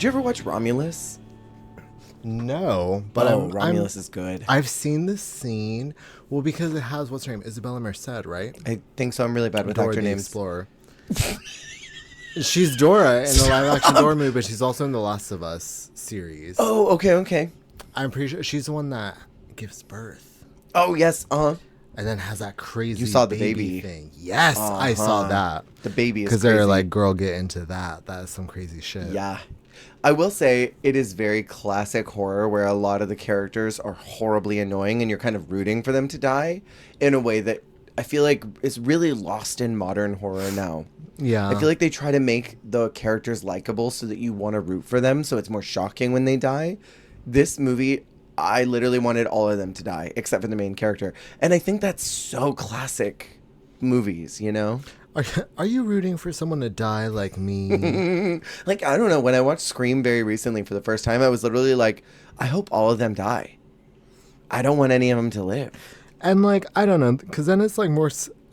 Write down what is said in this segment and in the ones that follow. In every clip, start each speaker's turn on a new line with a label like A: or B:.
A: Did you ever watch Romulus?
B: No, but
A: Romulus is good.
B: I've seen this scene. Well, because it has, what's her name? Isabella Merced, right?
A: I think so. I'm really bad with
B: Dora
A: actor
B: the
A: names.
B: Explorer. She's Dora in the live-action Dora movie, but she's also in the Last of Us series.
A: Oh, okay.
B: I'm pretty sure she's the one that gives birth.
A: Oh, yes.
B: And then has that crazy
A: You saw the baby
B: thing. Yes, I saw that.
A: The baby is
B: because
A: crazy.
B: they're like, girl, get into that. That is some crazy shit.
A: Yeah. I will say it is very classic horror where a lot of the characters are horribly annoying and you're kind of rooting for them to die in a way that I feel like is really lost in modern horror now.
B: Yeah.
A: I feel like they try to make the characters likable so that you want to root for them, so it's more shocking when they die. This movie, I literally wanted all of them to die, except for the main character. And I think that's so classic movies, you know?
B: Are you rooting for someone to die like me?
A: Like, I don't know. When I watched Scream very recently for the first time, I was literally like, I hope all of them die. I don't want any of them to live.
B: And, like, I don't know, because then it's, like, more...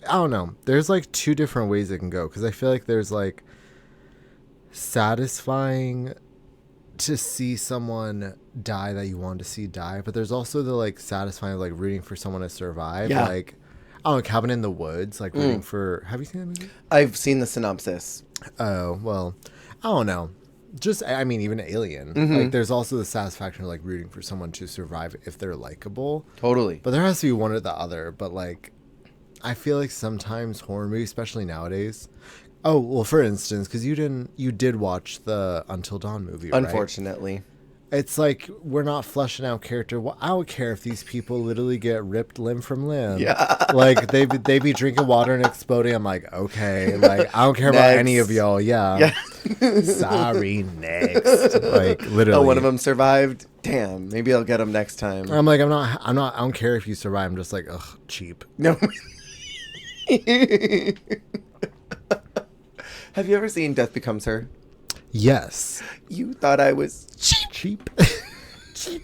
B: I don't know. There's, like, two different ways it can go, because I feel like there's, like, satisfying to see someone die that you want to see die, but there's also the, like, satisfying, like, rooting for someone to survive.
A: Yeah.
B: Like, I don't know, Cabin in the Woods, like, rooting for... Have you seen that movie?
A: I've seen the synopsis.
B: Oh, well, I don't know. Just, I mean, even Alien.
A: Mm-hmm.
B: Like, there's also the satisfaction of, like, rooting for someone to survive if they're likable.
A: Totally.
B: But there has to be one or the other. But, like, I feel like sometimes horror movies, especially nowadays... Oh, well, for instance, because you did watch the Until Dawn movie, right?
A: Unfortunately.
B: It's like, we're not fleshing out character. Well, I don't care if these people literally get ripped limb from limb.
A: Yeah.
B: Like, they be drinking water and exploding. I'm like, okay. Like, I don't care about any of y'all. Yeah. Sorry, next. Like, literally.
A: Oh, one of them survived? Damn. Maybe I'll get them next time.
B: I'm like, I don't care if you survive. I'm just like, ugh, cheap.
A: No. Have you ever seen Death Becomes Her?
B: Yes.
A: You thought I was cheap.
B: Cheap.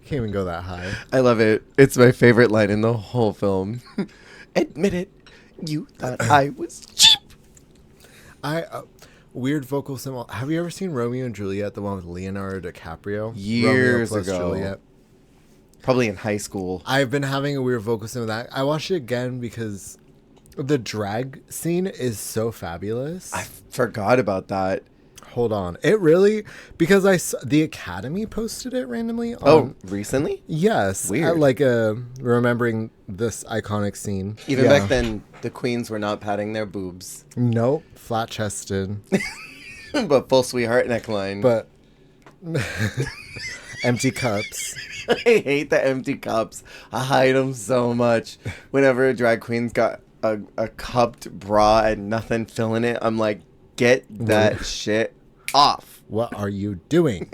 B: Can't even go that high.
A: I love it. It's my favorite line in the whole film. Admit it. You thought I was cheap.
B: Weird vocal symbol. Have you ever seen Romeo and Juliet, the one with Leonardo DiCaprio?
A: Years
B: Romeo plus
A: ago.
B: Juliet.
A: Probably in high school.
B: I've been having a weird vocal symbol with that. I watched it again because the drag scene is so fabulous.
A: I forgot about that.
B: Hold on. It really... Because the Academy posted it randomly.
A: Recently?
B: Yes.
A: Weird.
B: Like, remembering this iconic scene.
A: Even back then, the queens were not patting their boobs.
B: Nope. Flat-chested.
A: But full sweetheart neckline.
B: But... empty cups.
A: I hate the empty cups. I hide them so much. Whenever a drag queen's got a cupped bra and nothing filling it, I'm like, get that shit off.
B: What are you doing?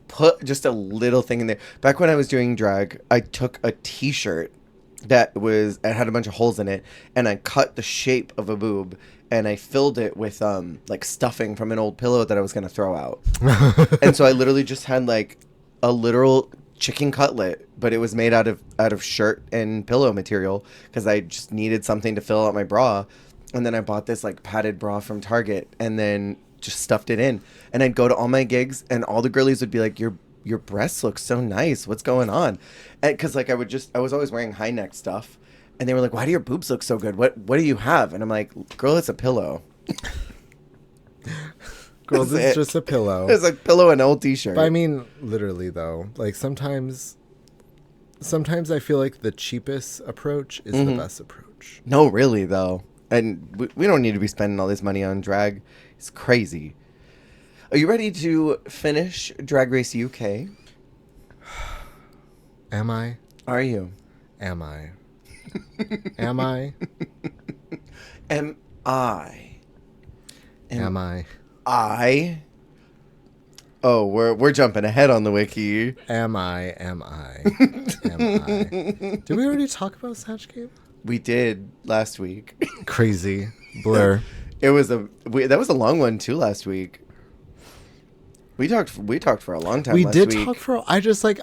A: Put just a little thing in there. Back when I was doing drag, I took a t-shirt it had a bunch of holes in it, and I cut the shape of a boob and I filled it with like stuffing from an old pillow that I was gonna throw out. And so I literally just had like a literal chicken cutlet, but it was made out of shirt and pillow material because I just needed something to fill out my bra. And then I bought this like padded bra from Target and then just stuffed it in. And I'd go to all my gigs and all the girlies would be like, your breasts look so nice. What's going on? And because like I was always wearing high neck stuff. And they were like, why do your boobs look so good? What do you have? And I'm like, girl, it's a pillow.
B: Girl, this is just a pillow.
A: It's a pillow and an old t-shirt.
B: But I mean, literally though, like sometimes I feel like the cheapest approach is the best approach.
A: No, really though. And we don't need to be spending all this money on drag. It's crazy. Are you ready to finish Drag Race UK?
B: Am I?
A: Are you?
B: Am I? Am I?
A: Am I?
B: Am I?
A: I? Oh, we're jumping ahead on the wiki.
B: Am I? Am I? Am I? Did we already talk about Snatch Game?
A: We did last week.
B: Crazy. Blur.
A: That was a long one too last week. We talked for a long time last week. We did talk
B: for... I just like...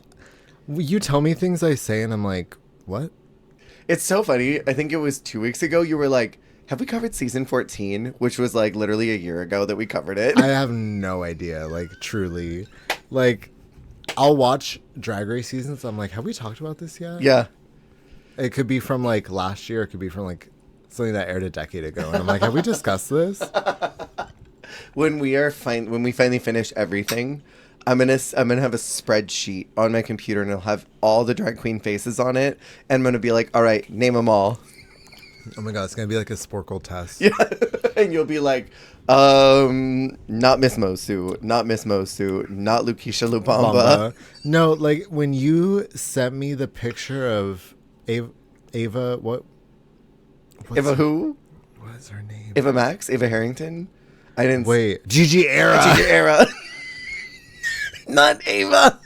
B: You tell me things I say and I'm like, what?
A: It's so funny. I think it was 2 weeks ago. You were like, Have we covered season 14, which was like literally a year ago that we covered it?
B: I have no idea. Like, truly. Like, I'll watch Drag Race seasons. I'm like, have we talked about this yet?
A: Yeah.
B: It could be from like last year. It could be from like something that aired a decade ago. And I'm like, have we discussed this?
A: When we finally finish everything, I'm gonna have a spreadsheet on my computer, and it'll have all the drag queen faces on it, and I'm gonna be like, all right, name them all.
B: Oh my god, it's gonna be like a Sporkle test.
A: Yeah. And you'll be like, not Miss Mosu, not Miss Mosu, not Lukisha Lubamba.
B: No, like when you sent me the picture of Ava, what's
A: Ava who?
B: What is her name?
A: Ava Max? Ava Harrington? I didn't
B: wait. Gigi Era.
A: Gigi Era. Not Ava.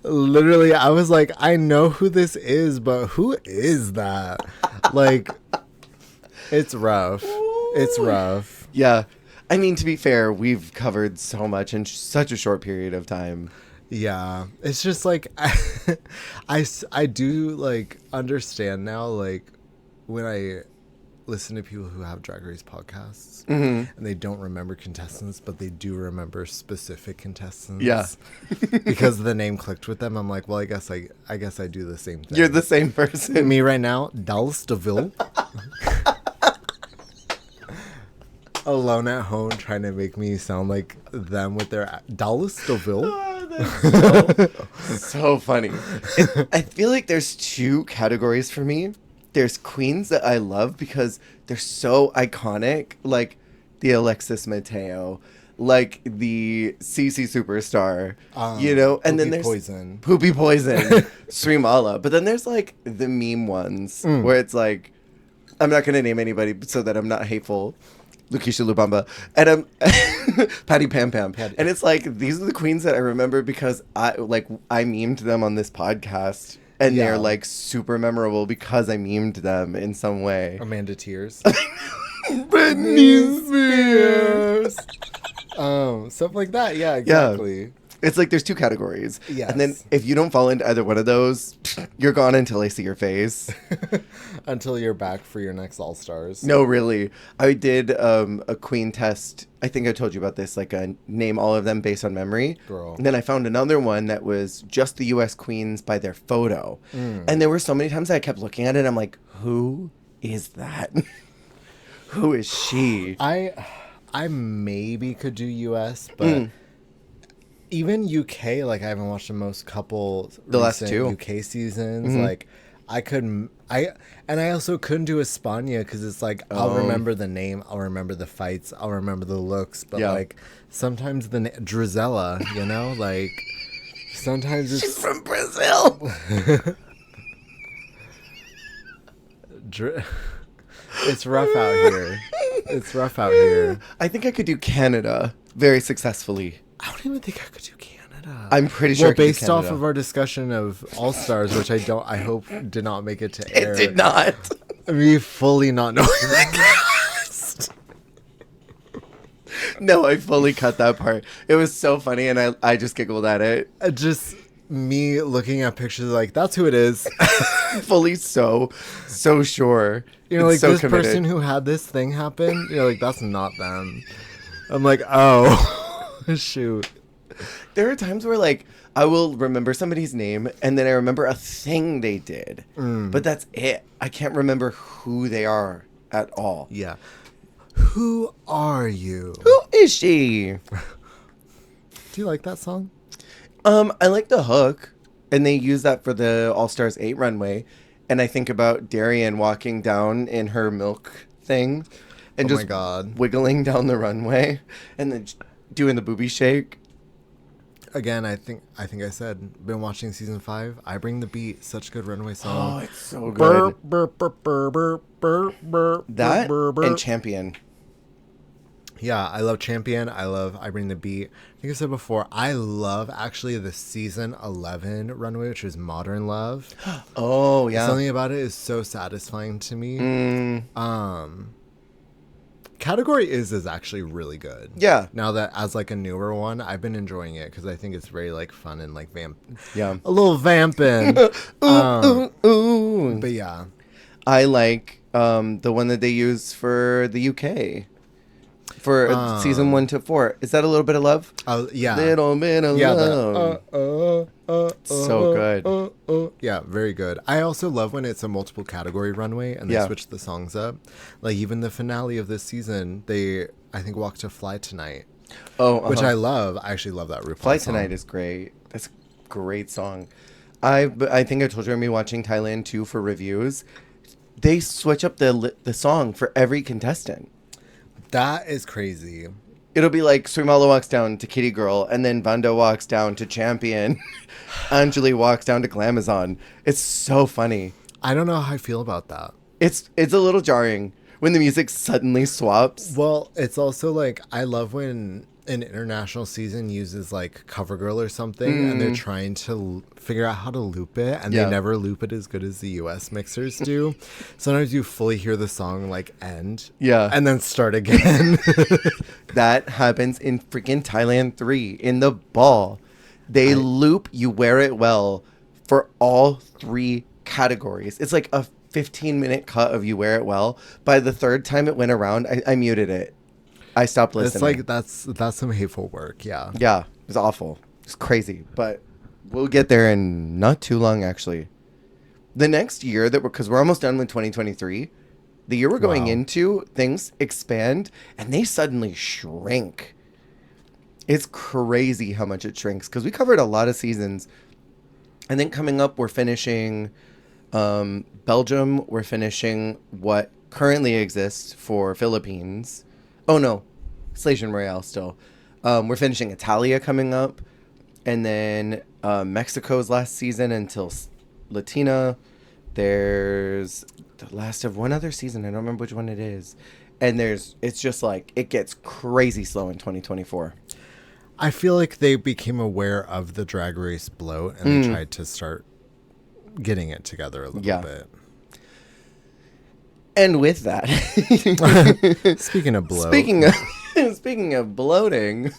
B: Literally, I was like, I know who this is, but who is that? Like, it's rough. It's rough.
A: Yeah. I mean, to be fair, we've covered so much in such a short period of time.
B: Yeah. It's just like, I do, like, understand now, like, when I listen to people who have Drag Race podcasts and they don't remember contestants, but they do remember specific contestants.
A: Yeah.
B: Because the name clicked with them. I'm like, well, I guess I do the same thing.
A: You're the same person.
B: Me right now, Dallas DeVille. Alone at home trying to make me sound like them with their Dallas DeVille.
A: Oh, that's so funny. I feel like there's two categories for me. There's queens that I love because they're so iconic, like the Alexis Mateo, like the CC Superstar, you know, and then there's Poopy Poison, Srimala. But then there's like the meme ones where it's like, I'm not going to name anybody so that I'm not hateful. Lukisha Lubamba and Patty Pam Pam. And it's like, these are the queens that I remember because I memed them on this podcast. And they're like super memorable because I memed them in some way.
B: Amanda Tears.
A: Britney Spears.
B: Stuff like that. Yeah, exactly.
A: Yeah. It's like there's two categories.
B: Yes.
A: And then if you don't fall into either one of those, you're gone until I see your face.
B: Until you're back for your next All Stars.
A: No, really. I did a queen test. I think I told you about this, like name all of them based on memory.
B: Girl.
A: And then I found another one that was just the U.S. queens by their photo. And there were so many times I kept looking at it. I'm like, who is that? Who is she?
B: I maybe could do U.S., but even UK, like I haven't watched the most couple
A: the last two
B: UK seasons. Like I also couldn't do España because it's like I'll remember the name, I'll remember the fights, I'll remember the looks, but like sometimes the Drizella, you know, like sometimes it's
A: she's from Brazil.
B: It's rough out here. It's rough out here.
A: I think I could do Canada very successfully.
B: I don't even think I could do Canada.
A: I'm pretty sure.
B: Well, based off of our discussion of All Stars, which I hope did not make it to air.
A: It did not.
B: Me fully not knowing the cast.
A: No, I fully cut that part. It was so funny, and I just giggled at it.
B: Just me looking at pictures like, that's who it is.
A: Fully so sure.
B: You know,
A: it's
B: like
A: so
B: this
A: committed.
B: person who had this thing happen, you're like, that's not them. I'm like, oh. Shoot.
A: There are times where like I will remember somebody's name and then I remember a thing they did, but that's it. I can't remember who they are at all.
B: Yeah. Who are you?
A: Who is she?
B: Do you like that song?
A: I like the hook, and they use that for the All Stars 8 runway, and I think about Darian walking down in her milk thing and
B: Oh
A: just
B: my God.
A: wiggling down the runway and then doing the booby shake.
B: Again, I think I said, been watching season 5. I Bring the Beat, such a good runway song.
A: Oh, it's so good. That
B: That
A: and Champion.
B: Yeah, I love Champion. I love I Bring the Beat. I think I said before, I love actually the season 11 runway, which is Modern Love.
A: Oh, yeah.
B: Something about it is so satisfying to me. Category is actually really good.
A: Yeah.
B: Now that as like a newer one, I've been enjoying it because I think it's very like fun and like
A: Yeah.
B: a little vamping.
A: Ooh.
B: But yeah,
A: I like The one that they use for the UK. For season 1 to 4. Is that A Little Bit of Love?
B: Oh, yeah.
A: Little Bit of Love. So good.
B: Yeah, very good. I also love when it's a multiple category runway and they switch the songs up. Like even the finale of this season, they, I think, Walk to Fly Tonight. Which I love. I actually love that RuPaul
A: Fly
B: song.
A: Tonight is great. That's a great song. I think I told you I'm watching Thailand 2 for reviews. They switch up the song for every contestant.
B: That is crazy.
A: It'll be like Srimala walks down to Kitty Girl, and then Vanda walks down to Champion. Anjali walks down to Glamazon. It's so funny.
B: I don't know how I feel about that.
A: It's a little jarring when the music suddenly swaps.
B: Well, it's also like, I love when an international season uses like CoverGirl or something and they're trying to figure out how to loop it and they never loop it as good as the US mixers do. Sometimes you fully hear the song like end and then start again.
A: That happens in freaking Thailand 3 in the ball. They loop You Wear It Well for all 3 categories. It's like a 15-minute cut of You Wear It Well. By the 3rd time it went around, I muted it. I stopped listening.
B: It's like that's some hateful work. Yeah.
A: Yeah, it's awful. It's crazy, but we'll get there in not too long. Actually, the next year because we're almost done with 2023. The year we're going into, things expand and they suddenly shrink. It's crazy how much it shrinks because we covered a lot of seasons, and then coming up we're finishing Belgium. We're finishing what currently exists for Philippines. Oh, no. Slation Royale still. We're finishing Italia coming up. And then Mexico's last season until Latina. There's the last of one other season. I don't remember which one it is. And it's just like, it gets crazy slow in 2024.
B: I feel like they became aware of the Drag Race bloat and they tried to start getting it together a little bit.
A: And with that,
B: speaking of bloat,
A: speaking of bloating,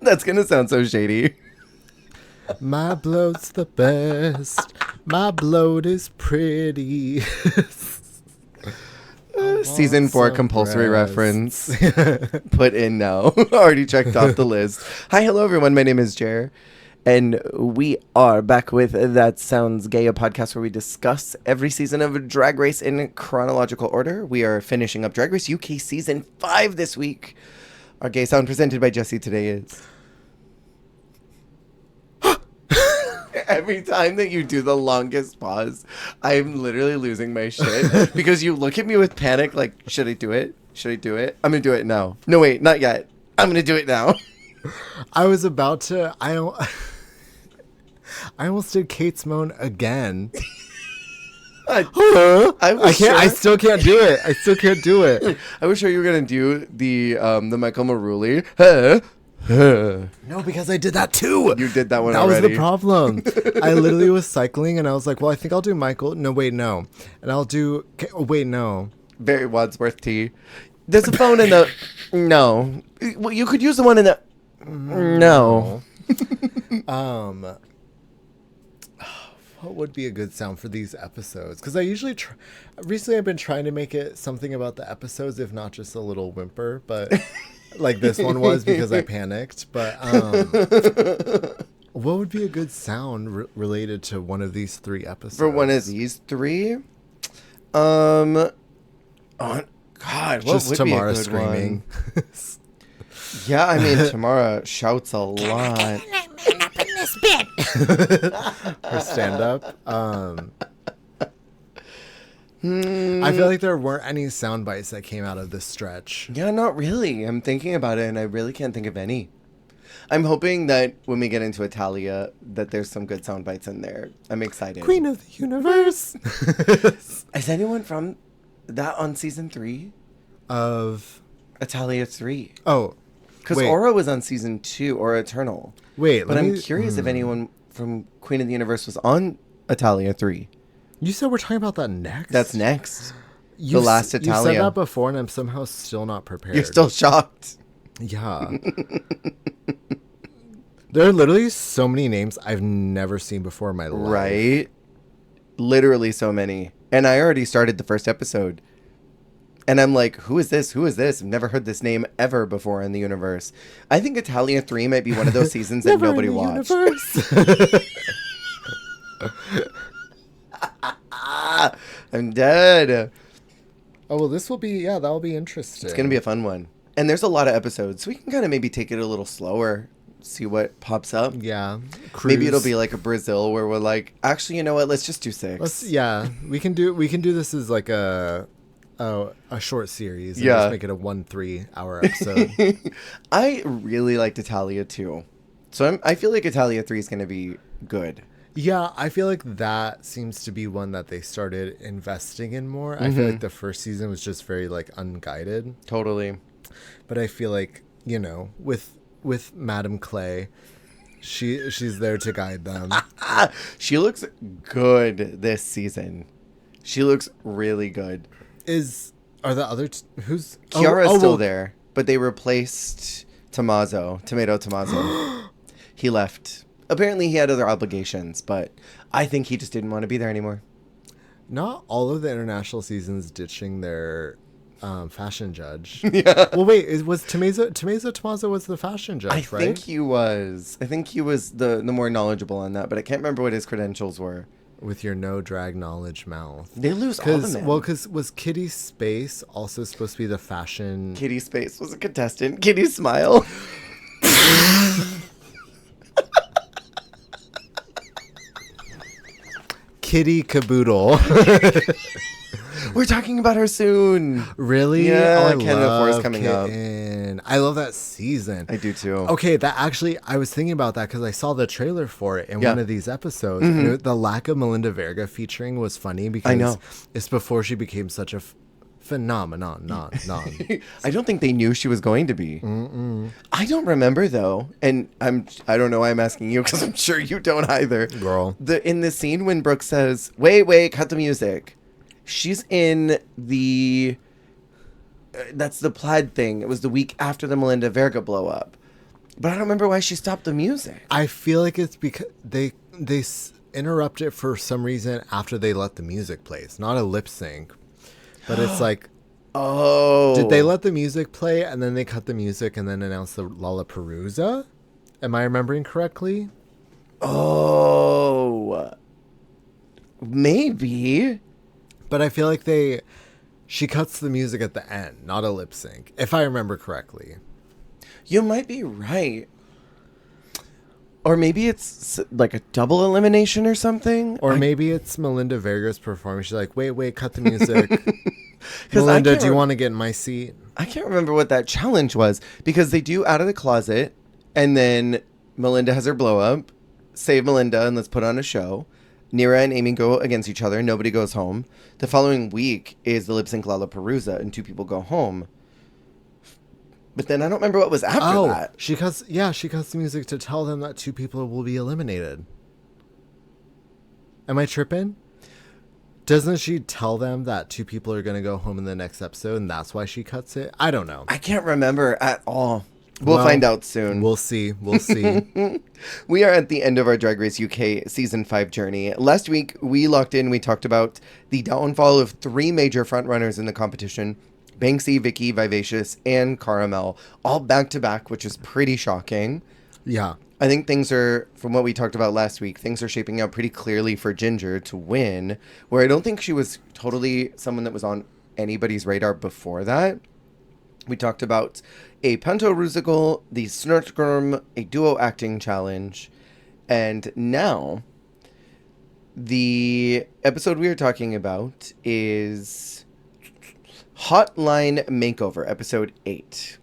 A: that's gonna sound so shady.
B: My bloat's the best. My bloat is pretty.
A: Season 4 compulsory reference. Put in now. Already checked off the list. Hi, hello everyone. My name is Jer. And we are back with That Sounds Gay, a podcast where we discuss every season of Drag Race in chronological order. We are finishing up Drag Race UK Season 5 this week. Our gay sound presented by Jessie today is... Every time that you do the longest pause, I'm literally losing my shit. Because you look at me with panic like, should I do it? Should I do it? I'm going to do it now. No, wait, not yet. I'm going to do it now.
B: I was about to... I almost did Kate's moan again.
A: I can't.
B: Sure. I still can't do it. I still can't do it.
A: I was sure you were gonna do the Michael Marouli.
B: No, because I did that too.
A: You did that one.
B: That
A: already.
B: was the problem. I literally was cycling, and I was like, "Well, I think I'll do Michael." No, wait, no. And I'll do. Oh, wait, no.
A: Barry Wadsworth T. There's a phone in the. No. Well, you could use the one in the. No.
B: What would be a good sound for these episodes? Because I usually recently I've been trying to make it something about the episodes, if not just a little whimper, but like this one was because I panicked. But what would be a good sound related to one of these 3 episodes?
A: For one of these 3? Oh, God, what
B: just
A: would
B: Tamara
A: be a good
B: screaming.
A: Yeah, I mean, Tamara shouts a lot.
C: This bit.
B: Her stand-up. I feel like there weren't any sound bites that came out of this stretch.
A: Yeah, not really. I'm thinking about it, and I really can't think of any. I'm hoping that when we get into Italia, that there's some good sound bites in there. I'm excited.
B: Queen of the Universe.
A: Is anyone from that on season 3?
B: Of
A: Italia 3.
B: Oh.
A: Because Aura was on season 2, or Eternal.
B: Wait,
A: but I'm curious if anyone from Queen of the Universe was on Italia 3.
B: You said we're talking about that next?
A: That's next. The last Italia.
B: You said that before, and I'm somehow still not prepared.
A: You're still shocked.
B: Yeah. There are literally so many names I've never seen before in my life.
A: Right? Literally so many. And I already started the first episode. And I'm like, who is this? Who is this? I've never heard this name ever before in the universe. I think Italia 3 might be one of those seasons that nobody watched. I'm dead.
B: Oh, well, this will be, that'll be interesting.
A: It's going to be a fun one. And there's a lot of episodes, so we can kind of maybe take it a little slower, see what pops up.
B: Yeah.
A: Maybe it'll be like a Brazil where we're like, actually, you know what? Let's just do 6.
B: We can do this as like a short series. And
A: Yeah.
B: just make it a 1-3 hour episode.
A: I really liked Italia too. So I feel like Italia 3 is going to be good.
B: Yeah, I feel like that seems to be one that they started investing in more. I feel like the first season was just very like unguided.
A: Totally.
B: But I feel like, you know, with Madame Clay, she's there to guide them.
A: She looks good this season. She looks really good.
B: Are the other who's
A: Kiara's still there, but they replaced Tomaso. He left. Apparently he had other obligations, but I think he just didn't want to be there anymore.
B: Not all of the international seasons ditching their fashion judge.
A: Yeah.
B: Well, wait, was Tomaso was the fashion judge,
A: I
B: right?
A: think he was. I think he was the more knowledgeable on that, but I can't remember what his credentials were.
B: With your no drag knowledge mouth.
A: They lose all the men.
B: Well, because was Kitty Space also supposed to be the fashion?
A: Kitty Space was a contestant. Kitty Smile.
B: Kitty Caboodle.
A: We're talking about her soon.
B: Really?
A: Yeah,
B: I
A: Canada
B: love
A: 4 is coming up.
B: Kitten. I love that season.
A: I do too.
B: Okay, that actually, I was thinking about that because I saw the trailer for it in
A: Yeah.
B: one of these episodes. And the lack of Melinda Verga featuring was funny because
A: I know.
B: it's before she became such a phenomenon.
A: I don't think they knew she was going to be. I don't remember though, and I don't know why I'm asking you because I'm sure you don't either.
B: Girl.
A: In the scene when Brooke says, "Wait, cut the music," she's in the. That's the plaid thing. It was the week after the Melinda Verga blow up, but I don't remember why she stopped the music.
B: I feel like it's because they interrupt it for some reason after they let the music play. It's not a lip sync. But it's like,
A: Oh,
B: did they let the music play and then they cut the music and then announce the Lollapalooza? Am I remembering correctly?
A: Oh, maybe.
B: But I feel like she cuts the music at the end, not a lip sync, if I remember correctly.
A: You might be right. Or maybe it's like a double elimination or something.
B: Or maybe it's Melinda Verga's performance. She's like, wait, cut the music.
A: 'Cause
B: Melinda, do you want to get in my seat?
A: I can't remember what that challenge was because they do Out of the Closet and then Melinda has her blow up. Save Melinda and let's put on a show. Nira and Amy go against each other. Nobody goes home. The following week is the lip sync Lollapalooza and 2 people go home. But then I don't remember what was after that.
B: She cuts the music to tell them that 2 people will be eliminated. Am I tripping? Doesn't she tell them that 2 people are going to go home in the next episode and that's why she cuts it? I don't know.
A: I can't remember at all. We'll find out soon.
B: We'll see.
A: We are at the end of our Drag Race UK Season 5 journey. Last week, we talked about the downfall of 3 major frontrunners in the competition. Banksy, Vicky, Vivacious, and Caramel, all back-to-back, which is pretty shocking.
B: Yeah.
A: I think things are, from what we talked about last week, things are shaping out pretty clearly for Ginger to win, where I don't think she was totally someone that was on anybody's radar before that. We talked about a Panto Rusical, the Snurtgurm, a duo acting challenge, and now the episode we are talking about is Hotline Makeover, episode 8.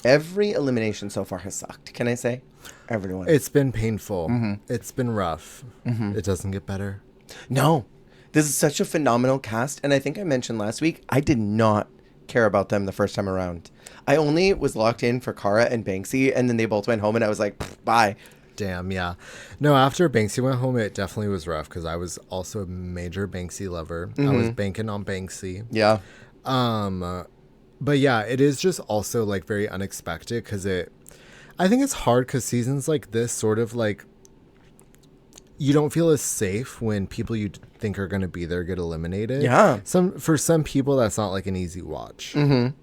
A: Every elimination so far has sucked. Can I say? Everyone.
B: It's been painful. It's been rough. It doesn't get better.
A: No. This is such a phenomenal cast. And I think I mentioned last week, I did not care about them the first time around. I only was locked in for Cara and Banksy. And then they both went home and I was like, bye.
B: Damn, yeah. No, after Banksy went home, it definitely was rough because I was also a major Banksy lover. I was banking on Banksy.
A: Yeah.
B: But yeah, it is just also like very unexpected because I think it's hard because seasons like this sort of like you don't feel as safe when people you think are going to be there get eliminated.
A: Yeah.
B: For some people, that's not like an easy watch.
A: Mm-hmm.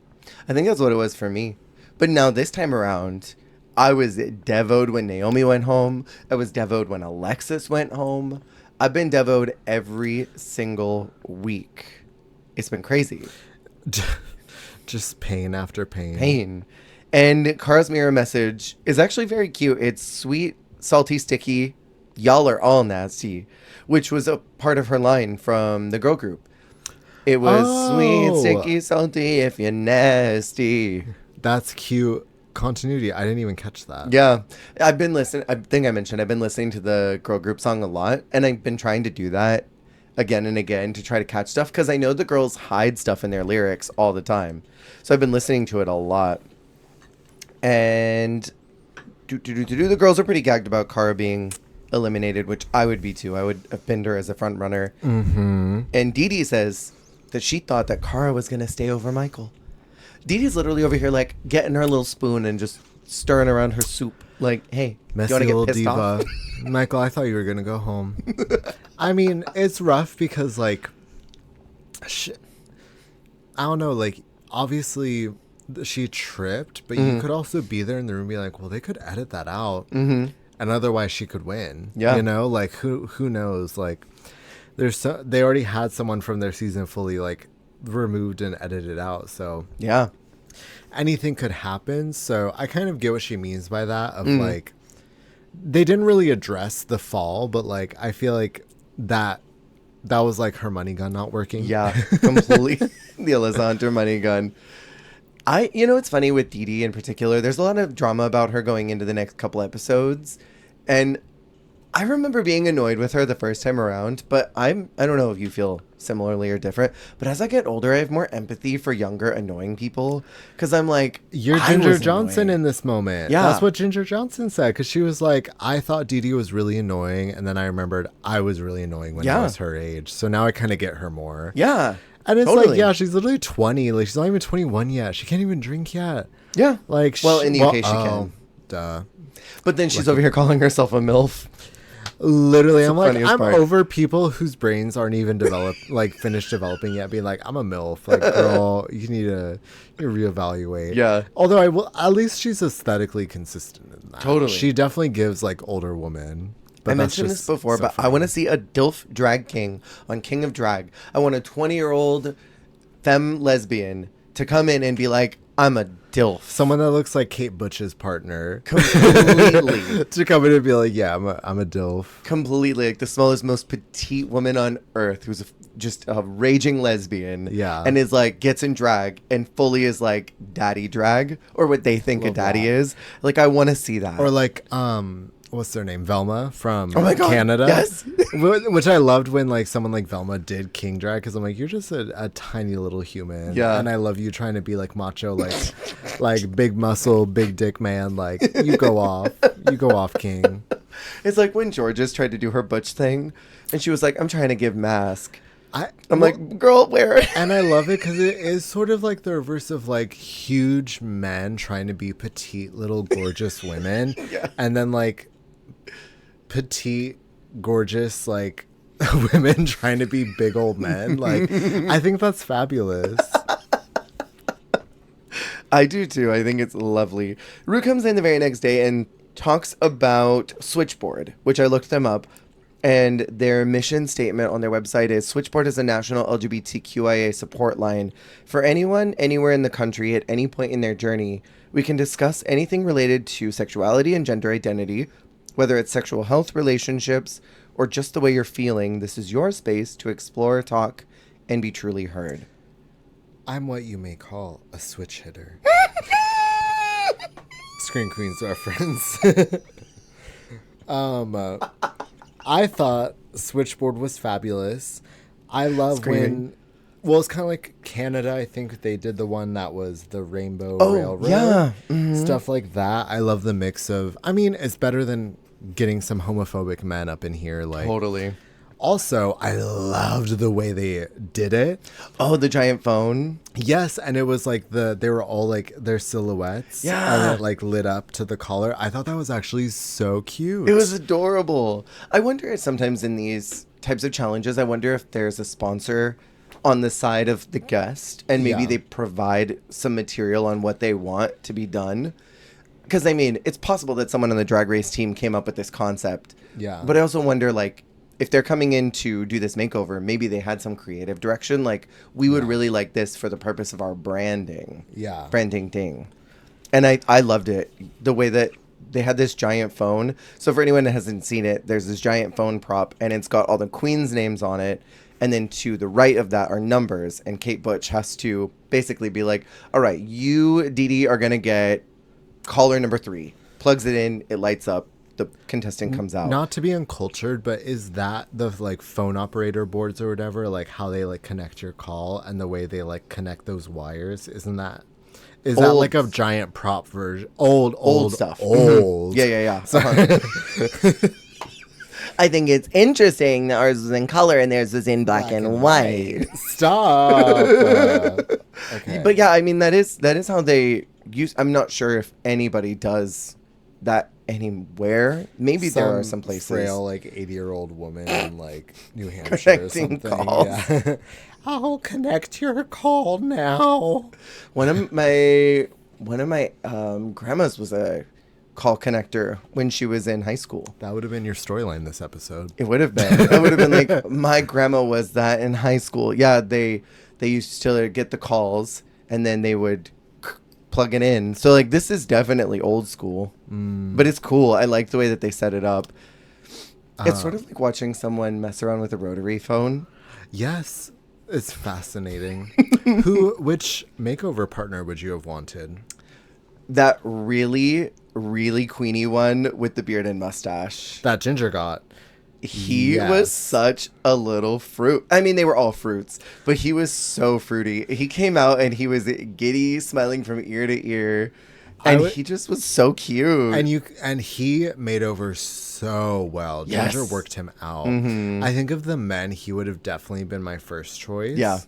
A: I think that's what it was for me. But now this time around, I was devoed when Naomi went home. I was devoed when Alexis went home. I've been devoed every single week. It's been crazy.
B: Just pain after pain.
A: Pain. And Cara's mirror message is actually very cute. It's sweet, salty, sticky. Y'all are all nasty, which was a part of her line from the girl group. It was sweet, sticky, salty, if you're nasty.
B: That's cute continuity. I didn't even catch that.
A: Yeah. I've been listening. I think I mentioned I've been listening to the girl group song a lot. And I've been trying to do that again and again to try to catch stuff. Because I know the girls hide stuff in their lyrics all the time. So I've been listening to it a lot. And the girls are pretty gagged about Cara being eliminated, which I would be too. I would have pinned her as a front runner.
B: Mm-hmm.
A: And Dee says that she thought that Cara was going to stay over Michael. Dee's literally over here like getting her little spoon and just stirring around her soup. Like, hey,
B: messy
A: you want to
B: little
A: get pissed
B: diva.
A: off?
B: Michael, I thought you were going to go home. I mean, it's rough because like, I don't know, like obviously she tripped, but you could also be there in the room and be like, well, they could edit that out. Mm-hmm. And otherwise she could win. Yeah. You know, like who knows? Like they already had someone from their season fully like removed and edited out. So
A: yeah,
B: anything could happen. So I kind of get what she means by that of like, they didn't really address the fall, but like, I feel like that was like her money gun not working.
A: Yeah, completely. The Alessandra money gun. It's funny with Dee in particular. There's a lot of drama about her going into the next couple episodes. And I remember being annoyed with her the first time around, but I don't know if you feel similarly or different, but as I get older, I have more empathy for younger, annoying people. Because I'm like,
B: you're Ginger Johnson in this moment.
A: Yeah.
B: That's what Ginger Johnson said. Because she was like, I thought Dee was really annoying. And then I remembered I was really annoying when I was her age. So now I kind of get her more.
A: Yeah.
B: And it's like, yeah, she's literally 20. Like, she's not even 21 yet. She can't even drink yet.
A: Yeah.
B: Like,
A: in the UK, she can.
B: Duh.
A: But then she's over here calling herself a MILF.
B: Literally, I'm like, I'm over people whose brains aren't even finished developing yet, being like, I'm a MILF. Like, girl, you need to reevaluate.
A: Yeah.
B: Although at least she's aesthetically consistent in that.
A: Totally.
B: She definitely gives like older woman.
A: I mentioned this before, but I want to see a DILF drag king on King of Drag. I want a 20-year-old femme lesbian to come in and be like, I'm a DILF.
B: Someone that looks like Kate Butch's partner.
A: Completely.
B: To come in and be like, yeah, I'm a DILF.
A: Completely. Like the smallest, most petite woman on earth who's just a raging lesbian.
B: Yeah.
A: And is like, gets in drag and fully is like daddy drag or what they think a daddy is. Like, I want to see that.
B: Or like, what's their name? Velma from
A: Canada.
B: Yes. Which I loved when like someone like Velma did King Drag, because I'm like, you're just a tiny little human.
A: Yeah.
B: And I love you trying to be like macho, like big muscle, big dick man. Like, you go off. You go off, King.
A: It's like when Georges tried to do her butch thing and she was like, I'm trying to give mask. I'm like, girl, where?
B: And I love it because it is sort of like the reverse of like huge men trying to be petite little gorgeous women.
A: Yeah.
B: And then like petite gorgeous like women trying to be big old men. Like, I think that's fabulous.
A: I do too. I think it's lovely. Rue comes in the very next day and talks about Switchboard, which I looked them up. And their mission statement on their website is, Switchboard is a national LGBTQIA support line. For anyone, anywhere in the country, at any point in their journey, we can discuss anything related to sexuality and gender identity, whether it's sexual health, relationships, or just the way you're feeling. This is your space to explore, talk, and be truly heard.
B: I'm what you may call a switch hitter. Screen Queens reference. I thought Switchboard was fabulous. I love when... Well, it's kind of like Canada. I think they did the one that was the Rainbow Railroad.
A: Yeah. Mm-hmm.
B: Stuff like that. I love the mix of... I mean, it's better than getting some homophobic men up in here. Like,
A: totally.
B: Also, I loved the way they did it.
A: Oh, the giant phone.
B: Yes, and it was like they were all like their silhouettes.
A: Yeah.
B: And it like lit up to the collar. I thought that was actually so cute.
A: It was adorable. I wonder if sometimes in these types of challenges, I wonder if there's a sponsor on the side of the guest and maybe
B: Yeah.
A: they provide some material on what they want to be done. Because, I mean, it's possible that someone on the Drag Race team came up with this concept.
B: Yeah.
A: But I also wonder, like, if they're coming in to do this makeover, maybe they had some creative direction. Like, we would really like this for the purpose of our branding.
B: Yeah.
A: Branding ding. And I loved it. The way that they had this giant phone. So for anyone that hasn't seen it, there's this giant phone prop, and it's got all the queens' names on it. And then to the right of that are numbers. And Kate Butch has to basically be like, all right, you, DeDe, are going to get caller number 3. Plugs it in, it lights up, the contestant comes out.
B: Not to be uncultured, but is that the like phone operator boards or whatever, like how they like connect your call and the way they like connect those wires? Isn't that that
A: Old.
B: like a giant prop version? Old
A: stuff.
B: Old.
A: Yeah. I think it's interesting that ours was in color and theirs was in black and white.
B: Stop. Okay.
A: But yeah, I mean that is how they use. I'm not sure if anybody does that anywhere. Maybe there are some places.
B: Frail like 80-year-old woman in like New Hampshire or
A: Connecting
B: something.
A: calls.
B: Yeah. I'll connect your call now.
A: One of my grandmas was a call connector when she was in high school.
B: That would have been your storyline this episode.
A: It would have been. It would have been like my grandma was that in high school. Yeah, they used to get the calls and then they would plug it in. So like this is definitely old school, but it's cool. I like the way that they set it up. It's sort of like watching someone mess around with a rotary phone.
B: Yes, it's fascinating. Which makeover partner would you have wanted?
A: That really, really queenie one with the beard and mustache.
B: That Ginger got.
A: He
B: Yes.
A: was such a little fruit. I mean, they were all fruits, but he was so fruity. He came out and he was giddy, smiling from ear to ear, and he just was so cute.
B: And he made over so well.
A: Yes.
B: Ginger worked him out.
A: Mm-hmm.
B: I think of the men, he would have definitely been my first choice.
A: Yeah.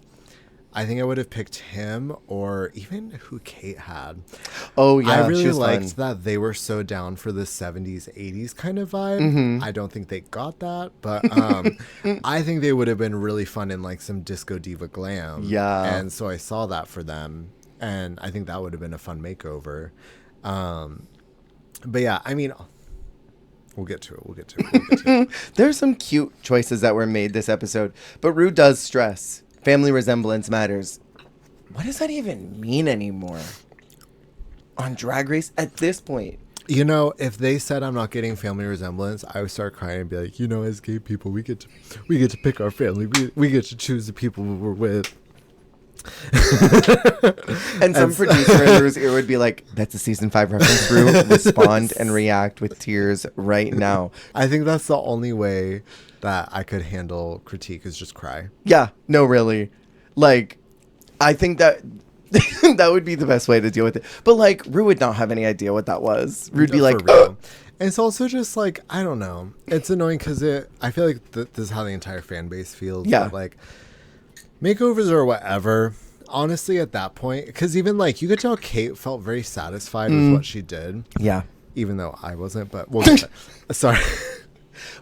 B: I think I would have picked him or even who Kate had.
A: Oh, yeah.
B: I really
A: she was
B: liked
A: fun.
B: that they were so down for the 70s, 80s kind of vibe.
A: Mm-hmm.
B: I don't think they got that, but I think they would have been really fun in like some disco diva glam.
A: Yeah.
B: And so I saw that for them, and I think that would have been a fun makeover. But yeah, I mean, we'll get to it.
A: There's some cute choices that were made this episode, but Rue does stress family resemblance matters. What does that even mean anymore on Drag Race at this point?
B: You know, if they said I'm not getting family resemblance, I would start crying and be like, you know, as gay people, we get to pick our family. We get to choose the people we're with.
A: And some producer in Rue's ear would be like, that's a season 5 reference, Rue. Respond and react with tears right now.
B: I think that's the only way that I could handle critique is just cry.
A: Yeah, no, really. Like, I think that that would be the best way to deal with it. But like, Rue would not have any idea what that was. Rue'd be like,
B: For real. And it's also just like, I don't know. It's annoying because I feel like this is how the entire fan base feels.
A: Yeah.
B: That, like, makeovers or whatever. Honestly, at that point, because even like you could tell Kate felt very satisfied with what she did.
A: yeah.
B: Even though I wasn't, but we'll get there. Sorry.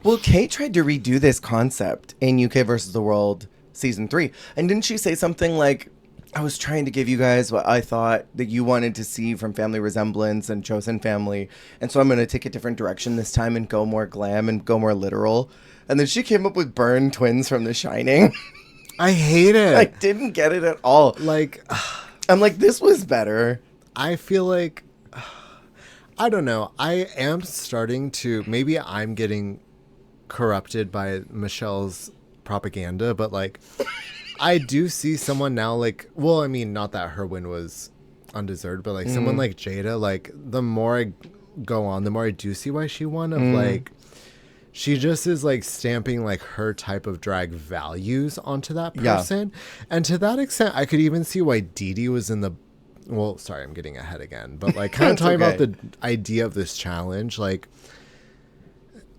A: Well, Kate tried to redo this concept in UK versus the World season 3. And didn't she say something like, I was trying to give you guys what I thought that you wanted to see from Family Resemblance and Chosen Family. And so I'm going to take a different direction this time and go more glam and go more literal. And then she came up with Burn twins from The Shining.
B: I hate it.
A: I didn't get it at all.
B: Like,
A: I'm like, this was better.
B: I feel like, I don't know. I am starting to, maybe I'm getting corrupted by Michelle's propaganda, but like, I do see someone now, like, well, I mean, not that her win was undeserved, but like someone like Jada, like, the more I go on, the more I do see why she won, of like, she just is like stamping like her type of drag values onto that person. And to that extent, I could even see why DeDe was in the, well, sorry, I'm getting ahead again, but like kind of talking about the idea of this challenge. Like,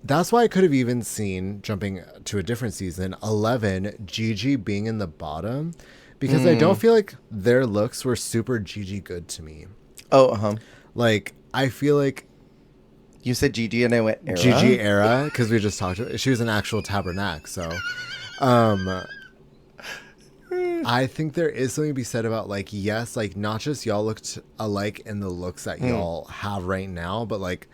B: that's why I could have even seen, jumping to a different season, 11, Gigi being in the bottom, because I don't feel like their looks were super Gigi good to me.
A: Oh, uh-huh.
B: Like, I feel like
A: You said Gigi and I went era?
B: Gigi era, because we just talked about, she was an actual tabernacle, so I think there is something to be said about, like, yes, like, not just y'all looked alike in the looks that y'all have right now, but, like,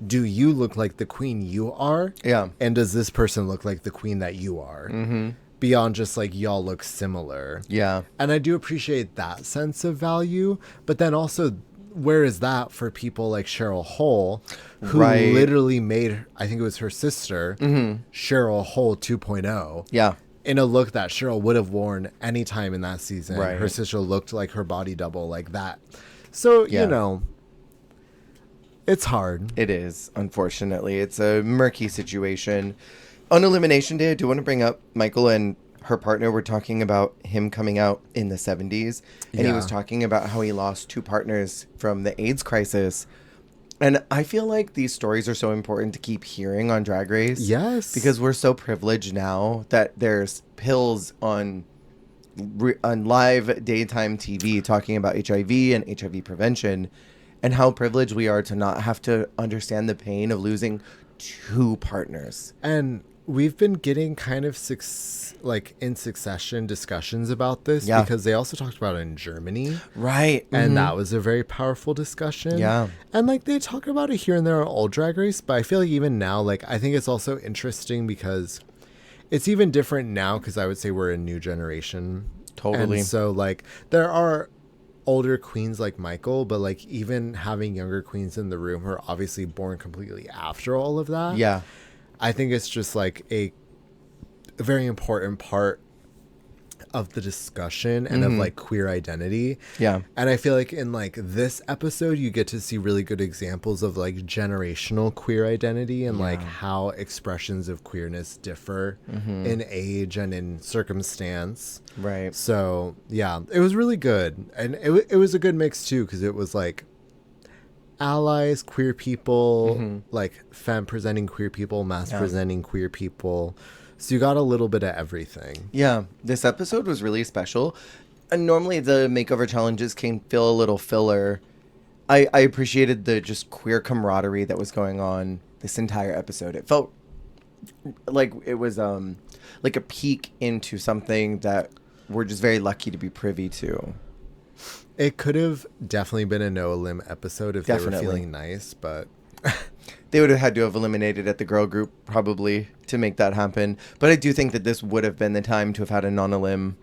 B: do you look like the queen you are?
A: Yeah.
B: And does this person look like the queen that you are? Mm-hmm. Beyond just, like, y'all look similar.
A: Yeah.
B: And I do appreciate that sense of value, but then also, where is that for people like Cheryl Hole, who
A: Right.
B: literally made, I think it was her sister, Cheryl Hole 2.0,
A: Yeah.
B: in a look that Cheryl would have worn any time in that season.
A: Right.
B: Her sister looked like her body double, like that. So,
A: Yeah.
B: you know, it's hard.
A: It is, unfortunately. It's a murky situation. On Elimination Day, I do want to bring up Michael and her partner were talking about him coming out in the 70s. And he
B: Yeah.
A: was talking about how he lost 2 partners from the AIDS crisis. And I feel like these stories are so important to keep hearing on Drag Race.
B: Yes.
A: Because we're so privileged now that there's pills on live daytime TV talking about HIV and HIV prevention, and how privileged we are to not have to understand the pain of losing 2 partners.
B: And we've been getting kind of in succession discussions about this,
A: Yeah.
B: because they also talked about it in Germany.
A: Right.
B: And that was a very powerful discussion.
A: Yeah.
B: And, like, they talk about it here and there on Old Drag Race, but I feel like even now, like, I think it's also interesting because it's even different now, because I would say we're a new generation.
A: Totally.
B: And so, like, there are older queens like Michael, but, like, even having younger queens in the room who are obviously born completely after all of that.
A: Yeah.
B: I think it's just, like, a very important part of the discussion and of, like, queer identity.
A: Yeah.
B: And I feel like in, like, this episode, you get to see really good examples of, like, generational queer identity and, like, how expressions of queerness differ in age and in circumstance.
A: Right.
B: So, yeah, it was really good. And it was a good mix, too, because it was, like, allies, queer people, like, femme presenting queer people, mass presenting queer people. So you got a little bit of everything.
A: Yeah, this episode was really special. And normally the makeover challenges can feel a little filler. I appreciated the just queer camaraderie that was going on this entire episode. It felt like it was like a peek into something that we're just very lucky to be privy to.
B: It could have definitely been a no elim episode if they were
A: Definitely.
B: feeling nice, but
A: They would have had to have eliminated at the girl group probably to make that happen. But I do think that this would have been the time to have had a non-elim.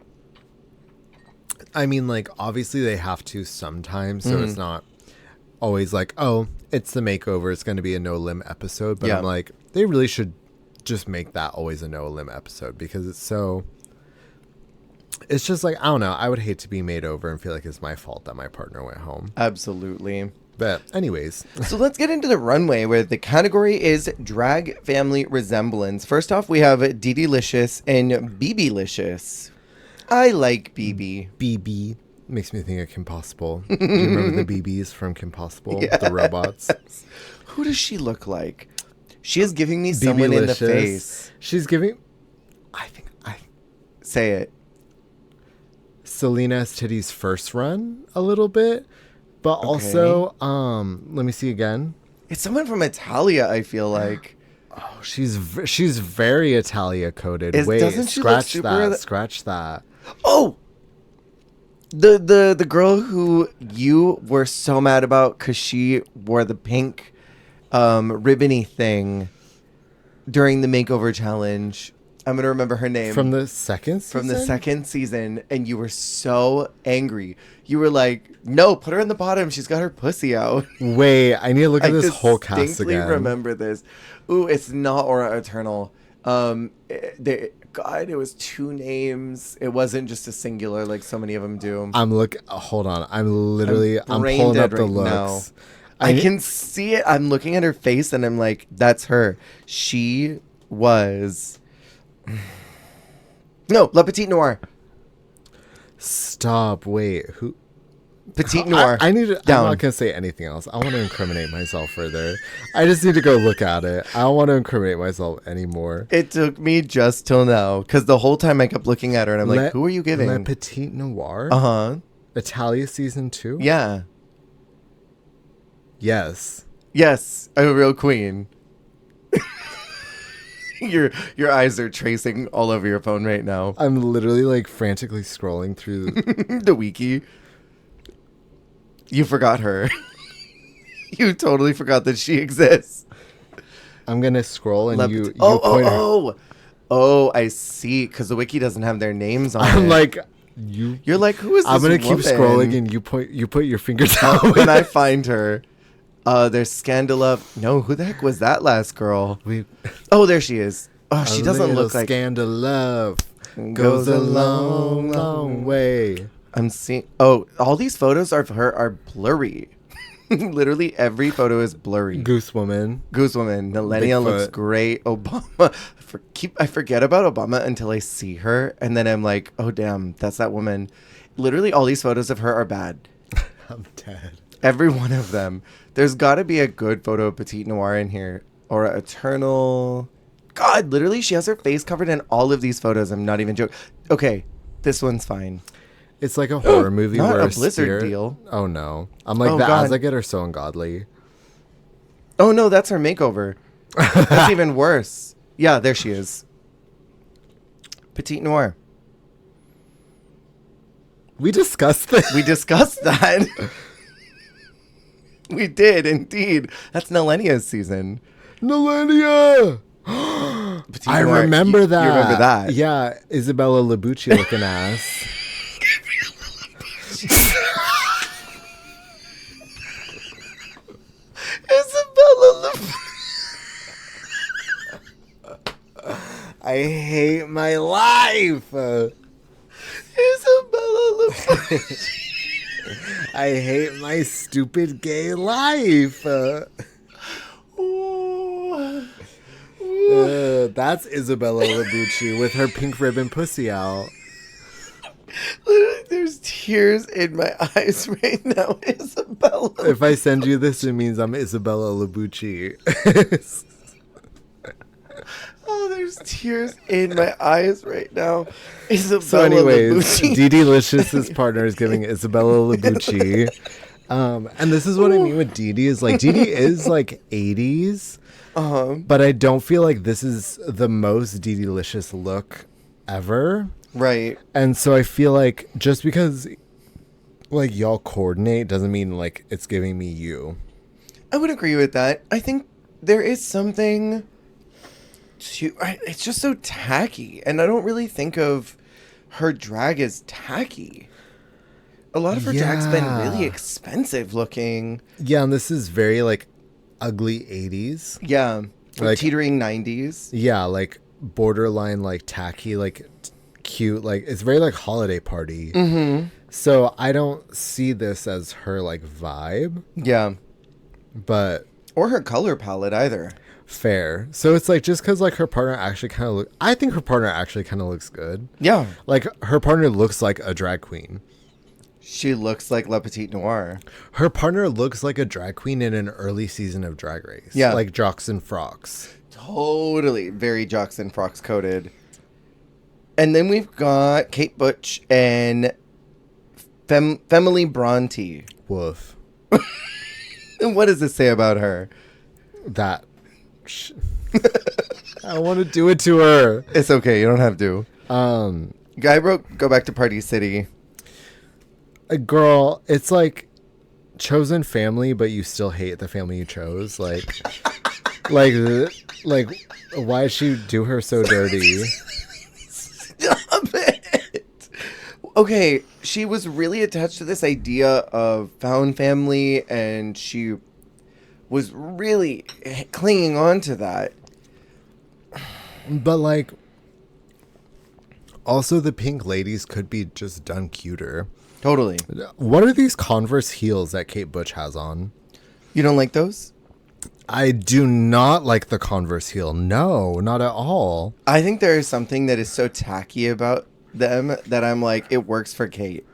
B: I mean, like, obviously they have to sometimes, so it's not always like, oh, it's the makeover, it's going to be a no lim episode. But
A: Yeah.
B: I'm like, they really should just make that always a no lim episode, because it's just like, I don't know, I would hate to be made over and feel like it's my fault that my partner went home.
A: Absolutely.
B: But anyways,
A: So let's get into the runway, where the category is drag family resemblance. First off, we have DeDeLicious and BeBeLicious. I like BB.
B: BB makes me think of Kim Possible. Do you remember the BBs from Kim Possible? The robots.
A: Who does she look like? She is giving me someone in the
B: BeBeLicious.
A: face.
B: She's giving, I think,
A: Say it.
B: Selena Esti's first run a little bit, but also, let me see again.
A: It's someone from Italia, I feel like.
B: Oh, she's very Italia coded. Wait,
A: doesn't she look
B: scratch
A: super-
B: that. Scratch that.
A: Oh! The girl who you were so mad about because she wore the pink ribbony thing during the makeover challenge. I'm going to remember her name.
B: From the second season?
A: From the second season, and you were so angry. You were like, no, put her in the bottom. She's got her pussy out.
B: Wait, I need to look at this whole cast
A: distinctly
B: again.
A: remember this. Ooh, it's not Aura Eternal. God, it was 2 names. It wasn't just a singular like so many of them do.
B: Hold on. I'm pulling
A: brain
B: up
A: dead
B: the
A: right now.
B: looks.
A: I can see it. I'm looking at her face, and I'm like, that's her. She was... No, La Petite Noire.
B: Stop. Wait, who?
A: Petite noir.
B: I need to,
A: Down.
B: I'm not going to say anything else. I want to incriminate myself further. I just need to go look at it. I don't want to incriminate myself anymore.
A: It took me just till now because the whole time I kept looking at her and I'm like, who are you giving?
B: Le Petite Noir?
A: Uh-huh.
B: Italia season 2?
A: Yeah.
B: Yes.
A: Yes, a real queen. Your eyes are tracing all over your phone right now.
B: I'm literally like frantically scrolling through
A: The wiki. You forgot her. You totally forgot that she exists.
B: I'm going to scroll and you point
A: Oh, I see. Because the wiki doesn't have their names on it.
B: I'm like,
A: You're like, who is this
B: I'm going to keep
A: woman?
B: scrolling and you put your finger down.
A: When I find her, there's Scandala. No, who the heck was that last girl? Oh, there she is. Oh, she doesn't look like...
B: Scandal love goes a long, long way.
A: I'm seeing... Oh, all these photos of her are blurry. Literally every photo is blurry.
B: Goose woman.
A: Millennial looks great. Obama. I forget about Obama until I see her. And then I'm like, oh, damn, that's that woman. Literally all these photos of her are bad.
B: I'm dead.
A: Every one of them. There's got to be a good photo of Petite Noir in here. Or Eternal... God, literally, she has her face covered in all of these photos. I'm not even joking. Okay, this one's fine.
B: It's like a horror movie
A: Not
B: where
A: a Blizzard deal.
B: Oh, no. I'm like,
A: Oh,
B: the
A: God.
B: eyes I get are so ungodly.
A: Oh, no, that's her makeover. That's even worse. Yeah, there she is. Petite Noir.
B: We discussed this.
A: We discussed that. We did, indeed. That's Nelenia's season.
B: Nelenia!
A: Petite
B: I
A: Noir.
B: remember that.
A: You remember that?
B: Yeah, Isabella Labucci looking ass.
A: Isabella
B: I hate my life.
A: Isabella
B: I hate my stupid gay life. That's Isabella Labucci with her pink ribbon pussy out.
A: Literally, there's tears in my eyes right now, Isabella.
B: If I send you this, it means I'm Isabella Labucci.
A: Oh, there's tears in my eyes right now. Isabella
B: So anyways,
A: Labucci.
B: DeDeLicious' partner is giving Isabella Labucci. And this is what I mean with Dee is like, Dee is like 80s. But I don't feel like this is the most DeDeLicious look ever.
A: Right.
B: And so I feel like just because like y'all coordinate doesn't mean like it's giving me you.
A: I would agree with that. I think there is something to... It's just so tacky. And I don't really think of her drag as tacky. A lot of her drag's been really expensive looking.
B: Yeah, and this is very like ugly 80s.
A: Yeah.
B: Like
A: teetering 90s.
B: Yeah, like borderline like tacky, like cute, like it's very like holiday party. Mm-hmm. So I don't see this as her like vibe.
A: Yeah.
B: But
A: or her color palette either.
B: Fair. So it's like just because like her partner actually kind of I think her partner actually kind of looks good.
A: Yeah.
B: Like her partner looks like a drag queen.
A: She looks like La Petite Noir.
B: Her partner looks like a drag queen in an early season of Drag Race.
A: Yeah.
B: Like Jocks and Frocks.
A: Totally. Very Jocks and Frocks coded. And then we've got Kate Butch and Family Bronte.
B: Woof.
A: And what does this say about her?
B: That. I want to do it to her.
A: It's okay. You don't have to. Guy wrote, go back to Party City.
B: A girl, it's like chosen family, but you still hate the family you chose. Like, why did she do her so dirty?
A: Stop it. Okay, she was really attached to this idea of found family, and she was really clinging on to that.
B: But like, also the pink ladies could be just done cuter.
A: Totally.
B: What are these Converse heels that Kate Butch has on?
A: You don't like those?
B: I do not like the Converse heel. No, not at all.
A: I think there is something that is so tacky about them that I'm like, it works for Kate.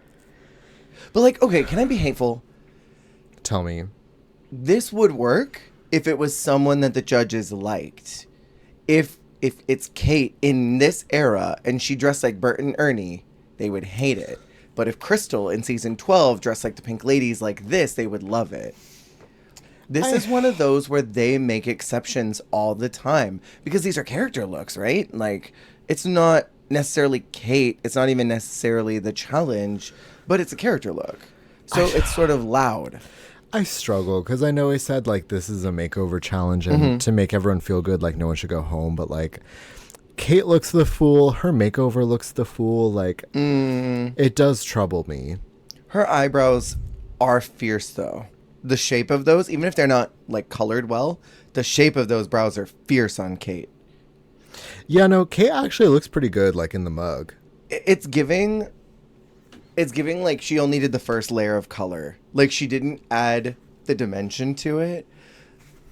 A: But like, okay, can I be hateful?
B: Tell me.
A: This would work if it was someone that the judges liked. If it's Kate in this era and she dressed like Bert and Ernie, they would hate it. But if Crystal in season 12 dressed like the Pink Ladies like this, they would love it. This is one of those where they make exceptions all the time because these are character looks, right? Like, it's not necessarily Kate. It's not even necessarily the challenge, but it's a character look. So it's sort of loud.
B: I struggle because I know I said like this is a makeover challenge and to make everyone feel good, like no one should go home. But like Kate looks the fool, her makeover looks the fool. Like it does trouble me.
A: Her eyebrows are fierce though. The shape of those, even if they're not like colored well, the shape of those brows are fierce on Kate.
B: Yeah, no, Kate actually looks pretty good like in the mug.
A: It's giving like she only did the first layer of color. Like she didn't add the dimension to it.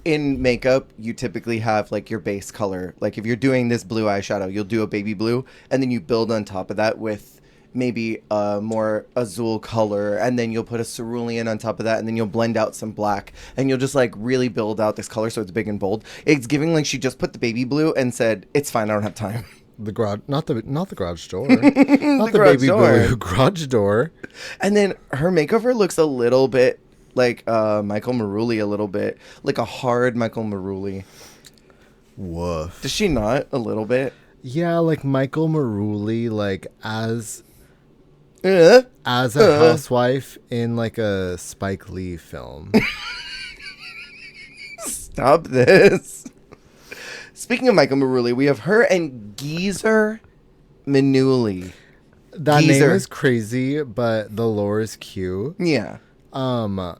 A: In makeup, you typically have like your base color. Like if you're doing this blue eyeshadow, you'll do a baby blue and then you build on top of that with maybe a more azul color, and then you'll put a cerulean on top of that, and then you'll blend out some black, and you'll just like really build out this color so it's big and bold. It's giving like she just put the baby blue and said, "It's fine, I don't have time."
B: The garage, not the garage door, not the baby blue garage door.
A: And then her makeover looks a little bit like Michael Marouli, a little bit like a hard Michael Marouli.
B: Woof.
A: Does she not a little bit?
B: Yeah, like Michael Marouli, like as a housewife in like a Spike Lee film.
A: Stop this. Speaking of Michael Marouli, we have her and Geezer Marouli.
B: That name is crazy, but the lore is cute.
A: Yeah.
B: I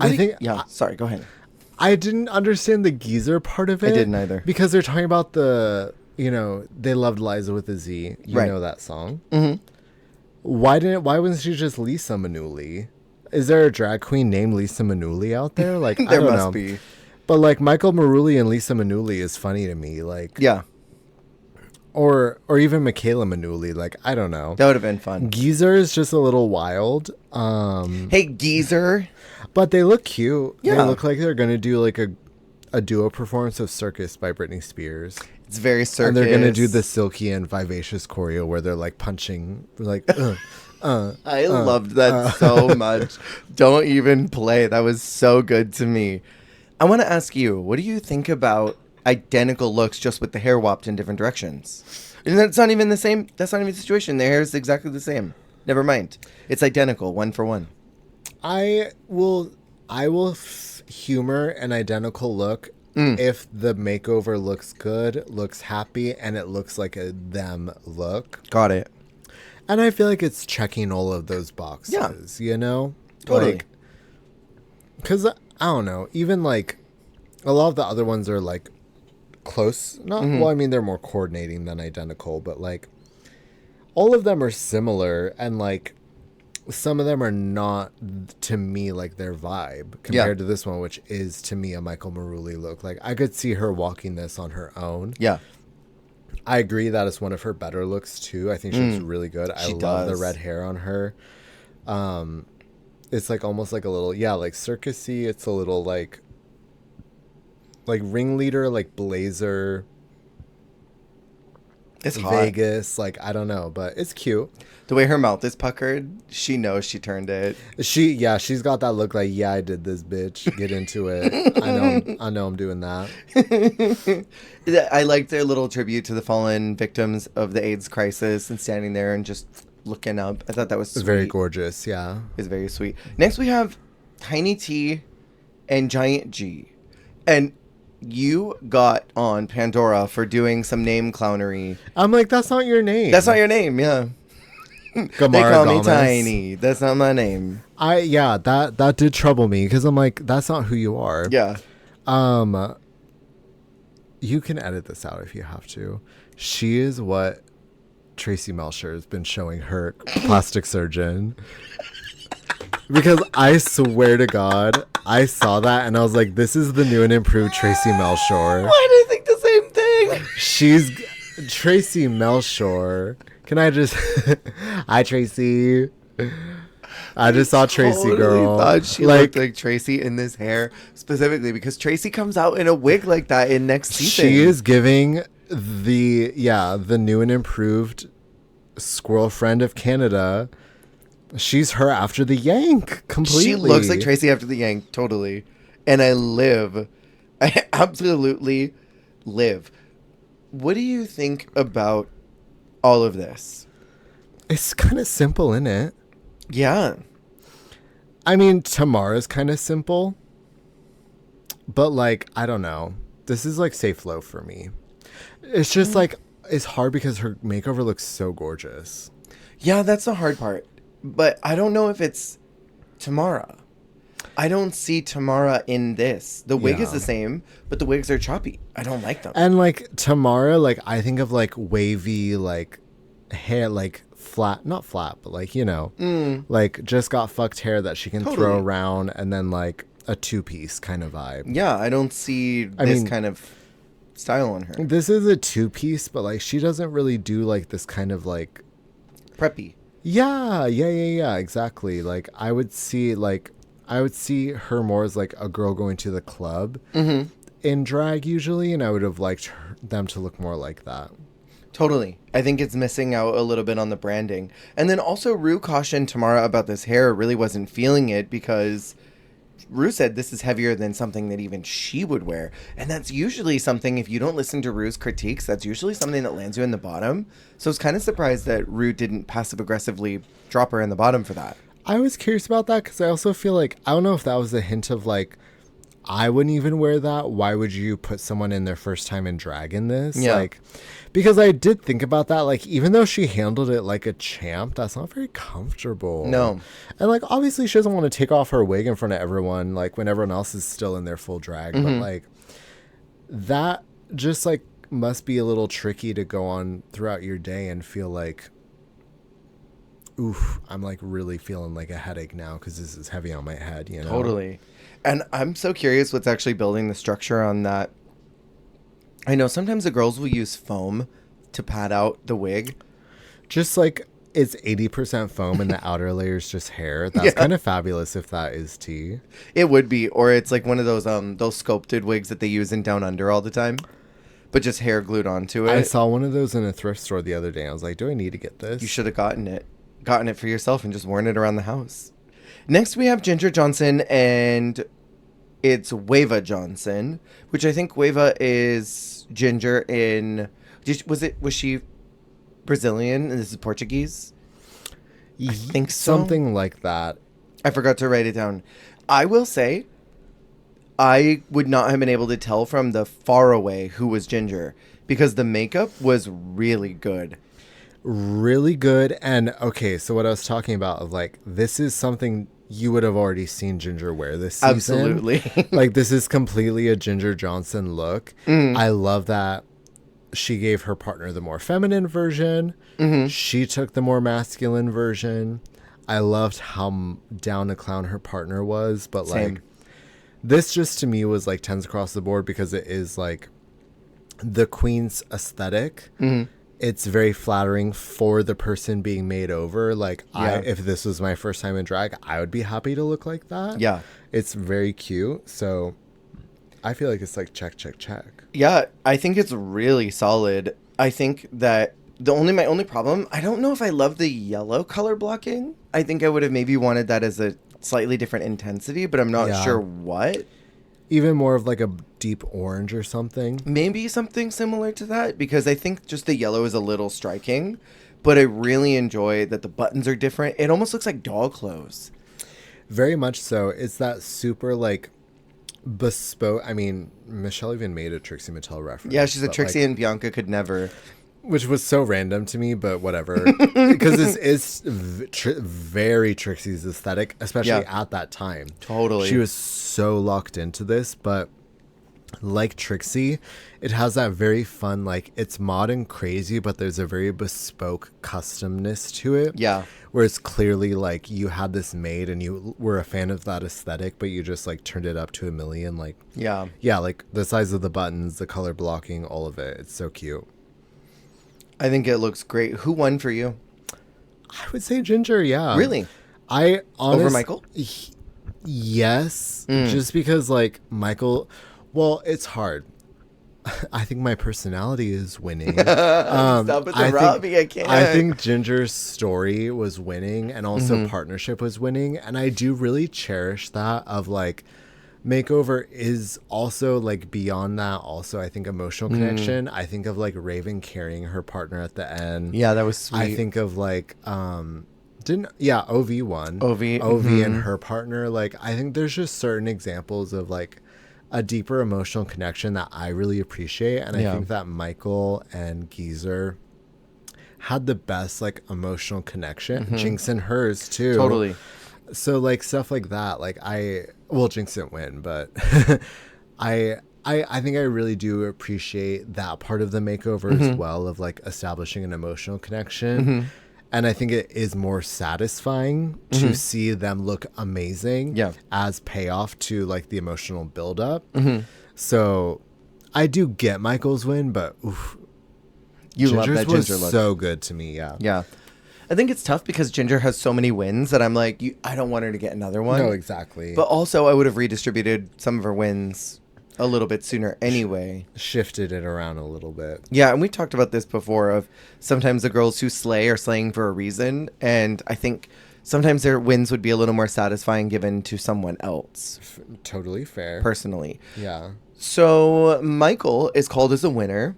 B: think.
A: Yeah. Sorry. Go ahead.
B: I didn't understand the geezer part of it.
A: I didn't either.
B: Because they're talking about they loved Liza with a Z. You
A: right.
B: know that song.
A: Mm-hmm.
B: Why wasn't she just Lisa Marouli? Is there a drag queen named Lisa Marouli out there? Like
A: there
B: I don't
A: must
B: know.
A: be.
B: But like Michael Marouli and Lisa Marouli is funny to me. Like
A: yeah.
B: Or even Michaela Marouli. Like I don't know.
A: That would have been fun.
B: Geezer is just a little wild.
A: Hey Geezer.
B: But they look cute.
A: Yeah.
B: They look like they're gonna do like a duo performance of Circus by Britney Spears.
A: It's very circus.
B: And they're gonna do the silky and vivacious choreo where they're like punching like
A: I loved that so much. Don't even play. That was so good to me. I want to ask you, what do you think about identical looks just with the hair whopped in different directions? And that's not even the same. That's not even the situation. Their hair is exactly the same. Never mind. It's identical, one for one.
B: I will humor an identical look if the makeover looks good, looks happy, and it looks like a them look.
A: Got it.
B: And I feel like it's checking all of those boxes, you know?
A: Totally.
B: Because, I don't know, even like a lot of the other ones are like close. Well, I mean, they're more coordinating than identical, but like all of them are similar, and like some of them are not to me like their vibe compared to this one, which is to me a Michael Marouli look. Like I could see her walking this on her own.
A: Yeah.
B: I agree that it's one of her better looks too. I think she looks really good. I love the red hair on her. It's like almost like a little like circusy. It's a little like ringleader, like blazer.
A: It's hot.
B: Vegas, like I don't know, but it's cute.
A: The way her mouth is puckered, she knows she turned it.
B: She's got that look like, I did this, bitch. Get into it. I know I'm doing that.
A: I liked their little tribute to the fallen victims of the AIDS crisis and standing there and just looking up. I thought that was sweet.
B: Very gorgeous, yeah.
A: It's very sweet. Next we have Tiny T and Giant G. And you got on Pandora for doing some name clownery.
B: I'm like, that's not your name.
A: That's not your name, yeah. They call me Tiny. That's not my name.
B: That did trouble me because I'm like, that's not who you are.
A: Yeah.
B: You can edit this out if you have to. She is what Tracy Melcher has been showing her plastic surgeon. Because I swear to God, I saw that and I was like, this is the new and improved Tracy Melcher.
A: Why did I think the same thing?
B: Tracy Melcher Can I just... Hi, Tracy. I just saw Tracy,
A: totally
B: girl.
A: Thought she looked like Tracy in this hair specifically because Tracy comes out in a wig like that in next season.
B: She is giving the new and improved squirrel friend of Canada. She's her after the yank completely.
A: She looks like Tracy after the yank, totally. And I absolutely live. What do you think about all of this?
B: It's kind of simple, isn't it?
A: Yeah.
B: I mean, Tamara's kind of simple. But, like, I don't know. This is, like, safe low for me. It's just, like, it's hard because her makeover looks so gorgeous.
A: Yeah, that's the hard part. But I don't know if it's Tamara. I don't see Tamara in this. The wig is the same, but the wigs are choppy. I don't like them.
B: And, like, Tamara, like, I think of, like, wavy, like, hair, like, flat, not flat, but, like, you know, like, just got fucked hair that she can throw around, and then, like, a two-piece kind of vibe.
A: Yeah, I don't see this kind of style on her.
B: This is a two-piece, but, like, she doesn't really do, like, this kind of, like...
A: Preppy.
B: Yeah, exactly. Like, I would see her more as, like, a girl going to the club in drag, usually, and I would have liked them to look more like that.
A: Totally. I think it's missing out a little bit on the branding. And then also, Rue cautioned Tamara about this hair, really wasn't feeling it because... Rue said this is heavier than something that even she would wear. And that's usually something, if you don't listen to Rue's critiques, that's usually something that lands you in the bottom. So I was kind of surprised that Rue didn't passive-aggressively drop her in the bottom for that.
B: I was curious about that because I also feel like, I don't know if that was a hint of like, I wouldn't even wear that. Why would you put someone in their first time in drag in this?
A: Yeah.
B: Like, because I did think about that. Like, even though she handled it like a champ, that's not very comfortable.
A: No.
B: And like, obviously she doesn't want to take off her wig in front of everyone, like when everyone else is still in their full drag. But like, that just like must be a little tricky to go on throughout your day and feel like, oof, I'm like really feeling like a headache now because this is heavy on my head, you know?
A: Totally. And I'm so curious what's actually building the structure on that. I know sometimes the girls will use foam to pad out the wig.
B: Just like it's 80% foam and the outer layer is just hair. That's kind of fabulous if that is tea.
A: It would be. Or it's like one of those sculpted wigs that they use in Down Under all the time. But just hair glued onto it.
B: I saw one of those in a thrift store the other day. I was like, do I need to get this?
A: You should have gotten it for yourself and just worn it around the house. Next, we have Ginger Johnson, and it's Wava Johnson, which I think Wava is Ginger in... Was she Brazilian and this is Portuguese? I think so.
B: Something like that.
A: I forgot to write it down. I will say, I would not have been able to tell from the far away who was Ginger, because the makeup was really good.
B: Really good. And okay, so what I was talking about of like, this is something you would have already seen Ginger wear this season.
A: Absolutely.
B: Like, this is completely a Ginger Johnson look. I love that she gave her partner the more feminine version. She took the more masculine version. I loved how down to clown her partner was, but
A: Same.
B: like, this just to me was like 10s across the board because it is like the queen's aesthetic. It's very flattering for the person being made over. Like, if this was my first time in drag, I would be happy to look like that.
A: Yeah.
B: It's very cute. So I feel like it's like check.
A: Yeah, I think it's really solid. I think that my only problem, I don't know if I love the yellow color blocking. I think I would have maybe wanted that as a slightly different intensity, but I'm not sure what.
B: Even more of like a deep orange or something.
A: Maybe something similar to that, because I think just the yellow is a little striking, but I really enjoy that the buttons are different. It almost looks like doll clothes.
B: Very much so. It's that super like bespoke. I mean, Michelle even made a Trixie Mattel reference.
A: Yeah, she's a Trixie and Bianca could never.
B: Which was so random to me, but whatever. Because this is very Trixie's aesthetic, especially at that time.
A: Totally.
B: She was so locked into this, but like Trixie, it has that very fun, like, it's mod and crazy, but there's a very bespoke customness to it.
A: Yeah.
B: Where it's clearly like you had this made and you were a fan of that aesthetic, but you just like turned it up to 1,000,000. Like, yeah, like the size of the buttons, the color blocking, all of it. It's so cute.
A: I think it looks great. Who won for you?
B: I would say Ginger, yeah.
A: Really?
B: I honestly...
A: Over Michael?
B: Yes. Just because, like, Michael... Well, it's hard. I think my personality is winning.
A: Stop with the Robbie, I can't.
B: I think Ginger's story was winning, and also partnership was winning. And I do really cherish that of, like, Makeover is also, like, beyond that. Also, I think emotional connection. I think of, like, Raven carrying her partner at the end.
A: Yeah, that was sweet.
B: I think of, like, OV won.
A: OV
B: and her partner. Like, I think there's just certain examples of, like, a deeper emotional connection that I really appreciate. And I think that Michael and Geezer had the best, like, emotional connection. Jinx and hers, too.
A: Totally.
B: So, like, stuff like that, like, Jinx didn't win, but I think I really do appreciate that part of the Makeover as well, of, like, establishing an emotional connection. And I think it is more satisfying to see them look amazing as payoff to, like, the emotional buildup. So I do get Michael's win, but oof,
A: you love that
B: was
A: Ginger look.
B: so good to me,
A: Yeah. I think it's tough because Ginger has so many wins that I'm like, I don't want her to get another one.
B: No, exactly.
A: But also, I would have redistributed some of her wins a little bit sooner anyway.
B: Shifted it around a little bit.
A: Yeah, and we talked about this before of sometimes the girls who slay are slaying for a reason. And I think sometimes their wins would be a little more satisfying given to someone else.
B: Totally fair.
A: Personally.
B: Yeah.
A: So Michael is called as a winner.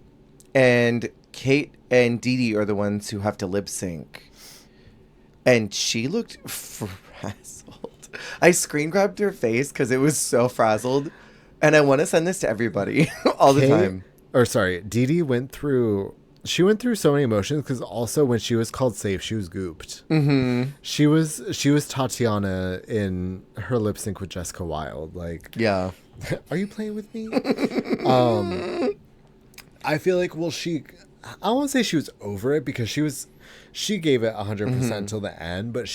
A: And Kate and DeDe are the ones who have to lip sync. And she looked frazzled. I screen grabbed her face because it was so frazzled. And I want to send this to everybody all the time.
B: DeDe went through so many emotions because also when she was called safe, she was gooped. She was Tatiana in her lip sync with Jessica Wilde. Like, yeah, are you playing with me? I feel like, I won't say she was over it because she gave it 100% till the end, but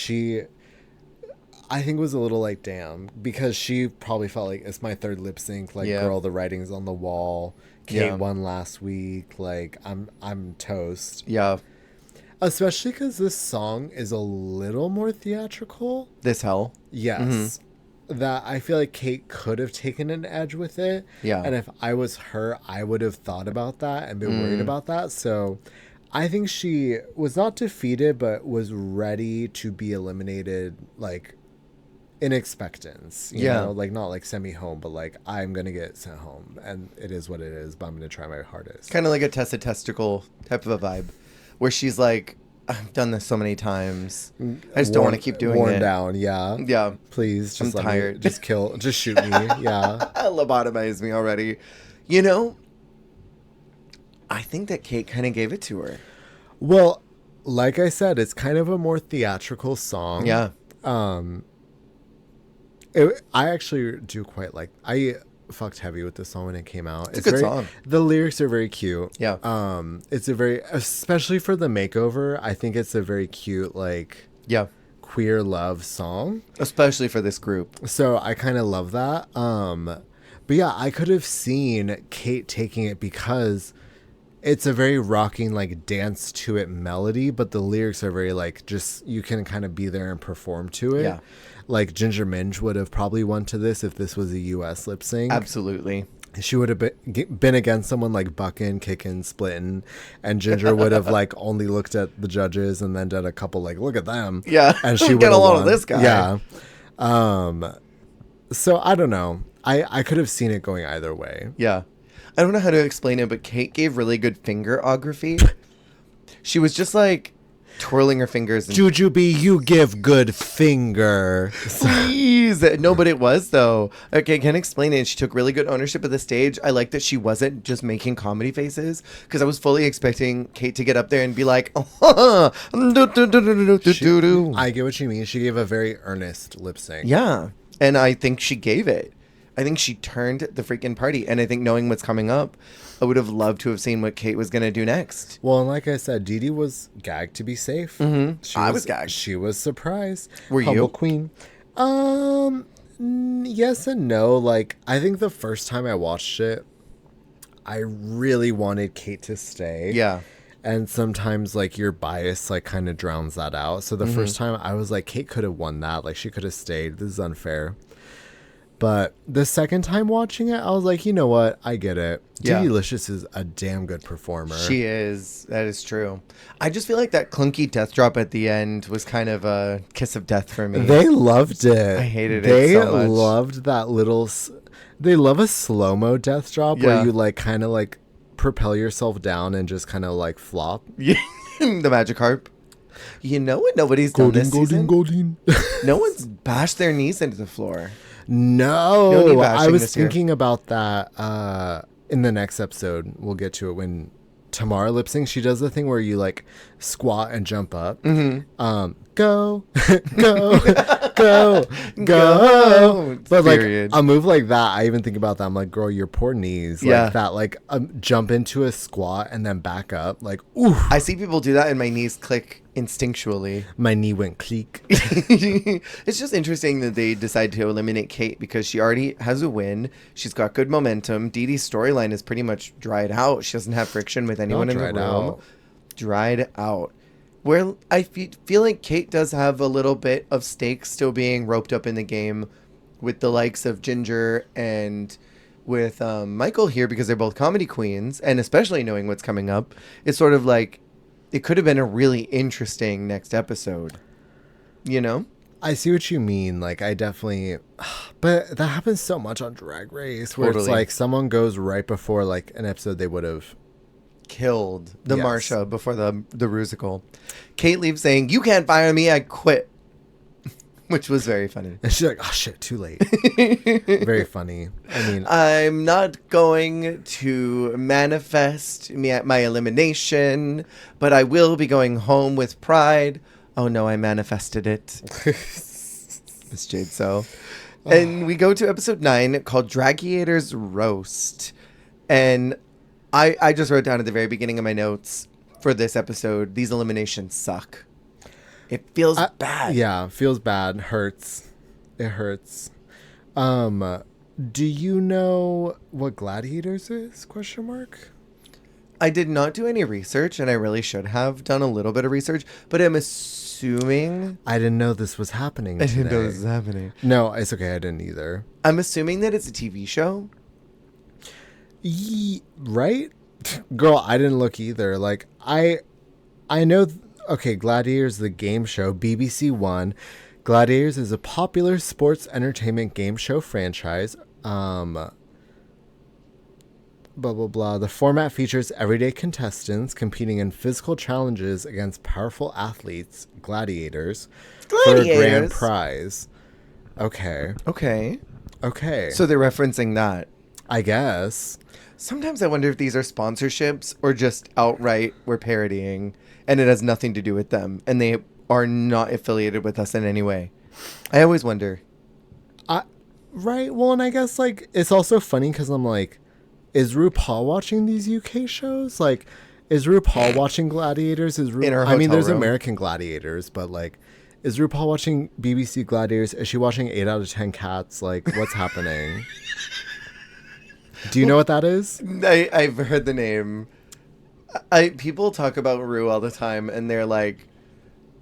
B: I think was a little like, damn, because she probably felt like, it's my third lip sync. Like, girl, the writing's on the wall. Kate won last week. Like, I'm toast. Yeah. Especially because this song is a little more theatrical.
A: This hell?
B: Yes. That I feel like Kate could have taken an edge with it. Yeah. And if I was her, I would have thought about that and been worried about that. So I think she was not defeated, but was ready to be eliminated, like, in expectance, you know, like, not like send me home, but like, I'm gonna get sent home, and it is what it is, but I'm gonna try my hardest.
A: Kind of like a Tessa Testicle type of a vibe, where she's like, I've done this so many times, I just don't want to keep doing it.
B: Worn down, yeah. Please, just
A: I'm tired.
B: Just shoot me, yeah.
A: Lobotomize me already. You know, I think that Kate kind of gave it to her.
B: Well, like I said, it's kind of a more theatrical song. Yeah. I actually do quite like. I fucked heavy with this song when it came out.
A: It's a good song.
B: The lyrics are very cute.
A: Yeah.
B: It's a very, especially for the Makeover, I think it's a very cute, like, queer love song.
A: Especially for this group.
B: So I kind of love that. But yeah, I could have seen Kate taking it because it's a very rocking, like, dance to it melody, but the lyrics are very, like, just, you can kind of be there and perform to it. Yeah. Like, Ginger Minj would have probably won to this if this was a U.S. lip sync.
A: Absolutely.
B: She would have been against someone like Buckin, Kickin, Splittin, and Ginger would have, like, only looked at the judges and then did a couple, like, look at them.
A: Yeah.
B: And she would
A: get a lot of this guy.
B: Yeah. So I don't know. I could have seen it going either way.
A: Yeah. I don't know how to explain it, but Kate gave really good fingerography. She was just like twirling her fingers. And
B: Jujubee, you give good finger.
A: Please. No, but it was, though. Okay, I can't explain it. She took really good ownership of the stage. I like that she wasn't just making comedy faces, because I was fully expecting Kate to get up there and be like, I
B: get what you mean. She gave a very earnest lip sync.
A: Yeah. And I think she gave it. I think she turned the freaking party. And I think knowing what's coming up, I would have loved to have seen what Kate was going to do next.
B: Well, and like I said, DeDe was gagged to be safe.
A: Mm-hmm. I was gagged.
B: She was surprised.
A: Were
B: Humble
A: you?
B: Queen. Yes and no. Like, I think the first time I watched it, I really wanted Kate to stay.
A: Yeah.
B: And sometimes like your bias like kind of drowns that out. So the first time I was like, Kate could have won that. Like she could have stayed. This is unfair. But the second time watching it, I was like, you know what? I get it.
A: Yeah.
B: DeDeLicious is a damn good performer.
A: She is. That is true. I just feel like that clunky death drop at the end was kind of a kiss of death for me.
B: They loved it.
A: I hated it
B: They
A: so much.
B: loved that little... They love a slow-mo death drop
A: Yeah.
B: where you like kind of like propel yourself down and just kind of like flop.
A: Yeah. The magic harp. You know what nobody's done this season?
B: Golden.
A: No one's bashed their knees into the floor.
B: No,
A: knee
B: I
A: bashing
B: was
A: this year.
B: thinking about that in the next episode. We'll get to it when Tamara lip syncs. She does the thing where you like squat and jump up.
A: Mm-hmm.
B: Go, go, go,
A: Go.
B: go. But like
A: Period.
B: a move like that, I even think about that. I'm like, girl, your poor knees.
A: Yeah.
B: Like that, like jump into a squat and then back up. Like, ooh,
A: I see people do that and my knees click instinctually.
B: my knee went cleek.
A: It's just interesting that they decide to eliminate Kate because she already has a win. She's got good momentum. Dee Dee's storyline is pretty much dried out. She doesn't have friction with anyone in the room.
B: dried out.
A: Dried out. Where I feel like Kate does have a little bit of stakes still being roped up in the game with the likes of Ginger and with Michael here because they're both comedy queens, and especially knowing what's coming up, it's sort of like it could have been a really interesting next episode. You know?
B: I see what you mean. Like, I definitely, but that happens so much on Drag Race, where it's
A: Totally.
B: like someone goes right before like an episode they would have.
A: Killed the
B: Yes.
A: Marsha before the Rusical. Kate leaves saying, "You can't fire me, I quit," which was very funny.
B: And she's like, oh shit, too late. Very funny. I mean,
A: I'm not going to manifest my elimination, but I will be going home with pride. Oh no, I manifested it. Miss Jade So. And we go to episode 9 called Dragiator's Roast. And I just wrote down at the very beginning of my notes for this episode, these eliminations suck. It feels bad.
B: yeah, feels bad, hurts. It hurts. Do you know what Gladiators is? Question mark.
A: I did not do any research, and I really should have done a little bit of research, but I'm assuming...
B: I didn't know this was happening.
A: I didn't know
B: today.
A: this was happening.
B: No, it's okay. I didn't either.
A: I'm assuming that it's a TV show.
B: Right? Girl, I didn't look either. Like, I know... Okay, Gladiators, the game show, BBC One. Gladiators is a popular sports entertainment game show franchise. Blah, blah, blah. The format features everyday contestants competing in physical challenges against powerful athletes, gladiators, for a grand
A: Gladiators.
B: prize. Okay.
A: Okay. So they're referencing that.
B: I guess.
A: Sometimes I wonder if these are sponsorships or just outright we're parodying and it has nothing to do with them and they are not affiliated with us in any way. I always wonder.
B: Right. Well, and I guess, like, it's also funny because I'm like, is RuPaul watching these UK shows? Like, is RuPaul watching Gladiators? Is
A: In her
B: I mean,
A: hotel
B: there's
A: room.
B: American Gladiators, but, like, is RuPaul watching BBC Gladiators? Is she watching 8 out of 10 Cats? Like, what's happening? Do you know what that is?
A: I've heard the name. People talk about Rue all the time and they're like,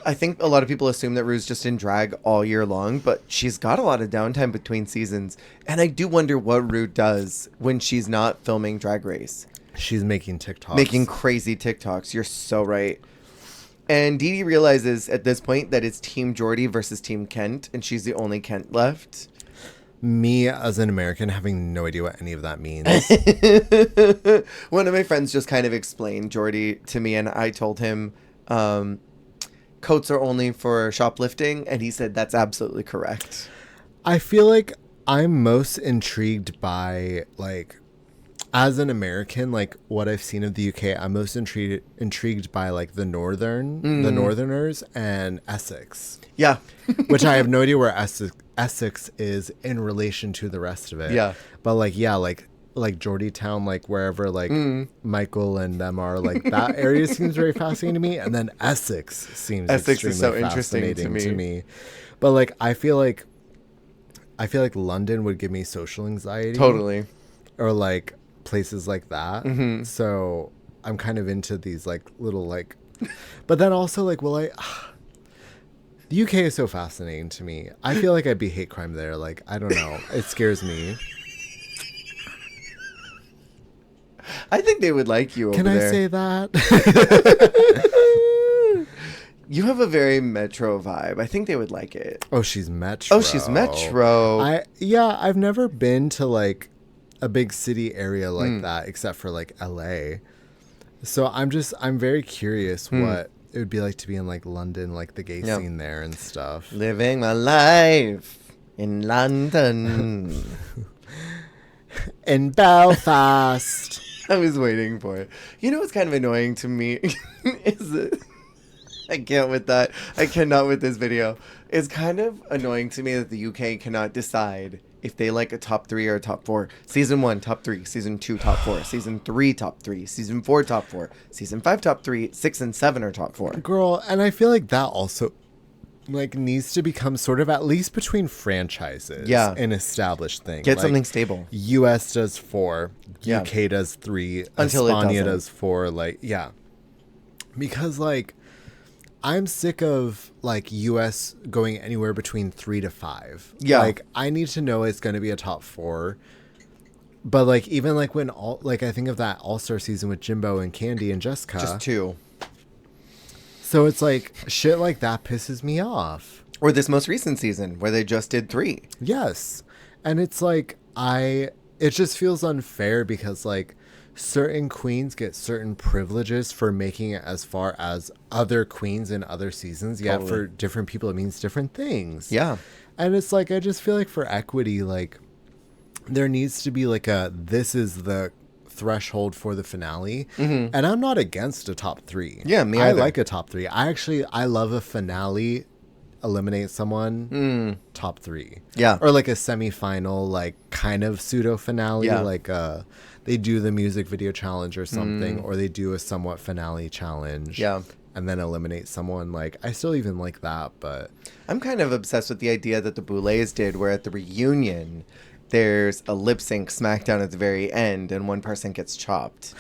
A: I think a lot of people assume that Rue's just in drag all year long, but she's got a lot of downtime between seasons. And I do wonder what Rue does when she's not filming Drag Race.
B: She's making TikToks.
A: Making crazy TikToks. You're so right. And Dee Dee realizes at this point that it's Team Geordie versus Team Kent, and she's the only Kent left.
B: Me, as an American, having no idea what any of that means.
A: One of my friends just kind of explained Geordie to me, and I told him coats are only for shoplifting, and he said that's absolutely correct.
B: I feel like I'm most intrigued by, like, as an American, like, what I've seen of the UK, I'm most intrigued by, like, the Northerners and Essex.
A: Yeah.
B: Which I have no idea where Essex is in relation to the rest of it.
A: Yeah.
B: But, like, yeah, like Geordie Town, like, wherever, like, Michael and them are, like, that area seems very fascinating to me. And then Essex seems
A: Essex
B: extremely
A: is so interesting
B: fascinating to me. But, like, I feel like London would give me social anxiety.
A: Totally.
B: Or, like, places like that. So I'm kind of into these like little like, but then also like, the UK is so fascinating to me. I feel like I'd be hate crime there. Like, I don't know. It scares me.
A: I think they would like you over
B: Can
A: there.
B: I say that?
A: You have a very metro vibe. I think they would like it.
B: Oh, she's metro.
A: Oh, she's metro.
B: I've never been to like a big city area like that except for like LA. So I'm very curious what it would be like to be in like London, like the gay scene there and stuff.
A: Living my life in London.
B: In Belfast.
A: I was waiting for it. You know what's kind of annoying to me is that I can't with that. I cannot with this video. It's kind of annoying to me that the UK cannot decide if they like a top 3 or a top 4. Season 1, top 3. Season 2, top 4. Season 3, top 3. Season 4, top 4. Season 5, top 3. 6 and 7 are top 4.
B: Girl, and I feel like that also like needs to become sort of at least between franchises an established thing.
A: Get
B: like,
A: something stable.
B: US does 4,
A: Yeah.
B: UK does 3,
A: Until it
B: España
A: doesn't.
B: does 4, like because like I'm sick of like US going anywhere between 3 to 5.
A: Yeah.
B: Like I need to know it's going to be a top 4. But like even like when I think of that All-Star season with Jimbo and Candy and Jessica.
A: Just 2.
B: So it's like shit like that pisses me off.
A: Or this most recent season where they just did 3.
B: Yes. And it's like it just feels unfair because like certain queens get certain privileges for making it as far as other queens in other seasons. Yet
A: Totally.
B: for different people, it means different things.
A: Yeah.
B: And it's like, I just feel like for equity, like there needs to be like this is the threshold for the finale. And I'm not against a top 3.
A: Yeah, me
B: I
A: either.
B: like a top 3. I love a finale, eliminate someone, top 3.
A: Yeah.
B: Or like a semifinal, like kind of pseudo finale,
A: Yeah.
B: like they do the music video challenge or something, or they do a somewhat finale challenge.
A: Yeah.
B: And then eliminate someone. Like, I still even like that, but
A: I'm kind of obsessed with the idea that the Boulets did, where at the reunion, there's a lip sync smackdown at the very end, and one person gets chopped.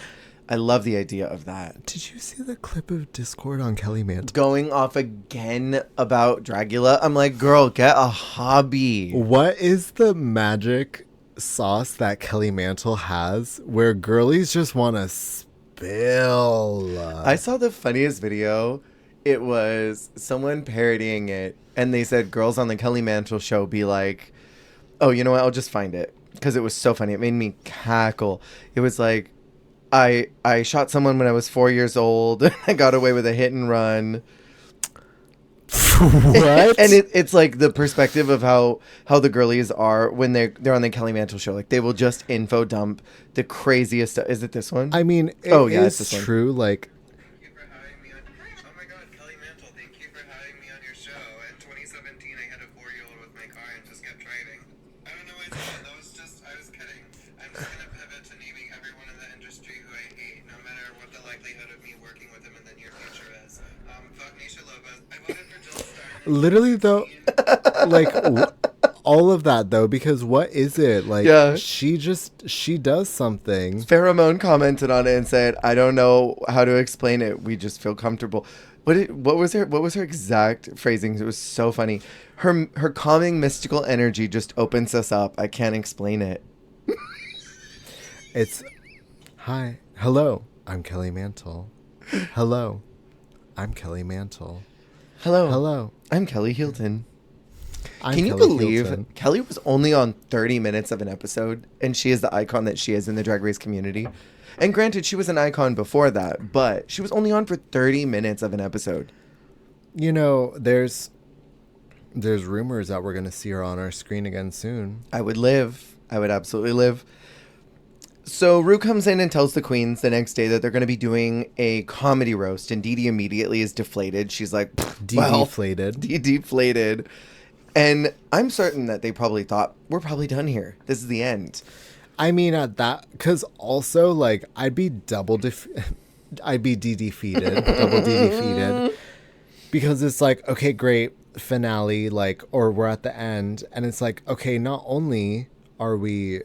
A: I love the idea of that.
B: did you see the clip of Discord on Kelly Mantle?
A: Going off again about Dragula, I'm like, girl, get a hobby.
B: What is the magic sauce that Kelly Mantle has where girlies just want to spill?
A: I saw the funniest video. It was someone parodying it, and they said girls on the Kelly Mantle show be like, oh, you know what? I'll just find it. Because it was so funny. It made me cackle. It was like, I shot someone when I was 4 years old. I got away with a hit and run.
B: What?
A: And it's like the perspective of how the girlies are when they're on the Kelly Mantle show. Like they will just info dump the craziest stuff. Is it this one?
B: I mean, it
A: it's
B: is
A: this one.
B: true. Like,
D: Thank you for having me on. Oh my God, Kelly Mantle, thank you for having me on your show. In 2017, I hit a 4-year-old with my car and just kept driving. I don't know why I said that. I was kidding. I'm just gonna pivot to naming everyone in the industry who I hate, no matter what the likelihood of me working with them in the near future is. Fuck Nisha Lopez. I voted for Jill Stein.
B: literally, though, like, all of that, though, because what is it? Like,
A: Yeah.
B: she does something.
A: Pheromone commented on it and said, "I don't know how to explain it. We just feel comfortable." What was her exact phrasing? It was so funny. Her calming mystical energy just opens us up. I can't explain it.
B: It's, hi, hello, I'm Kelly Mantle. Hello, I'm Kelly Mantle.
A: Hello, I'm Kelly Hilton.
B: I'm
A: Can you
B: Kelly
A: believe
B: Hilton.
A: Kelly was only on 30 minutes of an episode, and she is the icon that she is in the Drag Race community? And granted, she was an icon before that, but she was only on for 30 minutes of an episode.
B: You know, there's rumors that we're going to see her on our screen again soon.
A: I would live. I would absolutely live. So Rue comes in and tells the queens the next day that they're going to be doing a comedy roast, and Dee Dee immediately is deflated. She's like,
B: Deflated.
A: deflated. And I'm certain that they probably thought, we're probably done here. This is the end.
B: I mean, at that, because also, like, I'd be defeated, double D defeated, because it's like, okay, great, finale, like, or we're at the end, and it's like, okay, not only are we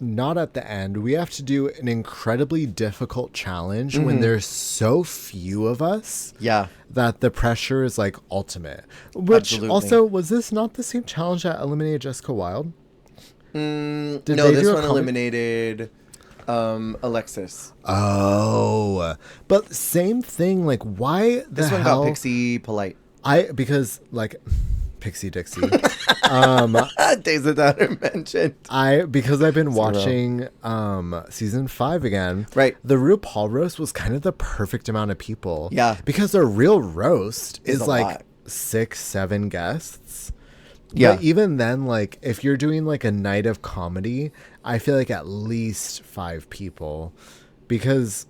B: not at the end. We have to do an incredibly difficult challenge when there's so few of us.
A: Yeah.
B: That the pressure is like ultimate. Which
A: Absolutely.
B: also, was this not the same challenge that eliminated Jessica Wilde?
A: No,
B: they
A: this
B: do a
A: one
B: comedy?
A: eliminated Alexis.
B: Oh, but same thing. Like, why the
A: This one
B: hell?
A: got Pixie Polite.
B: Because like Pixie Dixie.
A: Days Without Her mentioned.
B: Because I've been watching season 5 again.
A: Right.
B: The RuPaul roast was kind of the perfect amount of people.
A: Yeah.
B: Because a real roast is
A: a
B: like
A: lot.
B: 6-7 guests.
A: Yeah.
B: But even then, like, if you're doing like a night of comedy, I feel like at least 5 people. Because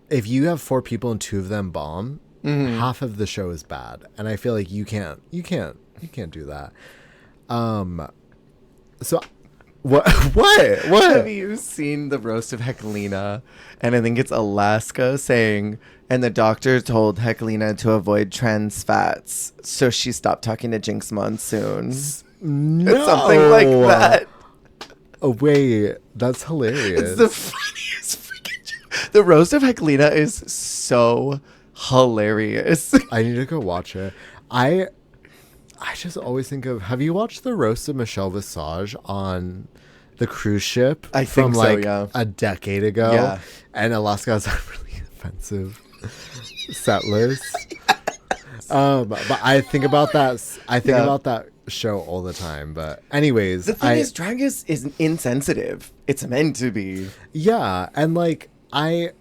B: if you have 4 people and 2 of them bomb, half of the show is bad. And I feel like you can't do that. So what
A: Have you seen the roast of Heckelina? And I think it's Alaska saying, and the doctor told Heckelina to avoid trans fats, so she stopped talking to Jinx Monsoon.
B: No.
A: Something like that.
B: Oh wait, that's hilarious.
A: It's the funniest freaking joke. The roast of Heckelina is so hilarious.
B: I need to go watch it. I just always think of, have you watched the roast of Michelle Visage on the cruise ship?
A: I think
B: from
A: so,
B: like
A: yeah.
B: a decade ago?
A: Yeah.
B: And Alaska has a really offensive set list. But I think about that. I think
A: Yeah.
B: about that show all the time. But anyways,
A: The thing is, drag is insensitive. It's meant to be.
B: yeah, and like I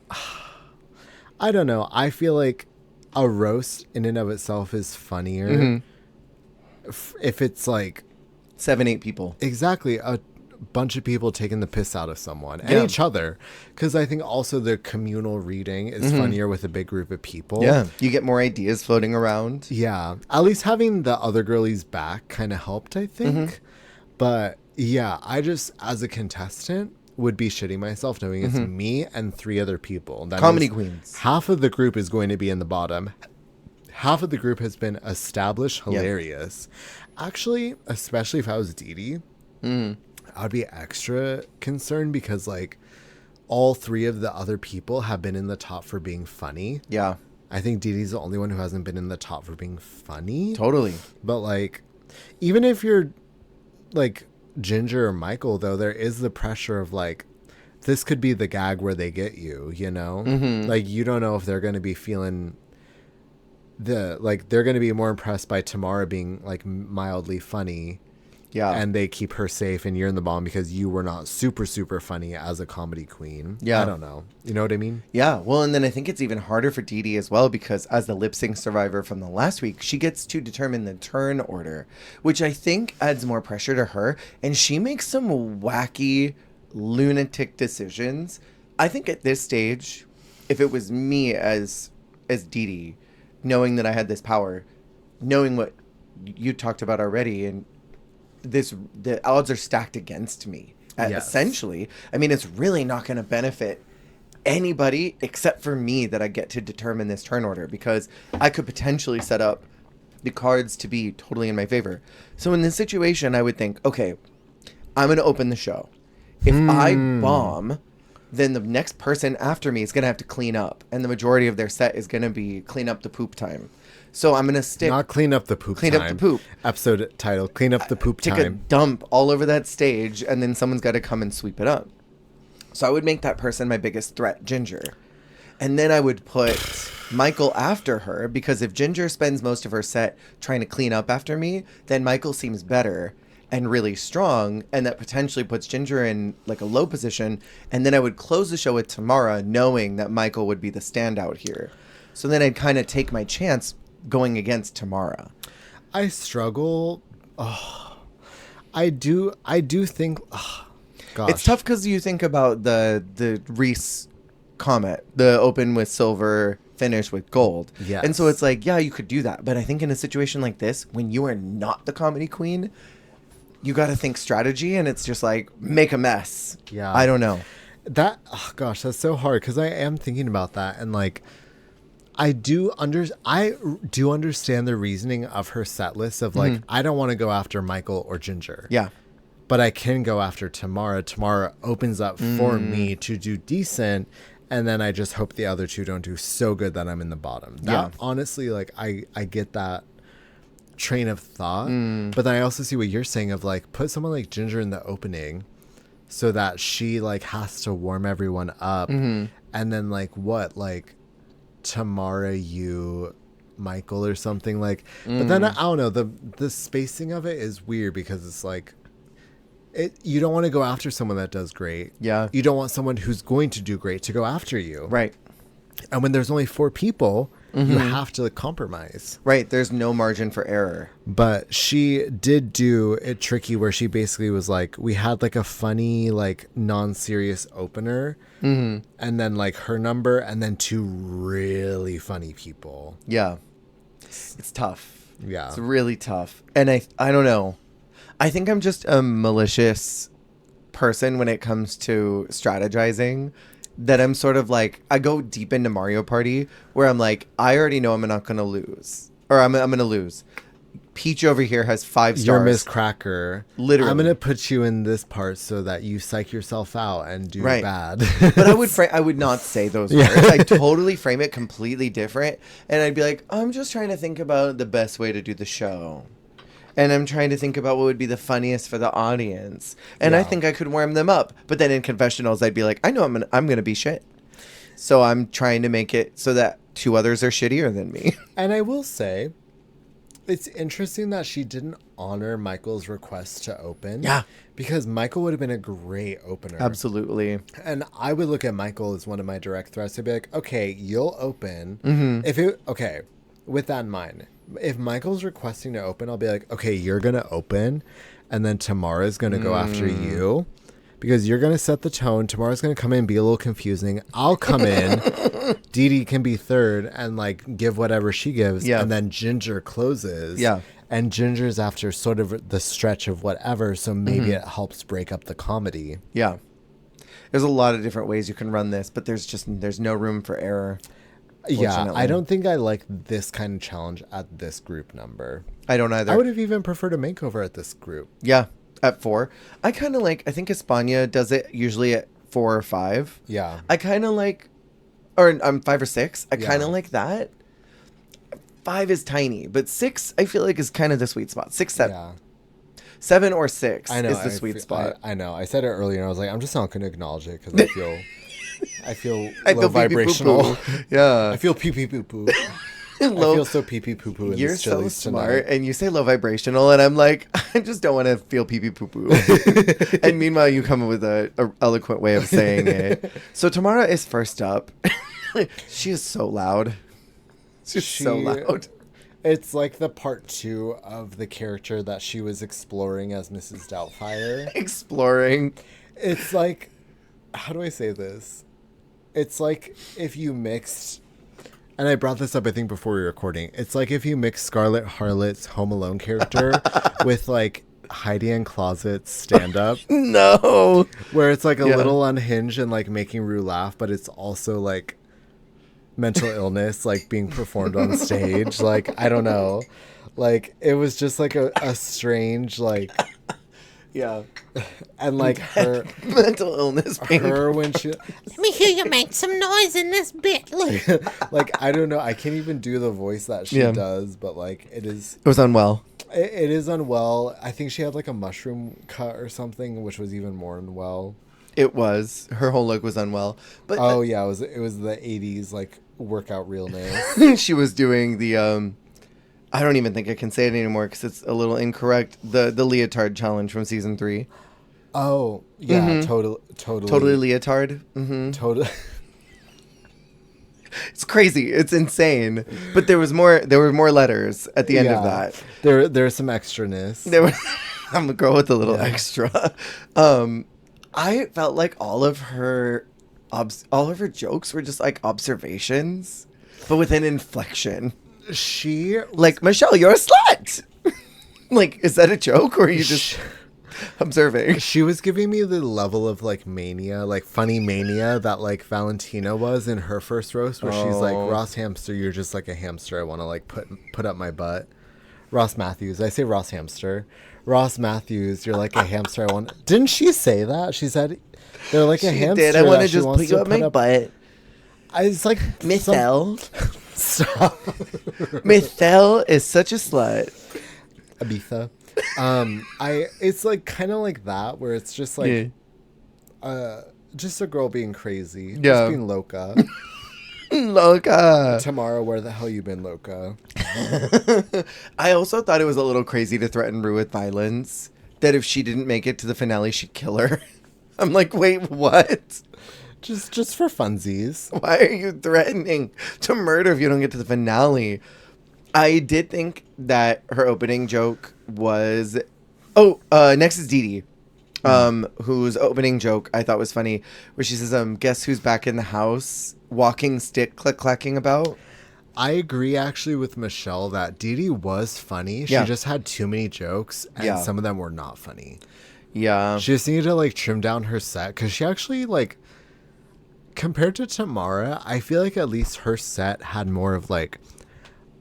B: don't know. I feel like a roast in and of itself is funnier if it's like
A: 7-8 people.
B: exactly a bunch of people taking the piss out of someone and
A: Yeah.
B: each other, because I think also the communal reading is funnier with a big group of people.
A: Yeah. You get more ideas floating around.
B: Yeah, at least having the other girlies back kind of helped, I think. But yeah, I just, as a contestant, would be shitting myself knowing it's me and 3 other people. That
A: Comedy
B: means
A: queens.
B: half of the group is going to be in the bottom. Half of the group has been established hilarious. Actually, especially if I was DeDe, I'd be extra concerned because like all 3 of the other people have been in the top for being funny.
A: Yeah.
B: I think DeDe's the only one who hasn't been in the top for being funny.
A: Totally.
B: But like, even if you're like Ginger or Michael, though, there is the pressure of like, this could be the gag where they get you, you know? Like, you don't know if they're going to be feeling they're going to be more impressed by Tamara being like mildly funny.
A: Yeah.
B: And they keep her safe and you're in the bomb because you were not super, super funny as a comedy queen.
A: Yeah.
B: I don't know. You know what I mean?
A: Yeah, well, and then I think it's even harder for DeDe as well because as the lip sync survivor from the last week, she gets to determine the turn order, which I think adds more pressure to her. And she makes some wacky, lunatic decisions. I think at this stage, if it was me as DeDe, knowing that I had this power, knowing what you talked about already, and the odds are stacked against me.
B: Yes.
A: Essentially, I mean, it's really not going to benefit anybody except for me that I get to determine this turn order because I could potentially set up the cards to be totally in my favor. So in this situation, I would think, okay, I'm going to open the show. If I bomb, then the next person after me is going to have to clean up, and the majority of their set is going to be clean up the poop time. So I'm going to stick...
B: Not clean up the poop
A: Clean
B: time.
A: up the poop.
B: Episode title, clean up the poop
A: take a
B: time.
A: dump all over that stage, and then someone's got to come and sweep it up. So I would make that person my biggest threat, Ginger. And then I would put Michael after her, because if Ginger spends most of her set trying to clean up after me, then Michael seems better and really strong, and that potentially puts Ginger in like a low position. And then I would close the show with Tamara, knowing that Michael would be the standout here. So then I'd kind of take my chance going against Tamara.
B: I struggle. Oh, I do think. Oh, gosh.
A: It's tough because you think about the Reese Comet, the open with silver, finish with gold.
B: Yes.
A: And so it's like, yeah, you could do that. But I think in a situation like this, when you are not the comedy queen, you got to think strategy, and it's just like, make a mess.
B: Yeah.
A: I don't know.
B: That, oh gosh, that's so hard because I am thinking about that, and like, I do understand the reasoning of her set list of like, I don't want to go after Michael or Ginger.
A: Yeah.
B: but I can go after Tamara. Tamara opens up for me to do decent, and then I just hope the other two don't do so good that I'm in the bottom. That honestly, like I get that train of thought, but then I also see what you're saying of like put someone like Ginger in the opening so that she like has to warm everyone up, and then like Tamara, you, Michael or something like. But then I don't know, the spacing of it is weird because it's like you don't want to go after someone that does great.
A: Yeah.
B: You don't want someone who's going to do great to go after you.
A: Right.
B: And when there's only 4 people, you have to compromise.
A: Right. There's no margin for error.
B: But she did do it tricky where she basically was like, we had like a funny, like non-serious opener, and then like her number, and then 2 really funny people.
A: Yeah. It's tough.
B: Yeah.
A: It's really tough. And I don't know. I think I'm just a malicious person when it comes to strategizing. That I'm sort of like, I go deep into Mario Party where I'm like, I already know I'm not going to lose. Or I'm going to lose. Peach over here has 5 stars.
B: You're Miss Cracker.
A: Literally.
B: I'm going to put you in this part so that you psych yourself out and do bad.
A: But I would not say those words. I totally frame it completely different. And I'd be like, I'm just trying to think about the best way to do the show. And I'm trying to think about what would be the funniest for the audience. And I think I could warm them up. But then in confessionals, I'd be like, I know I'm gonna be shit. So I'm trying to make it so that 2 others are shittier than me.
B: And I will say, it's interesting that she didn't honor Michael's request to open.
A: Yeah.
B: Because Michael would have been a great opener.
A: Absolutely.
B: And I would look at Michael as one of my direct threats. I'd be like, okay, you'll open. With that in mind, if Michael's requesting to open, I'll be like, okay, you're going to open, and then Tamara's going to go after you, because you're going to set the tone. Tamara's going to come in and be a little confusing. I'll come in. Dee can be third and, like, give whatever she gives, and then Ginger closes. Yeah. And Ginger's after sort of the stretch of whatever, so maybe it helps break up the comedy.
A: Yeah. There's a lot of different ways you can run this, but there's no room for error.
B: Yeah, I don't think I like this kind of challenge at this group number.
A: I don't either.
B: I would have even preferred a makeover at this group.
A: Yeah, at 4. I kind of like, I think España does it usually at 4 or 5.
B: Yeah.
A: I kind of like, or 5 or 6. I kind of like that. 5 is tiny, but 6 I feel like is kind of the sweet spot. 6, 7. Yeah. 7 or 6 is the sweet spot.
B: I know. I said it earlier and I was like, I'm just not going to acknowledge it because I feel low vibrational.
A: Yeah.
B: I feel pee pee poo poo. I feel so pee pee poo poo in
A: You're
B: this
A: so smart,
B: tonight.
A: and you say low vibrational, and I'm like, I just don't want to feel pee pee poo poo. And meanwhile, you come up with a eloquent way of saying it. So Tamara is first up. She is so loud. She's so loud.
B: It's like the part 2 of the character that she was exploring as Mrs. Doubtfire.
A: Exploring.
B: It's like, how do I say this? It's like if you mixed, and I brought this up I think before we were recording, it's like if you mix Scarlett Harlot's Home Alone character with like Heidi N Closet's stand-up.
A: No.
B: Where it's like a little unhinged and like making Rue laugh, but it's also like mental illness like being performed on stage. Like, I don't know. Like, it was just like a strange like...
A: Yeah.
B: And like her
A: mental illness being
B: her when she
C: Let me hear you make some noise in this bit.
B: like I don't know, I can't even do the voice that she does, but like it
A: was unwell.
B: It is unwell. I think she had like a mushroom cut or something, which was even more unwell.
A: It was. Her whole look was unwell. But
B: yeah, it was the 80s like workout realness.
A: She was doing the I don't even think I can say it anymore because it's a little incorrect. The leotard challenge from season 3.
B: Oh yeah, totally
A: leotard.
B: Totally.
A: It's crazy. It's insane. But there were more letters at the end of that.
B: There's some extraness.
A: I'm the girl with the little extra. I felt like all of her jokes were just like observations, but with an inflection.
B: She
A: like, Michelle, you're a slut. Like, is that a joke or are you just observing?
B: She was giving me the level of like mania, like funny mania that like Valentina was in her first roast, where she's like, Ross Hamster, you're just like a hamster. I want to like put up my butt. Ross Matthews. I say Ross Hamster. Ross Matthews, you're like a hamster. Didn't she say that? She said they're like a
A: She
B: hamster.
A: did. I want
B: that
A: to
B: she
A: just
B: wants
A: put you
B: to
A: up my butt.
B: It's like
A: Miss L.
B: Stop.
A: Miss L is such a slut.
B: Ibiza. It's like kind of like that where it's just like just a girl being crazy. Just being loca.
A: Loca.
B: Tamara, where the hell you been, loca?
A: I also thought it was a little crazy to threaten Rue with violence. That if she didn't make it to the finale, she'd kill her. I'm like, wait, what?
B: Just for funsies.
A: Why are you threatening to murder if you don't get to the finale? I did think that her opening joke was... next is DeDe. Whose opening joke I thought was funny, where she says, guess who's back in the house walking stick click-clacking about?
B: I agree actually with Michelle that DeDe was funny. She just had too many jokes and some of them were not funny.
A: Yeah.
B: She just needed to like trim down her set because she actually like, compared to Tamara, I feel like at least her set had more of like,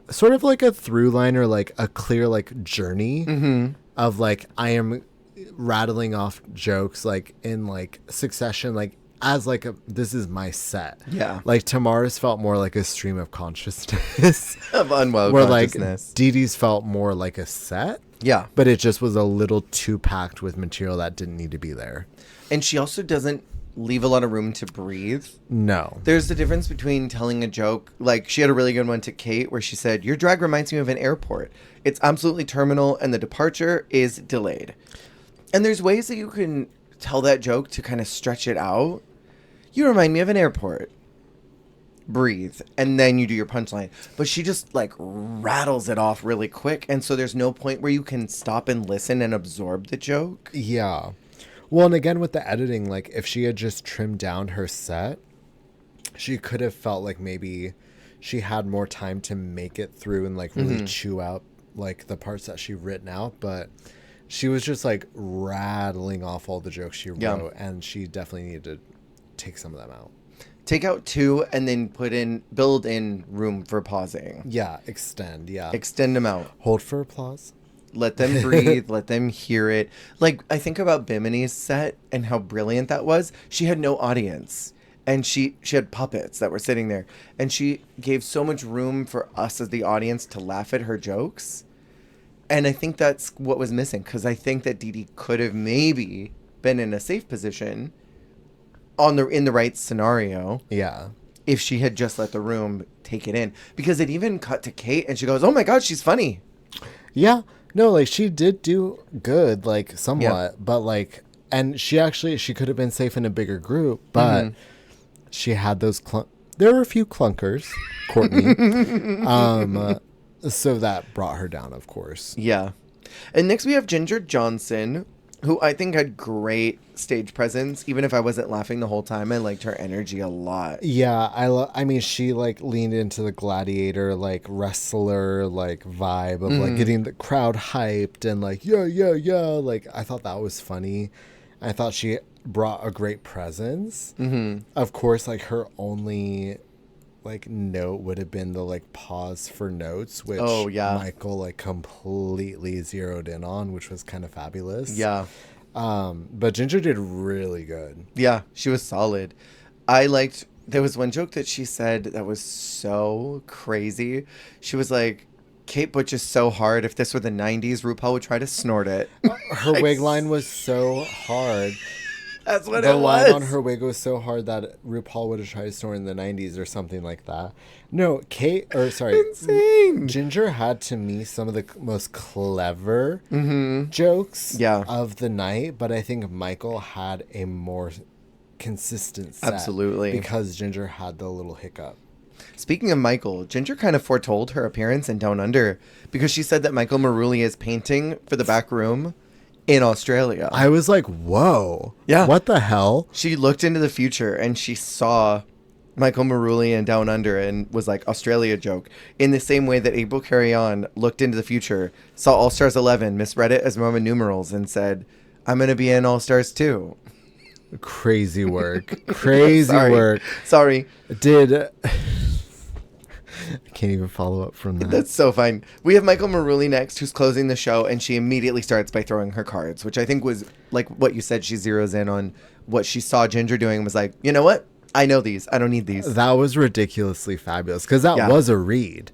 B: sort of like a through line or like a clear like journey of like, I am rattling off jokes like in like succession, like as like this is my set. Yeah. Like Tamara's felt more like a stream of consciousness.
A: Of unwell
B: where
A: consciousness.
B: Like DeDe's felt more like a set. Yeah. But it just was a little too packed with material that didn't need to be there.
A: And she also doesn't leave a lot of room to breathe.
B: No.
A: There's the difference between telling a joke. Like, she had a really good one to Kate where she said, your drag reminds me of an airport. It's absolutely terminal and the departure is delayed. And there's ways that you can tell that joke to kind of stretch it out. You remind me of an airport. Breathe. And then you do your punchline. But she just, like, rattles it off really quick. And so there's no point where you can stop and listen and absorb the joke.
B: Yeah. Well, and again, with the editing, like, if she had just trimmed down her set, she could have felt like maybe she had more time to make it through and, like, really chew out, like, the parts that she written out. But she was just, like, rattling off all the jokes she wrote. And she definitely needed to take some of them out.
A: Take out 2 and then build in room for pausing.
B: Yeah, extend,
A: Extend them out.
B: Hold for applause.
A: Let them breathe. Let them hear it. Like, I think about Bimini's set and how brilliant that was. She had no audience. And she had puppets that were sitting there. And she gave so much room for us as the audience to laugh at her jokes. And I think that's what was missing. Because I think that DeDe could have maybe been in a safe position in the right scenario.
B: Yeah.
A: If she had just let the room take it in. Because it even cut to Kate and she goes, oh my God, she's funny.
B: Yeah. No, like she did do good, like somewhat, but like, and she could have been safe in a bigger group, but she had those, there were a few clunkers, Courtney. So that brought her down, of course.
A: Yeah. And next we have Ginger Johnson, who I think had great stage presence. Even if I wasn't laughing the whole time, I liked her energy a lot.
B: Yeah, I mean, she like leaned into the gladiator, like wrestler, like vibe of like getting the crowd hyped and like, yeah. Like, I thought that was funny. I thought she brought a great presence. Of course, like her only like note would have been the like pause for notes, which Michael like completely zeroed in on, which was kind of fabulous. Yeah. But Ginger did really good.
A: Yeah, she was solid. There was one joke that she said that was so crazy. She was like, Kate Butch is so hard. If this were the 90s, RuPaul would try to snort it.
B: Her wig line was so hard.
A: That's what
B: the
A: it was.
B: line on her wig was so hard that RuPaul would have tried to snort in the 90s or something like that. No,
A: Insane.
B: Ginger had to me some of the most clever jokes of the night, but I think Michael had a more consistent set.
A: Absolutely.
B: Because Ginger had the little hiccup.
A: Speaking of Michael, Ginger kind of foretold her appearance in Down Under because she said that Michael Marouli is painting for the back room in Australia.
B: I was like, whoa. Yeah. What the hell?
A: She looked into the future and she saw Michael Marouli in Down Under and was like, Australia joke. In the same way that April Carry-On looked into the future, saw All Stars 11, misread it as Roman numerals and said, I'm going to be in All Stars 2.
B: Crazy work. Crazy work.
A: Sorry.
B: I can't even follow up from that.
A: That's so fine. We have Michael Marouli next, who's closing the show, and she immediately starts by throwing her cards, which I think was like what you said. She zeroes in on what she saw Ginger doing and was like, you know what? I know these. I don't need these.
B: That was ridiculously fabulous because that
A: Yeah.
B: was a read.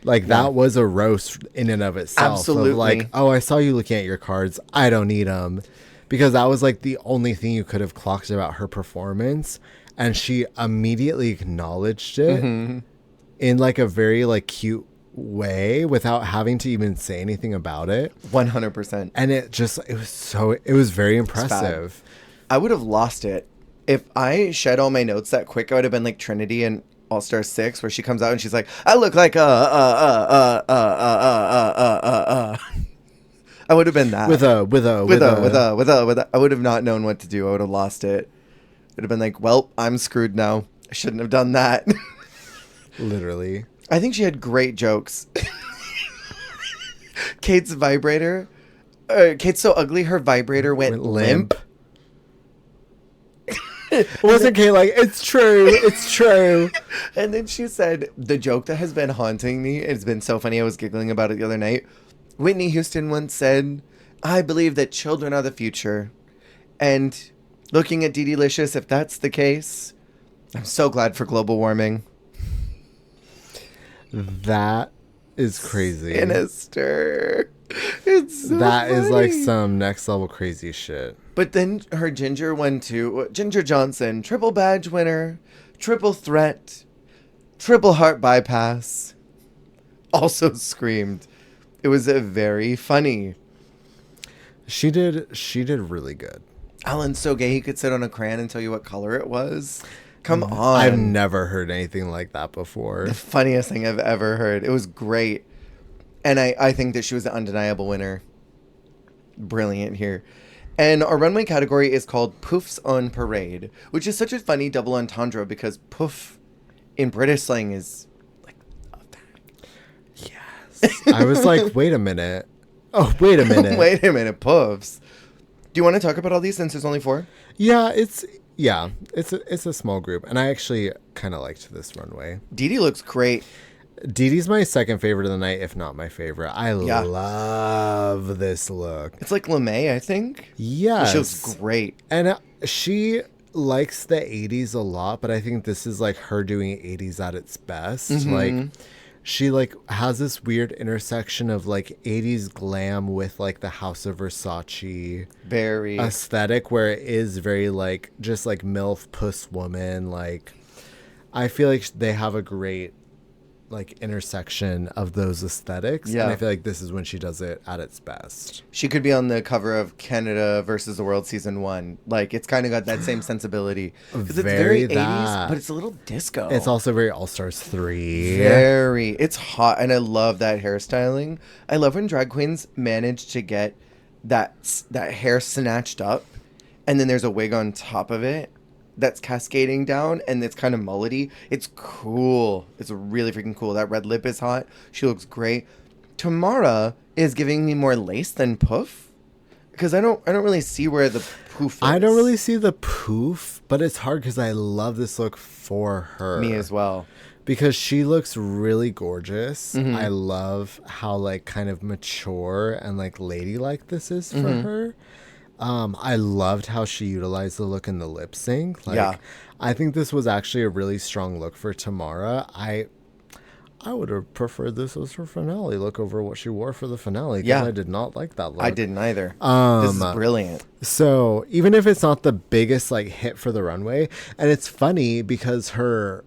B: Like, that was a roast in and of itself.
A: Absolutely.
B: Of like, oh, I saw you looking at your cards. I don't need them. Because that was, like, the only thing you could have clocked about her performance. And she immediately acknowledged it in, like, a very, like, cute way without having to even say anything about it.
A: 100%.
B: And it was very impressive.
A: I would have lost it. If I shed all my notes that quick, I would have been like Trinity in All-Star 6, where she comes out and she's like, I look like I would have been that.
B: With a.
A: I would have not known what to do. I would have lost it. It would have been like, well, I'm screwed now. I shouldn't have done that.
B: Literally.
A: I think she had great jokes. Kate's vibrator. Kate's so ugly, her vibrator went limp.
B: Wasn't Kate like, it's true, it's true.
A: And then she said, the joke that has been haunting me, it's been so funny, I was giggling about it the other night. Whitney Houston once said, I believe that children are the future. And looking at DeDeLicious, if that's the case, I'm so glad for global warming.
B: That is crazy.
A: Sinister. It's so
B: That is like
A: funny.
B: some next level crazy shit.
A: But then her Ginger one too. Ginger Johnson, triple badge winner, triple threat, triple heart bypass. Also screamed. It was a very funny.
B: She did really good.
A: Alan's so gay he could sit on a crayon and tell you what color it was. Come on.
B: I've never heard anything like that before.
A: The funniest thing I've ever heard. It was great. And I think that she was the undeniable winner. Brilliant here. And our runway category is called Poofs on Parade, which is such a funny double entendre because poof in British slang is like a bag.
B: Yes. I was like, wait a minute. Oh, wait a minute.
A: Wait a minute, poofs. Do you want to talk about all these since there's only 4?
B: Yeah, it's a small group, and I actually kind of liked this runway.
A: DeDe looks great.
B: DeDe's my second favorite of the night, if not my favorite. I love this look.
A: It's like LeMay, I think.
B: Yes.
A: She looks great.
B: And she likes the 80s a lot, but I think this is like her doing 80s at its best. Like, she like has this weird intersection of like 80s glam with like the House of Versace
A: Very.
B: aesthetic, where it is very like just like MILF puss woman. Like, I feel like they have a great like intersection of those aesthetics.
A: Yeah.
B: And I feel like this is when she does it at its best.
A: She could be on the cover of Canada versus the World Season 1. Like, it's kind of got that same sensibility. Because it's very 80s, but it's a little disco.
B: It's also very All-Stars 3.
A: Very. It's hot, and I love that hairstyling. I love when drag queens manage to get that hair snatched up, and then there's a wig on top of it that's cascading down, and it's kind of mullety. It's cool. It's really freaking cool. That red lip is hot. She looks great. Tamara is giving me more lace than poof, because I don't really see where the poof is.
B: I don't really see the poof, but it's hard because I love this look for her.
A: Me as well.
B: Because she looks really gorgeous. I love how like kind of mature and like ladylike this is for her. I loved how she utilized the look in the lip sync. Like,
A: Yeah.
B: I think this was actually a really strong look for Tamara. I would have preferred this as her finale look over what she wore for the finale. Because
A: Yeah.
B: I did not like that look.
A: I didn't either. This is brilliant.
B: So even if it's not the biggest like hit for the runway, and it's funny because her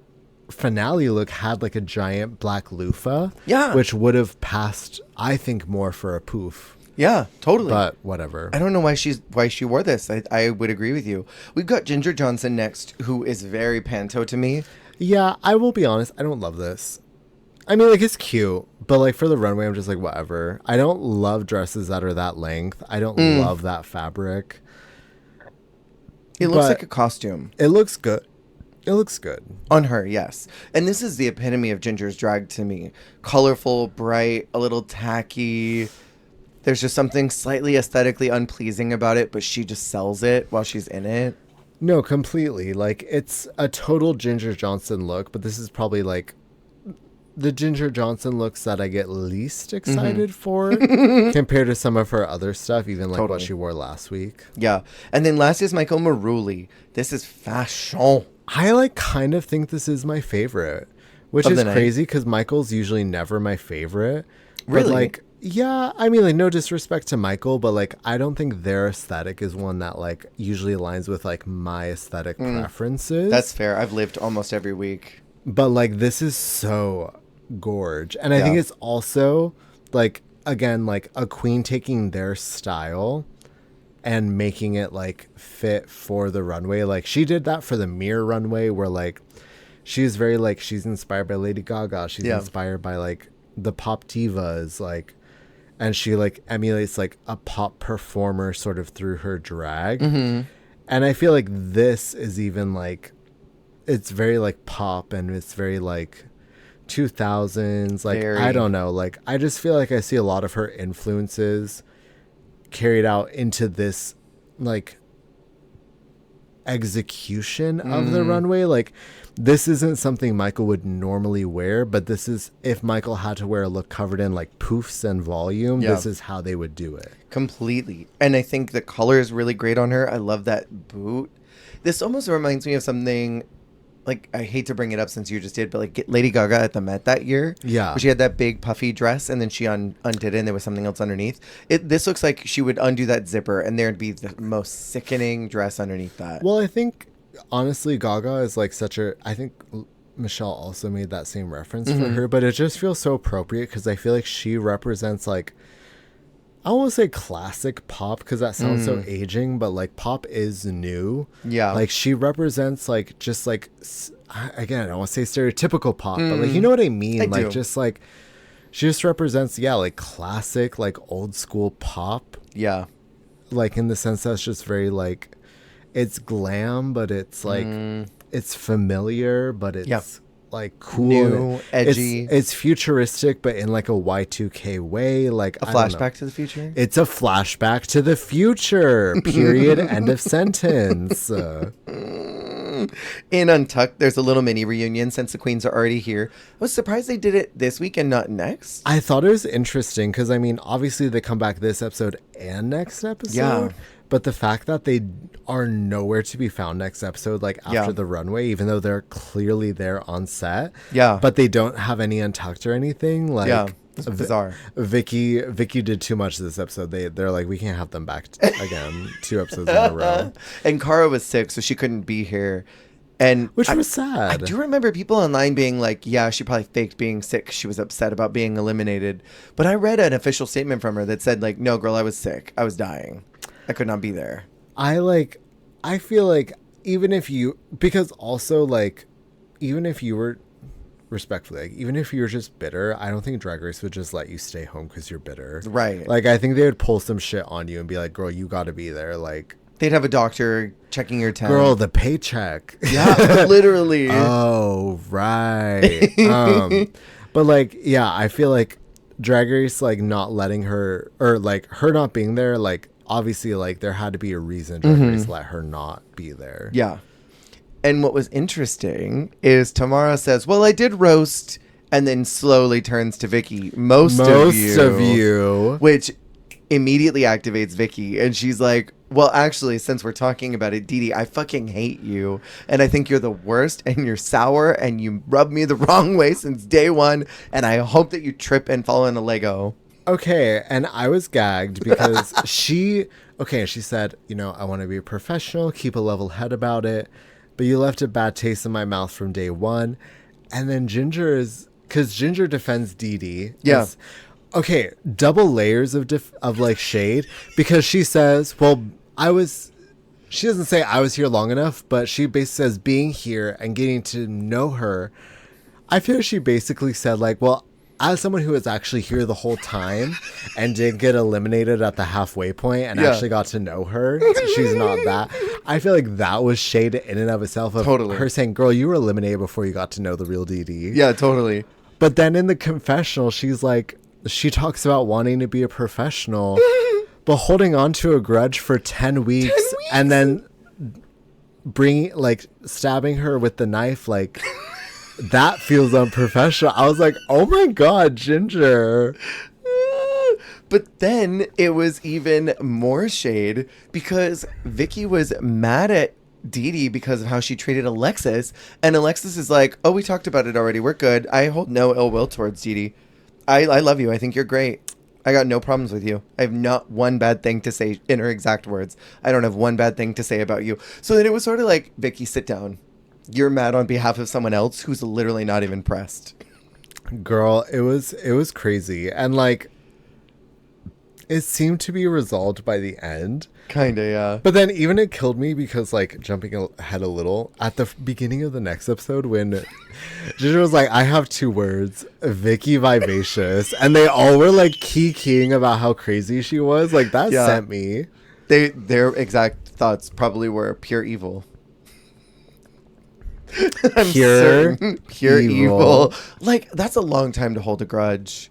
B: finale look had like a giant black loofah.
A: Yeah.
B: Which would have passed, I think, more for a poof.
A: Yeah, totally.
B: But whatever.
A: I don't know why she wore this. I would agree with you. We've got Ginger Johnson next, who is very panto to me.
B: Yeah, I will be honest. I don't love this. I mean, like, it's cute, but like for the runway, I'm just like, whatever. I don't love dresses that are that length. I don't love that fabric.
A: It looks
B: But
A: like a costume.
B: It looks good. It looks good.
A: On her, yes. And this is the epitome of Ginger's drag to me. Colorful, bright, a little tacky. There's just something slightly aesthetically unpleasing about it, but she just sells it while she's in it.
B: No, completely. Like, it's a total Ginger Johnson look, but this is probably like the Ginger Johnson looks that I get least excited for compared to some of her other stuff, even like what she wore last week.
A: Yeah. And then last is Michael Marouli. This is fashion.
B: I like kind of think this is my favorite, which is crazy because Michael's usually never my favorite.
A: Really?
B: But like, yeah, I mean, like, no disrespect to Michael, but like, I don't think their aesthetic is one that like usually aligns with like my aesthetic preferences.
A: That's fair. I've lived almost every week.
B: But like, this is so gorge. And I think it's also like, again, like a queen taking their style and making it like fit for the runway. Like she did that for the Mirror runway where like she's very like, she's inspired by Lady Gaga. She's inspired by like the pop divas, like, and she like emulates like a pop performer sort of through her drag. And I feel like this is even like, it's very like pop and it's very like 2000s. Like, I don't know. Like, I just feel like I see a lot of her influences carried out into this like execution of the runway. Like, this isn't something Michael would normally wear, but this is, if Michael had to wear a look covered in like poofs and volume, this is how they would do it.
A: Completely. And I think the color is really great on her. I love that boot. This almost reminds me of something, like, I hate to bring it up since you just did, but like Lady Gaga at the Met that year. Yeah. Where she had that big puffy dress and then she undid it and there was something else underneath. This looks like she would undo that zipper and there'd be the most sickening dress underneath that.
B: Well, I think, honestly, Gaga is like such a, I think Michelle also made that same reference for her, but it just feels so appropriate because I feel like she represents like, I won't say classic pop because that sounds so aging, but like pop is new. Yeah. Like she represents like just like, again, I don't want to say stereotypical pop, but like, you know what I mean? Like do. Just like, she just represents, like classic, like old school pop. Yeah. Like in the sense that's just very like, it's glam, but it's like, it's familiar, but it's like cool, new, edgy. It's futuristic, but in like a Y2K way. Like
A: a flashback to the future.
B: It's a flashback to the future. Period. End of sentence.
A: In Untucked, there's a little mini reunion since the queens are already here. I was surprised they did it this week and not next.
B: I thought it was interesting because I mean, obviously they come back this episode and next episode. Yeah. But the fact that they are nowhere to be found next episode, like after the runway, even though they're clearly there on set. Yeah. But they don't have any Untucked or anything. Like,
A: it's bizarre.
B: Vicky did too much this episode. They're like, we can't have them back again 2 episodes in a row.
A: And Cara was sick, so she couldn't be here. And
B: which was sad.
A: I do remember people online being like, yeah, she probably faked being sick. She was upset about being eliminated. But I read an official statement from her that said like, no, girl, I was sick. I was dying. I could not be there.
B: I feel like even if you, because also like, even if you were, respectfully, like, even if you're just bitter, I don't think Drag Race would just let you stay home because you're bitter. Right. Like, I think they would pull some shit on you and be like, girl, you got to be there. Like,
A: they'd have a doctor checking your temp.
B: Girl, the paycheck.
A: Yeah, literally.
B: Oh, right. But like, yeah, I feel like Drag Race, like not letting her, or like her not being there, like, obviously, like, there had to be a reason Drag Race let her not be there.
A: Yeah. And what was interesting is Tamara says, well, I did roast, and then slowly turns to Vicky. Most of you. Which immediately activates Vicky. And she's like, well, actually, since we're talking about it, Dee Dee, I fucking hate you. And I think you're the worst, and you're sour, and you rubbed me the wrong way since day one. And I hope that you trip and fall in a Lego.
B: Okay, and I was gagged because she said, you know, I want to be a professional, keep a level head about it, but you left a bad taste in my mouth from day one. And then because Ginger defends Dee Dee. Yeah. Okay, double layers of like shade, because she says, well, she doesn't say I was here long enough, but she basically says being here and getting to know her. I feel she basically said like, well, as someone who was actually here the whole time and did get eliminated at the halfway point and actually got to know her, she's not that. I feel like that was shade in and of itself of her saying, girl, you were eliminated before you got to know the real Dee Dee.
A: Yeah, totally.
B: But then in the confessional, she's like, she talks about wanting to be a professional, but holding on to a grudge for 10 weeks and then stabbing her with the knife, like... that feels unprofessional. I was like, oh my God, Ginger.
A: But then it was even more shade because Vicky was mad at DeDe because of how she treated Alexis. And Alexis is like, oh, we talked about it already. We're good. I hold no ill will towards DeDe. I love you. I think you're great. I got no problems with you. I have not one bad thing to say in her exact words. I don't have one bad thing to say about you. So then it was sort of like, Vicky, sit down. You're mad on behalf of someone else who's literally not even pressed.
B: Girl, it was crazy. And like, it seemed to be resolved by the end.
A: Kinda, yeah.
B: But then even it killed me because, like, jumping ahead a little, at the beginning of the next episode when Ginger was like, I have 2 words, Vicky Vivacious. And they all were, like, keying about how crazy she was. Like, that sent me.
A: Their exact thoughts probably were pure evil. Pure evil. Like, that's a long time to hold a grudge.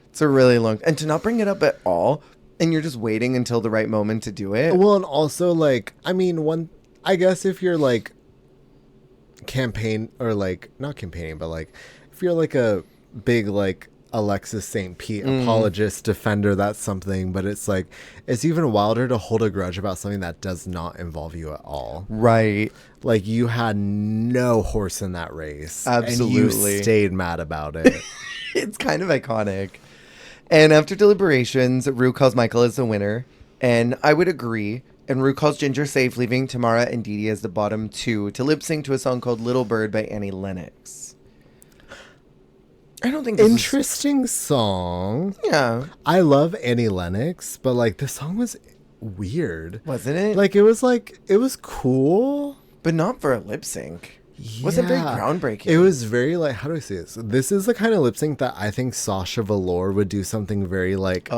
A: It's a really long... And to not bring it up at all, and you're just waiting until the right moment to do it.
B: Well, and also, like, I mean, I guess if you're, like, or, like, not campaigning, but, like, if you're, like, a big, like, Alexis St. Pete apologist, defender, that's something. But it's, like, it's even wilder to hold a grudge about something that does not involve you at all.
A: Right.
B: Like, you had no horse in that race.
A: Absolutely.
B: And you stayed mad about it.
A: It's kind of iconic. And after deliberations, Rue calls Michael as the winner. And I would agree. And Rue calls Ginger safe, leaving Tamara and DeDe as the bottom 2 to lip sync to a song called Little Bird by Annie Lennox. I don't think this
B: Interesting song.
A: Yeah.
B: I love Annie Lennox, but, like, this song was weird.
A: Wasn't it?
B: Like, it was cool.
A: But not for a lip sync. Wasn't very groundbreaking.
B: It was very, like, how do I say this? This is the kind of lip sync that I think Sasha Velour would do something very, like,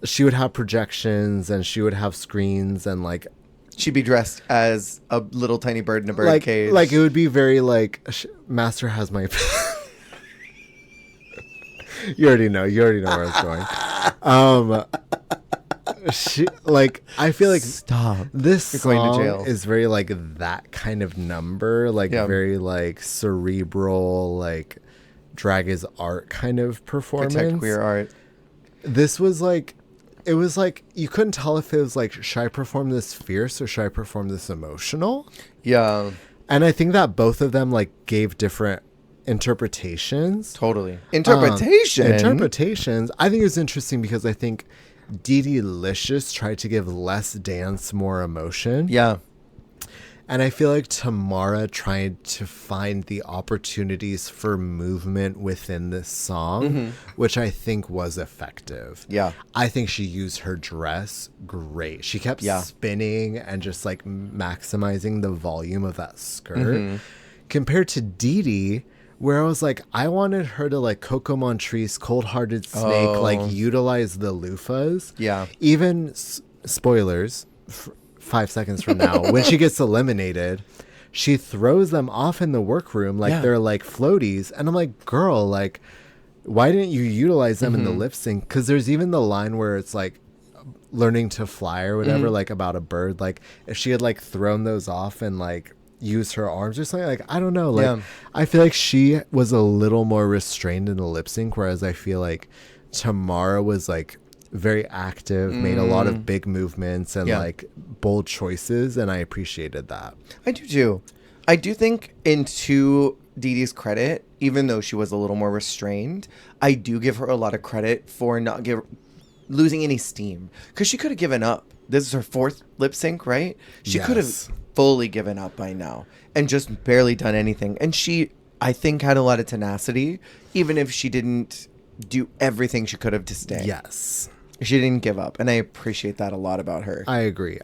B: she would have projections and she would have screens and, like,
A: she'd be dressed as a little tiny bird in a bird cage.
B: Like, it would be very, like, Master has my... You already know where I was going. I feel like
A: stop.
B: This
A: You're
B: song
A: going to jail.
B: is very, like, that kind of number, like, very, like, cerebral, like, drag is art kind of performance.
A: Protect queer art.
B: This was like, it was like you couldn't tell if it was like, should I perform this fierce or should I perform this emotional?
A: Yeah.
B: And I think that both of them, like, gave different interpretations.
A: Totally. Interpretations.
B: I think it was interesting because I think DeDeLicious tried to give less dance, more emotion.
A: Yeah.
B: And I feel like Tamara tried to find the opportunities for movement within this song, which I think was effective.
A: Yeah.
B: I think she used her dress great. She kept spinning and just, like, maximizing the volume of that skirt. Compared to DeDe, where I was like, I wanted her to, like, Coco Montrese, Cold Hearted Snake, like, utilize the loofahs.
A: Yeah.
B: Even, spoilers, 5 seconds from now, when she gets eliminated, she throws them off in the workroom like they're, like, floaties. And I'm like, girl, like, why didn't you utilize them in the lip sync? Because there's even the line where it's, like, learning to fly or whatever, like, about a bird. Like, if she had, like, thrown those off and, like, use her arms or something, like, I don't know, like, I feel like she was a little more restrained in the lip sync, whereas I feel like Tamara was, like, very active, made a lot of big movements and like bold choices, and I appreciated that.
A: I do too. I do think, to DeDe's credit, even though she was a little more restrained, I do give her a lot of credit for not losing any steam, because she could have given up. This is her 4th lip sync, right? She could have fully given up by now and just barely done anything. And she, I think, had a lot of tenacity, even if she didn't do everything she could have to stay.
B: Yes.
A: She didn't give up, and I appreciate that a lot about her.
B: I agree.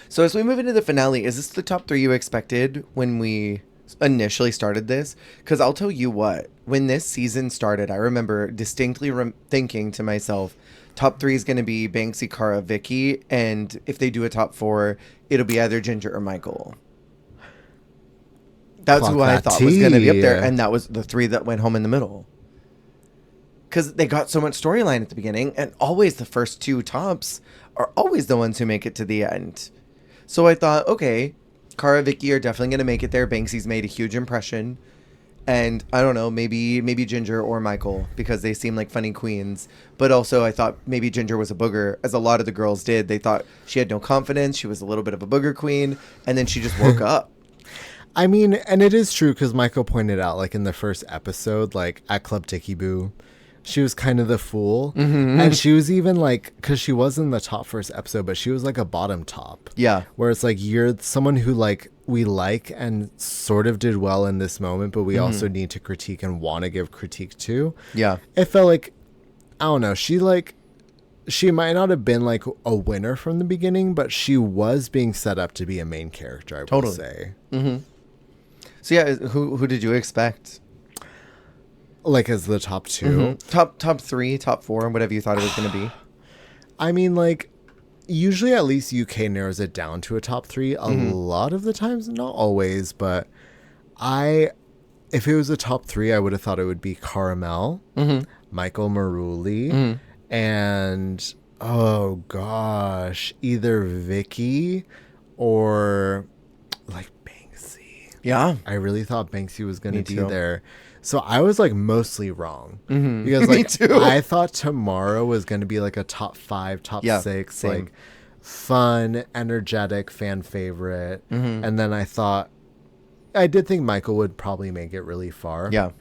A: So as we move into the finale, is this the top 3 you expected when we initially started this? Because I'll tell you what, when this season started, I remember distinctly thinking to myself, top 3 is going to be Banksy, Cara, Vicky, and if they do a top 4, it'll be either Ginger or Michael. That's who I thought was going to be up there, and that was the 3 that went home in the middle. Because they got so much storyline at the beginning, and always the first 2 tops are always the ones who make it to the end. So I thought, okay, Cara, Vicky are definitely going to make it there. Banksy's made a huge impression. And I don't know, maybe Ginger or Michael, because they seem like funny queens. But also I thought maybe Ginger was a booger, as a lot of the girls did. They thought she had no confidence. She was a little bit of a booger queen. And then she just woke up.
B: I mean, and it is true because Michael pointed out, like in the first episode, like at Club Dicky Boo, she was kind of the fool. And she was even like, because she was in the top first episode, but she was like a bottom top.
A: Yeah.
B: Where it's like, you're someone who like we like and sort of did well in this moment, but we also need to critique and want to give critique to.
A: Yeah.
B: It felt like, I don't know, she might not have been like a winner from the beginning, but she was being set up to be a main character, I would say.
A: So yeah, who did you expect?
B: Like as the top two?
A: Top 3, top 4, whatever you thought it was going to be.
B: I mean, like, usually at least UK narrows it down to a top 3. A lot of the times, not always, but if it was a top 3, I would have thought it would be Caramel, Michael Marouli, and, oh gosh, either Vicky or like Banksy.
A: Yeah.
B: I really thought Banksy was going
A: Me
B: to be
A: too.
B: there. So I was like mostly wrong because like
A: too.
B: I thought Tomorrow was going to be like a top 5, top 6,
A: same.
B: like fun, energetic, fan favorite. And then I did think Michael would probably make it really far.
A: Yeah.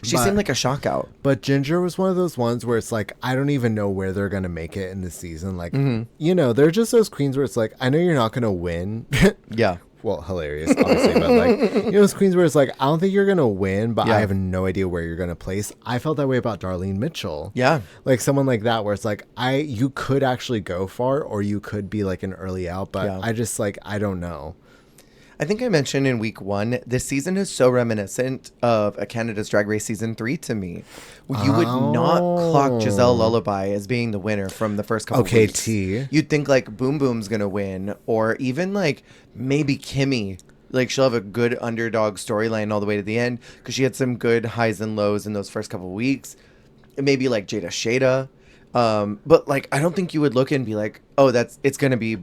A: She seemed like a shock out.
B: But Ginger was one of those ones where it's like, I don't even know where they're going to make it in the season. Like, you know, they're just those queens where it's like, I know you're not going to win.
A: Yeah.
B: Well, hilarious, obviously, but like, you know, those queens where it's like, I don't think you're gonna win, but
A: Yeah.
B: I have no idea where you're gonna place. I felt that way about Darlene Mitchell.
A: Yeah.
B: Like someone like that, where it's like, you could actually go far, or you could be like an early out, but
A: Yeah.
B: I just like, I don't know.
A: I think I mentioned in week 1, this season is so reminiscent of a Canada's Drag Race season 3 to me. You would not clock Giselle Lullaby as being the winner from the first couple
B: Okay,
A: weeks.
B: T.
A: You'd think like Boom Boom's gonna win, or even like maybe Kimmy. Like she'll have a good underdog storyline all the way to the end because she had some good highs and lows in those first couple weeks. Maybe like Jada Shada. But like I don't think you would look and be like, oh, it's gonna be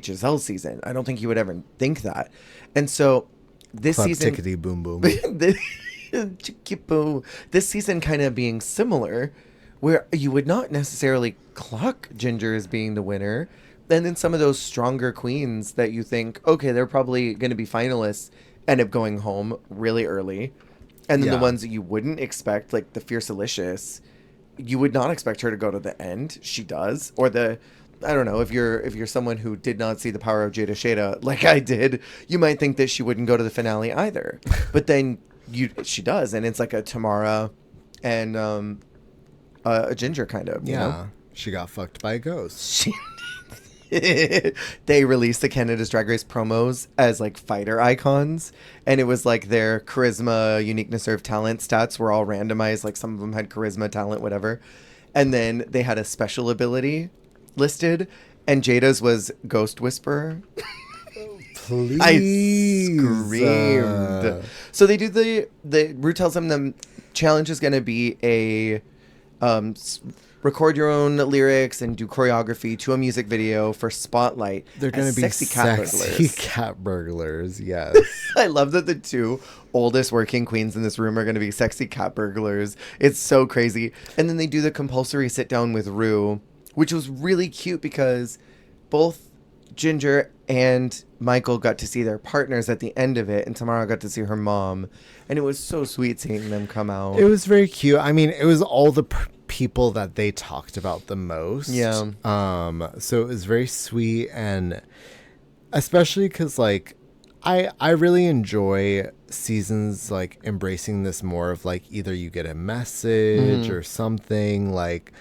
A: Giselle's season. I don't think you would ever think that. And so this
B: Club
A: season,
B: tickety boom boom.
A: this season kind of being similar, where you would not necessarily clock Ginger as being the winner, and then some of those stronger queens that you think, okay, they're probably going to be finalists, end up going home really early, and then the
B: Yeah.
A: ones that you wouldn't expect, like the Fiercelicious, you would not expect her to go to the end. She does, or I don't know, if you're someone who did not see the power of Jada Shada like I did, you might think that she wouldn't go to the finale either. But then she does, and it's like a Tamara and a Ginger kind of.
B: Yeah,
A: You know?
B: she got fucked by a ghost.
A: They released the Canada's Drag Race promos as like fighter icons, and it was like their charisma, uniqueness, or talent stats were all randomized. Like some of them had charisma, talent, whatever, and then they had a special ability listed, and Jada's was Ghost Whisperer.
B: Please.
A: I screamed. So they do the Rue tells them the challenge is going to be a record your own lyrics and do choreography to a music video for Spotlight.
B: They're going
A: as
B: to be
A: sexy cat burglars.
B: cat burglars, yes.
A: I love that the 2 oldest working queens in this room are going to be sexy cat burglars. It's so crazy. And then they do the compulsory sit down with Rue, which was really cute because both Ginger and Michael got to see their partners at the end of it, and Tamara got to see her mom, and it was so sweet seeing them come out.
B: It was very cute. I mean, it was all the people that they talked about the most.
A: Yeah.
B: So it was very sweet, and especially because like I really enjoy seasons like embracing this more of like either you get a message or something, like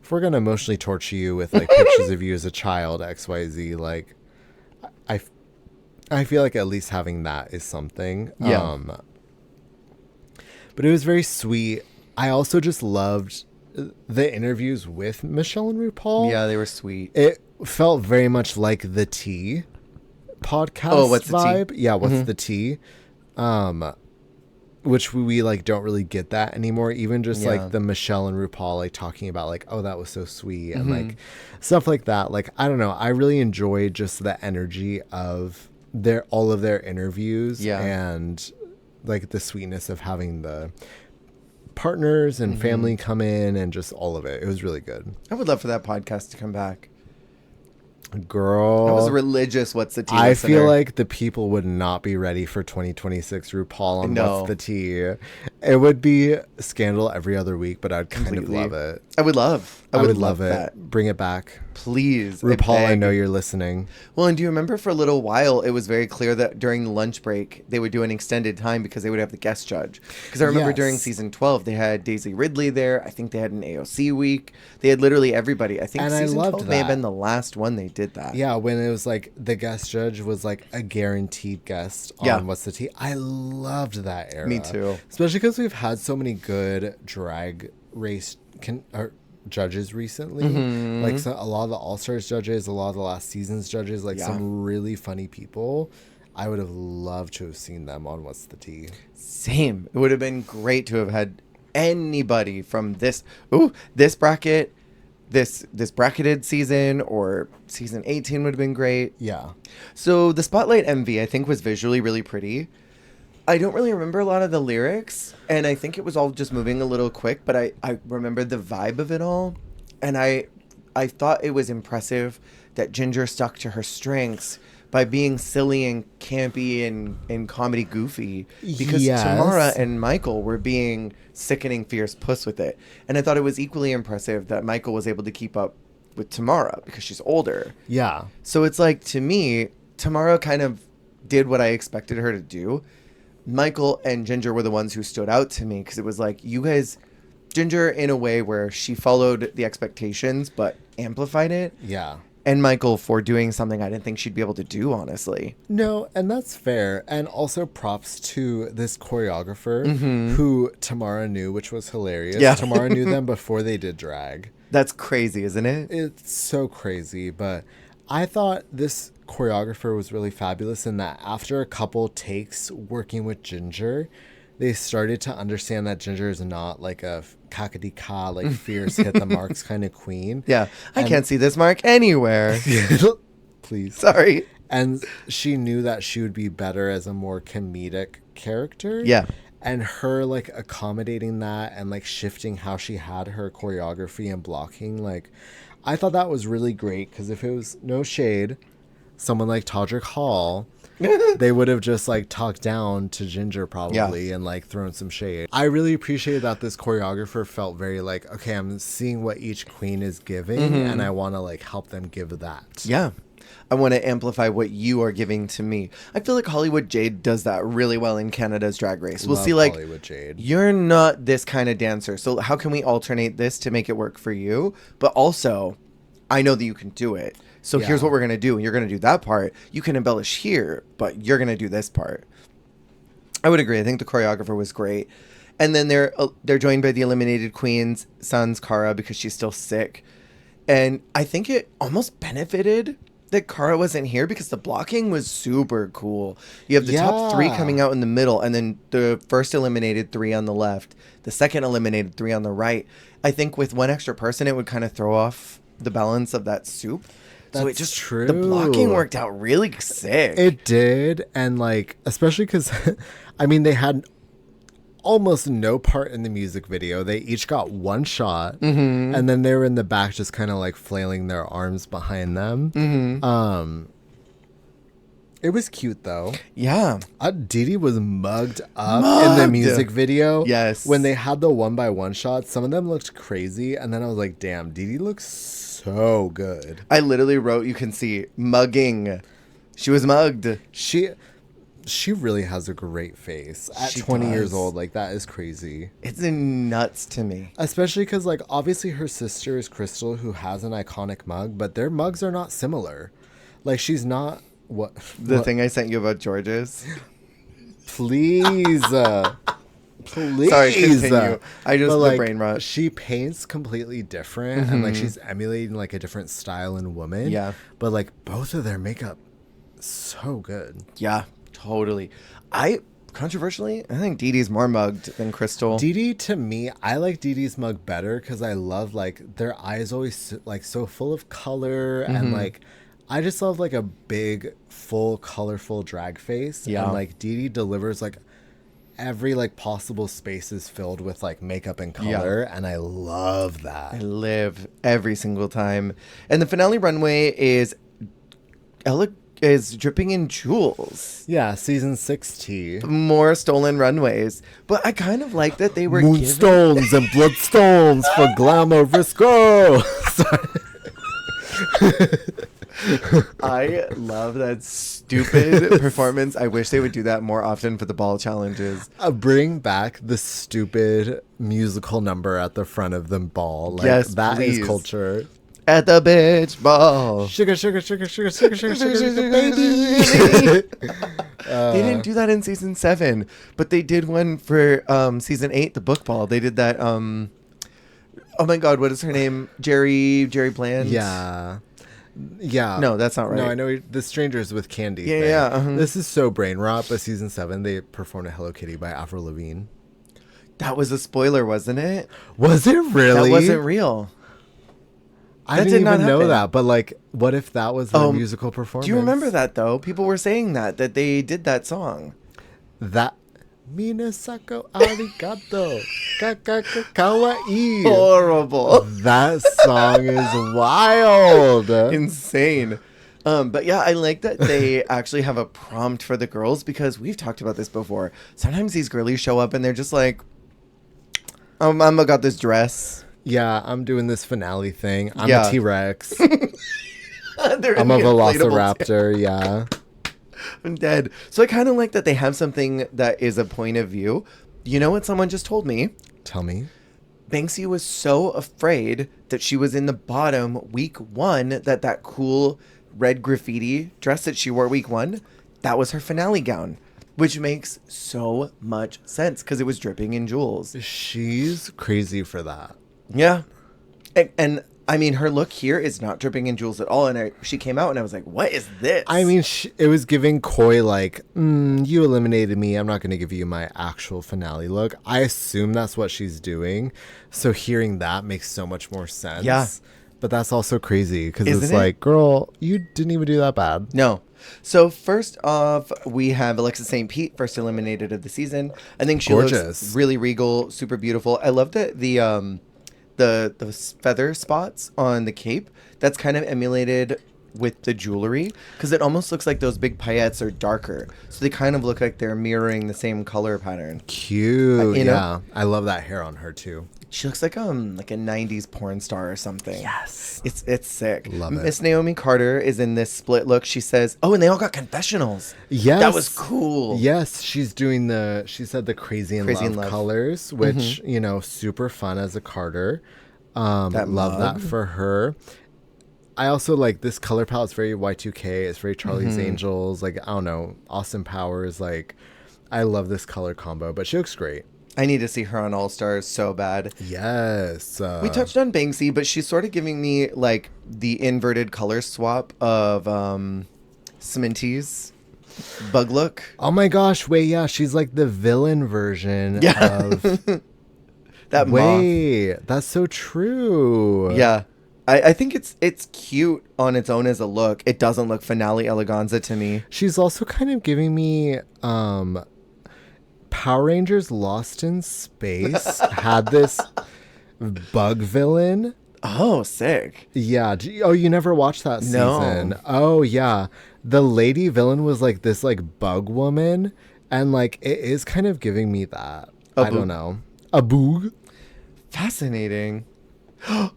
B: if we're gonna emotionally torture you with like pictures of you as a child, XYZ, like I feel like at least having that is something.
A: Yeah.
B: But it was very sweet. I also just loved the interviews with Michelle and RuPaul.
A: Yeah, they were sweet.
B: It felt very much like the Tea podcast
A: Oh, what's the tea?
B: vibe. Yeah, what's the tea? Which we like don't really get that anymore. Even just
A: Yeah.
B: like the Michelle and RuPaul like talking about like, oh, that was so sweet, and like stuff like that. Like I don't know. I really enjoyed just the energy of all of their interviews
A: Yeah.
B: and like the sweetness of having the partners and family come in and just all of it. It was really good.
A: I would love for that podcast to come back.
B: Girl,
A: I was a religious What's the Tea
B: I
A: listener.
B: feel like the people would not be ready for 2026 RuPaul on
A: No.
B: What's the Tea. It would be scandal every other week, but I'd kind
A: Completely.
B: of love it.
A: I would love.
B: I would love it.
A: that.
B: Bring it back.
A: Please.
B: RuPaul, I
A: beg.
B: know you're listening.
A: Well, and do you remember for a little while, it was very clear that during the lunch break, they would do an extended time because they would have the guest judge. Because I remember
B: Yes.
A: during season 12, they had Daisy Ridley there. I think they had an AOC week. They had literally everybody. I think
B: And I
A: season
B: loved
A: 12 may have
B: that.
A: been the last one they did that.
B: Yeah, when it was like the guest judge was like a guaranteed guest on
A: Yeah.
B: What's the Tea. I loved that era.
A: Me too.
B: Especially because we've had so many good drag race judges recently.
A: Mm-hmm.
B: Like a lot of the All Stars judges, a lot of the last season's judges, like
A: Yeah.
B: some really funny people. I would have loved to have seen them on What's the Tea.
A: Same. It would have been great to have had anybody from this bracket, this bracketed season, or season 18 would have been great.
B: Yeah.
A: So the Spotlight MV, I think, was visually really pretty. I don't really remember a lot of the lyrics, and I think it was all just moving a little quick, but I remember the vibe of it all, and I thought it was impressive that Ginger stuck to her strengths by being silly and campy and comedy goofy, because
B: Yes.
A: Tamara and Michael were being sickening fierce puss with it. And I thought it was equally impressive that Michael was able to keep up with Tamara because she's older.
B: Yeah.
A: So it's like, to me, Tamara kind of did what I expected her to do. Michael and Ginger were the ones who stood out to me because it was like, you guys, Ginger in a way where she followed the expectations but amplified it.
B: Yeah.
A: And Michael for doing something I didn't think she'd be able to do, honestly.
B: No, and that's fair. And also props to this choreographer who Tamara knew, which was hilarious.
A: Yeah.
B: Tamara knew them before they did drag.
A: That's crazy, isn't it?
B: It's so crazy. But I thought this choreographer was really fabulous in that after a couple takes working with Ginger, they started to understand that Ginger is not like a kakadika, like fierce, hit the marks kind of queen.
A: Yeah. I
B: And-
A: can't see this mark anywhere.
B: Please.
A: Sorry.
B: And she knew that she would be better as a more comedic character.
A: Yeah.
B: And her like accommodating that and like shifting how she had her choreography and blocking, like I thought that was really great because if it was no shade, someone like Todrick Hall, they would have just like talked down to Ginger probably and like thrown some shade. I really appreciated that this choreographer felt very like, okay, I'm seeing what each queen is giving and I want to like help them give that.
A: Yeah. I want to amplify what you are giving to me. I feel like Hollywood Jade does that really well in Canada's Drag Race. We'll
B: Love
A: see, like,
B: Hollywood Jade.
A: you're not this kind of dancer, so how can we alternate this to make it work for you? But also, I know that you can do it. So here's
B: Yeah.
A: what we're going to do. And you're going to do that part. You can embellish here, but you're going to do this part. I would agree. I think the choreographer was great. And then they're joined by the eliminated queen's son's Cara because she's still sick. And I think it almost benefited that Cara wasn't here because the blocking was super cool. You have the top three
B: Yeah.
A: coming out in the middle, and then the first eliminated three on the left, the second eliminated three on the right. I think with one extra person, it would kind of throw off the balance of that soup. So it
B: That's
A: just
B: true.
A: The blocking worked out really sick.
B: It did, and like especially because I mean they had almost no part in the music video. They each got one shot, and then they were in the back just kind of like flailing their arms behind them. It was cute though.
A: Yeah.
B: Didi was mugged up in the
A: Mugged.
B: music video.
A: Yes.
B: When they had the 1x1 shots, some of them looked crazy, and then I was like, damn, Didi looks so good.
A: I literally wrote, you can see, mugging. She was mugged.
B: She really has a great face at
A: She
B: 20 years
A: does.
B: old. Like, that is crazy.
A: It's nuts to me.
B: Especially because, like, obviously her sister is Crystal, who has an iconic mug, but their mugs are not similar. Like, she's not... What?
A: The thing I sent you about George's.
B: Please. Please.
A: Sorry, continue. I just,
B: But,
A: the
B: like,
A: brain rot.
B: she paints completely different, and, like, she's emulating, like, a different style in woman.
A: Yeah.
B: But, like, both of their makeup, so good.
A: Yeah, totally. Controversially, I think Didi's more mugged than Crystal.
B: Didi, to me, I like Didi's mug better because I love like their eyes always like so full of color and like I just love like a big, full, colorful drag face.
A: Yeah.
B: And like DeDe delivers like every like possible space is filled with like makeup and color. And I love that.
A: I live every single time. And the finale runway is dripping in jewels.
B: Yeah, season 6
A: More stolen runways. But I kind of like that they were
B: Moonstones and bloodstones for glamour Visco.
A: I love that stupid performance. I wish they would do that more often for the ball challenges.
B: Bring back the stupid musical number at the front of the ball. Like,
A: Yes,
B: that is
A: please.
B: culture.
A: At the bitch ball.
B: Sugar, sugar, sugar, sugar, sugar, sugar, sugar, sugar, baby.
A: They didn't do that in season 7, but they did one for season 8, the book ball. They did that. Oh my God, what is her name? Jerry Bland.
B: Yeah. Yeah.
A: No, that's not right.
B: No, I know The Strangers with Candy.
A: Yeah,
B: thing.
A: yeah, uh-huh.
B: This is so brain rot, but season 7, they performed a Hello Kitty by Avril Lavigne.
A: That was a spoiler, wasn't it?
B: Was it really?
A: That wasn't real.
B: I
A: that
B: didn't
A: did not
B: even know
A: happen.
B: that, but like, what if that was the musical performance?
A: Do you remember that though? People were saying that they did that song.
B: That Minasako arigato kawaii.
A: Horrible.
B: That song is wild.
A: Insane. But yeah, I like that they actually have a prompt for the girls, because we've talked about this before. Sometimes these girlies show up and they're just like, I got this dress.
B: Yeah, I'm doing this finale thing. I'm
A: Yeah.
B: a T-Rex.
A: They're
B: I'm
A: in
B: a
A: the inflatable
B: velociraptor, yeah.
A: I'm dead. So I kind of like that they have something that is a point of view. You know what someone just told me?
B: Tell me.
A: Banksy was so afraid that she was in the bottom week 1, that cool red graffiti dress that she wore week 1, that was her finale gown, which makes so much sense because it was dripping in jewels.
B: She's crazy for that.
A: Yeah. And I mean, her look here is not dripping in jewels at all. And she came out and I was like, what is this?
B: I mean, it was giving coy like, you eliminated me. I'm not going to give you my actual finale look. I assume that's what she's doing. So hearing that makes so much more sense.
A: Yeah.
B: But that's also crazy because
A: Isn't
B: it's
A: it?
B: like, girl, you didn't even do that bad.
A: No. So first off, we have Alexis St. Pete, first eliminated of the season. I think she
B: Gorgeous.
A: looks really regal, super beautiful. I love that the feather spots on the cape. That's kind of emulated with the jewelry because it almost looks like those big paillettes are darker. So they kind of look like they're mirroring the same color pattern.
B: Cute.
A: You know?
B: Yeah. I love that hair on her too.
A: She looks like a 90s porn star or something.
B: Yes.
A: It's sick.
B: Love it.
A: Miss Naomi Carter is in this split look. She says, oh, and they all got confessionals.
B: Yes.
A: That was cool.
B: Yes, she's doing she said the Crazy in Love colors, which, super fun as a Carter.
A: That
B: love
A: mug.
B: that for her. I also like this color palette. It's very Y2K. It's very Charlie's Angels. Like, I don't know, Austin Powers. Like, I love this color combo, but she looks great.
A: I need to see her on All Stars so bad.
B: Yes.
A: We touched on Banksy, but she's sort of giving me like the inverted color swap of Sminty's bug look.
B: Oh my gosh. Wait, yeah. She's like the villain version of...
A: That moth.
B: Wait, that's so true.
A: Yeah. I think it's cute on its own as a look. It doesn't look finale eleganza to me.
B: She's also kind of giving me Power Rangers Lost in Space had this bug villain.
A: Oh, sick.
B: Yeah. You never watched that season?
A: No.
B: Oh, yeah. The lady villain was like this like bug woman, and like it is kind of giving me that. I don't know. A boog.
A: Fascinating.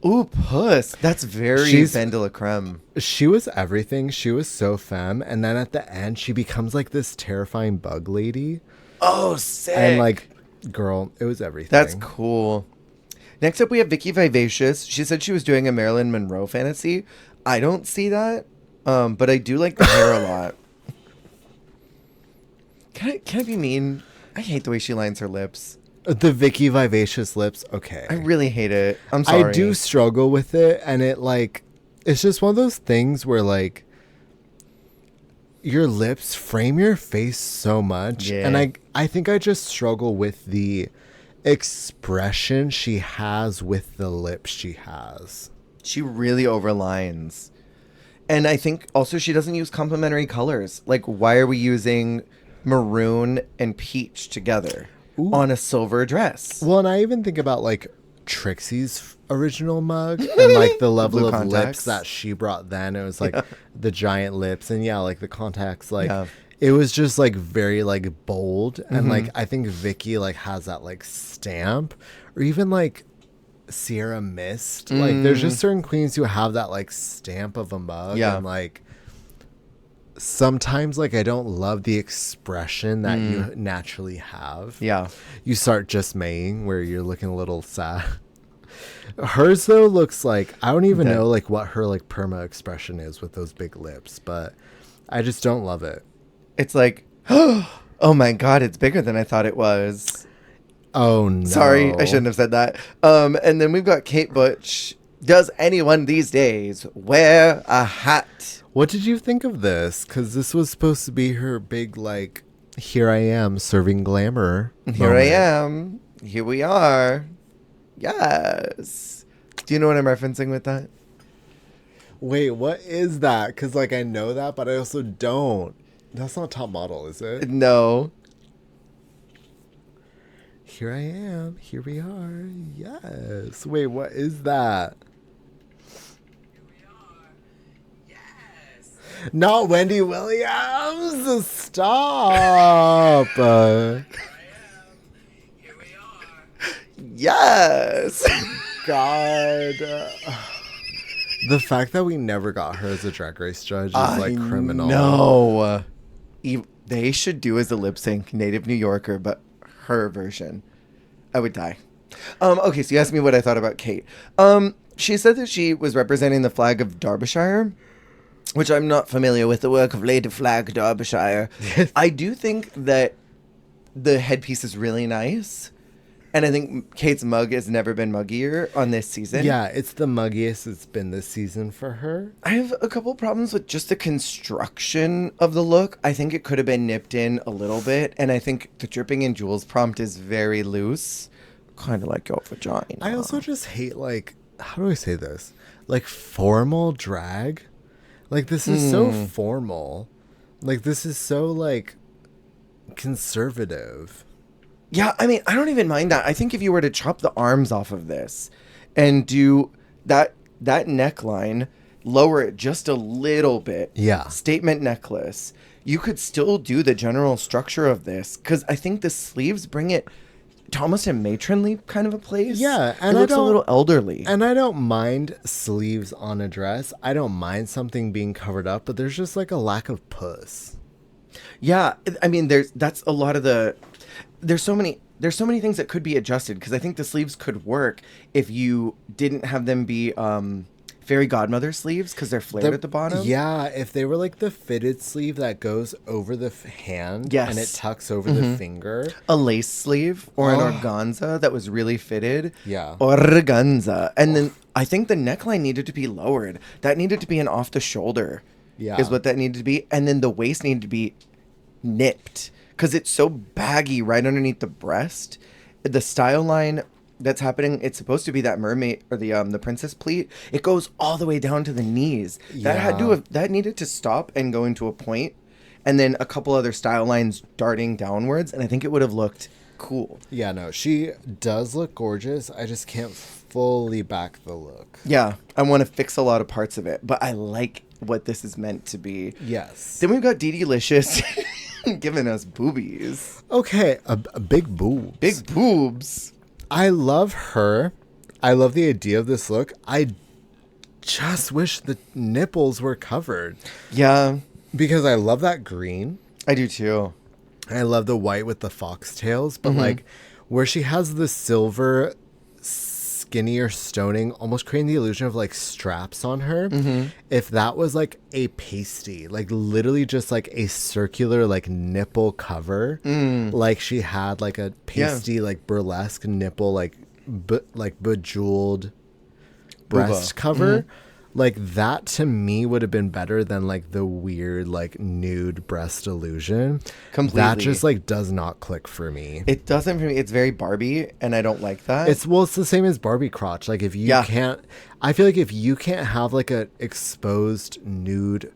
A: Ooh, Puss. That's very
B: She's-
A: Ben de la Creme.
B: She was everything. She was so femme, and then at the end, she becomes like this terrifying bug lady.
A: Oh, sick.
B: And like, girl, it was everything.
A: That's cool. Next up, we have Vicky Vivacious. She said she was doing a Marilyn Monroe fantasy. I don't see that, but I do like the hair a lot. Can I be mean? I hate the way she lines her lips.
B: The Vicky Vivacious lips. Okay.
A: I really hate it. I'm sorry.
B: I do struggle with it, and it's just one of those things where like your lips frame your face so much,
A: Yeah.
B: and I think I just struggle with the expression she has with the lips she has.
A: She really overlines. And I think also she doesn't use complementary colors. Like, why are we using maroon and peach together on a silver dress?
B: Well, and I even think about like Trixie's original mug and like the level
A: blue
B: of
A: contacts.
B: lips that she brought then. It was like the giant lips and like the contacts. Like
A: Yeah.
B: it was just like very like bold. And like I think Vicky like has that like stamp, or even like Sierra Mist. Like there's just certain queens who have that like stamp of a mug.
A: Yeah.
B: And like sometimes like I don't love the expression that you naturally have.
A: Yeah.
B: You start just maying where you're looking a little sad. Hers though looks like, I don't even know like what her like perma expression is with those big lips, but I just don't love it.
A: It's like, oh my God, it's bigger than I thought it was.
B: Oh no.
A: Sorry, I shouldn't have said that. And then we've got Kate Butch. Does anyone these days wear a hat?
B: What did you think of this? Because this was supposed to be her big like, here I am serving glamour.
A: Here I
B: moment.
A: am. Here we are. Yes. Do you know what I'm referencing with that?
B: Wait, what is that? Because like I know that, but I also don't. That's not Top Model, is it?
A: No.
B: Here I am. Here we are. Yes. Wait, what is that? Not Wendy Williams. Stop.
A: Yes.
B: God. The fact that we never got her as a Drag Race judge is like criminal.
A: No. They should do as a lip sync native New Yorker, but her version. I would die. Okay, so you asked me what I thought about Kate. She said that she was representing the flag of Derbyshire, which I'm not familiar with the work of Lady Flag Derbyshire. I do think that the headpiece is really nice. And I think Kate's mug has never been muggier on this season.
B: Yeah, it's the muggiest it's been this season for her.
A: I have a couple problems with just the construction of the look. I think it could have been nipped in a little bit. And I think the dripping in jewels prompt is very loose. Kind of like your vagina.
B: I also just hate, like, how do I say this? Like, formal drag. Like, this is so formal. Like, this is so, like, conservative.
A: Yeah, I mean, I don't even mind that. I think if you were to chop the arms off of this and do that neckline, lower it just a little bit.
B: Yeah.
A: Statement necklace. You could still do the general structure of this because I think the sleeves bring it to almost a matronly kind of a place.
B: Yeah, and
A: it looks a little elderly.
B: And I don't mind sleeves on a dress. I don't mind something being covered up, but there's just like a lack of puss.
A: Yeah, I mean, that's a lot of the. There's so many things that could be adjusted because I think the sleeves could work if you didn't have them be fairy godmother sleeves because they're flared at the bottom.
B: Yeah, if they were like the fitted sleeve that goes over the hand
A: Yes.
B: and it tucks over the finger.
A: A lace sleeve or an organza that was really fitted.
B: Yeah.
A: Organza. And then I think the neckline needed to be lowered. That needed to be an off the shoulder.
B: Yeah.
A: Is what that needed to be. And then the waist needed to be nipped because it's so baggy right underneath the breast. The style line that's happening, it's supposed to be that mermaid or the princess pleat. It goes all the way down to the knees. That needed to stop and go into a point, and then a couple other style lines darting downwards, and I think it would have looked cool.
B: Yeah, no, she does look gorgeous. I just can't fully back the look.
A: Yeah, I want to fix a lot of parts of it, but I like what this is meant to be.
B: Yes.
A: Then we've got DeDeLicious giving us boobies.
B: Okay, a big boobs.
A: Big boobs.
B: I love her. I love the idea of this look. I just wish the nipples were covered.
A: Yeah,
B: Because I love that green.
A: I do too.
B: I love the white with the foxtails. But like where she has the silver skinnier stoning, almost creating the illusion of like straps on her. If that was like a pasty, like literally just like a circular like nipple cover, like she had like a pasty like burlesque nipple like bejeweled breast cover, Like that to me would have been better than like the weird like nude breast illusion.
A: Completely.
B: That just like does not click for me.
A: It doesn't for me. It's very Barbie, and I don't like that.
B: It's the same as Barbie crotch. Like if you can't, I feel like if you can't have like a exposed nude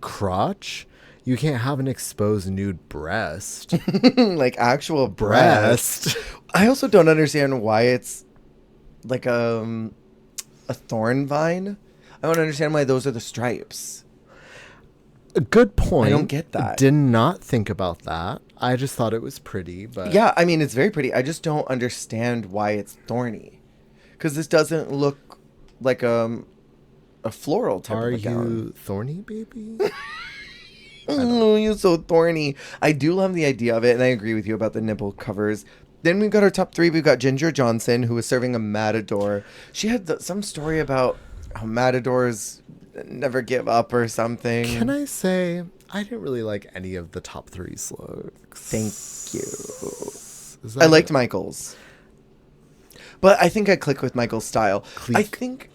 B: crotch, you can't have an exposed nude breast.
A: like actual breast. I also don't understand why it's like a thorn vine. I don't understand why those are the stripes.
B: A good point.
A: I don't get that.
B: Did not think about that. I just thought it was pretty, but
A: Yeah, I mean, it's very pretty. I just don't understand why it's thorny. Because this doesn't look like a floral type
B: Are
A: of a gown.
B: you thorny, baby?
A: Oh, you're so thorny. I do love the idea of it, and I agree with you about the nipple covers. Then we've got our top 3. We've got Ginger Johnson, who was serving a matador. She had some story about how matadors never give up or something.
B: Can I say I didn't really like any of the top 3's looks.
A: Thank you.
B: Is that
A: I liked Michael's. But I think I click with Michael's style.
B: Clique.
A: I think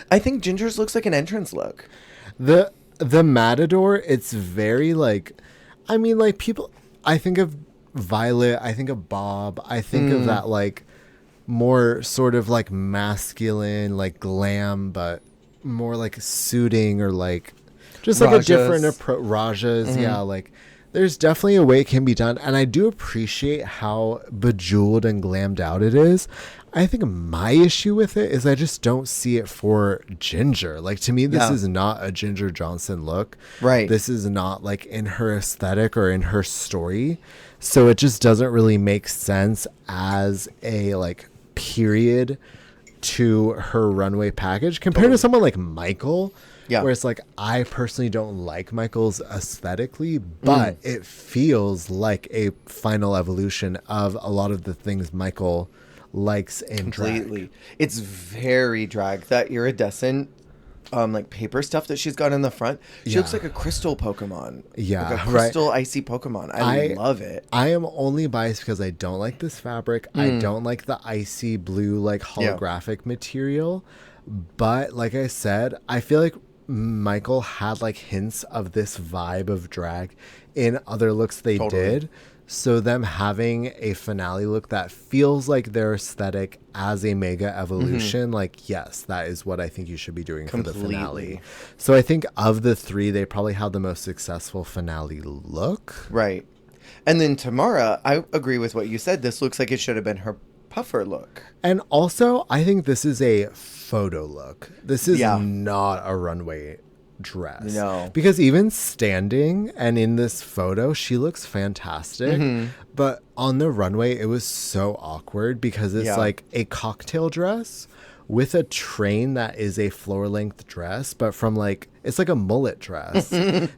A: I think Ginger's looks like an entrance look.
B: the matador? It's very like, I mean, like people. I think of Violet. I think of Bob. I think of that like more sort of like masculine, like glam, but more like suiting or like just like
A: Rajas.
B: a different approach. Rajas, yeah, like there's definitely a way it can be done, and I do appreciate how bejeweled and glammed out it is. I think my issue with it is I just don't see it for Ginger. Like to me, this is not a Ginger Johnson look.
A: Right.
B: This is not like in her aesthetic or in her story. So it just doesn't really make sense as a like period to her runway package compared to someone like Michael.
A: Yeah.
B: Where it's like, I personally don't like Michael's aesthetically, but it feels like a final evolution of a lot of the things Michael likes in
A: Completely.
B: drag.
A: It's very drag. That iridescent like paper stuff that she's got in the front. She looks like a crystal Pokemon.
B: Yeah,
A: Like a
B: right.
A: crystal icy Pokemon. I love it.
B: I am only biased because I don't like this fabric. I don't like the icy blue, like holographic material. But like I said, I feel like Michael had like hints of this vibe of drag in other looks they did. So them having a finale look that feels like their aesthetic as a mega evolution, like, yes, that is what I think you should be doing for the finale. So I think of the 3, they probably had the most successful finale look.
A: Right. And then Tamara, I agree with what you said. This looks like it should have been her puffer look.
B: And also, I think this is a photo look. This is not a runway dress.
A: No.
B: Because even standing and in this photo, she looks fantastic. But on the runway, it was so awkward because it's like a cocktail dress with a train that is a floor length dress, but from like, it's like a mullet dress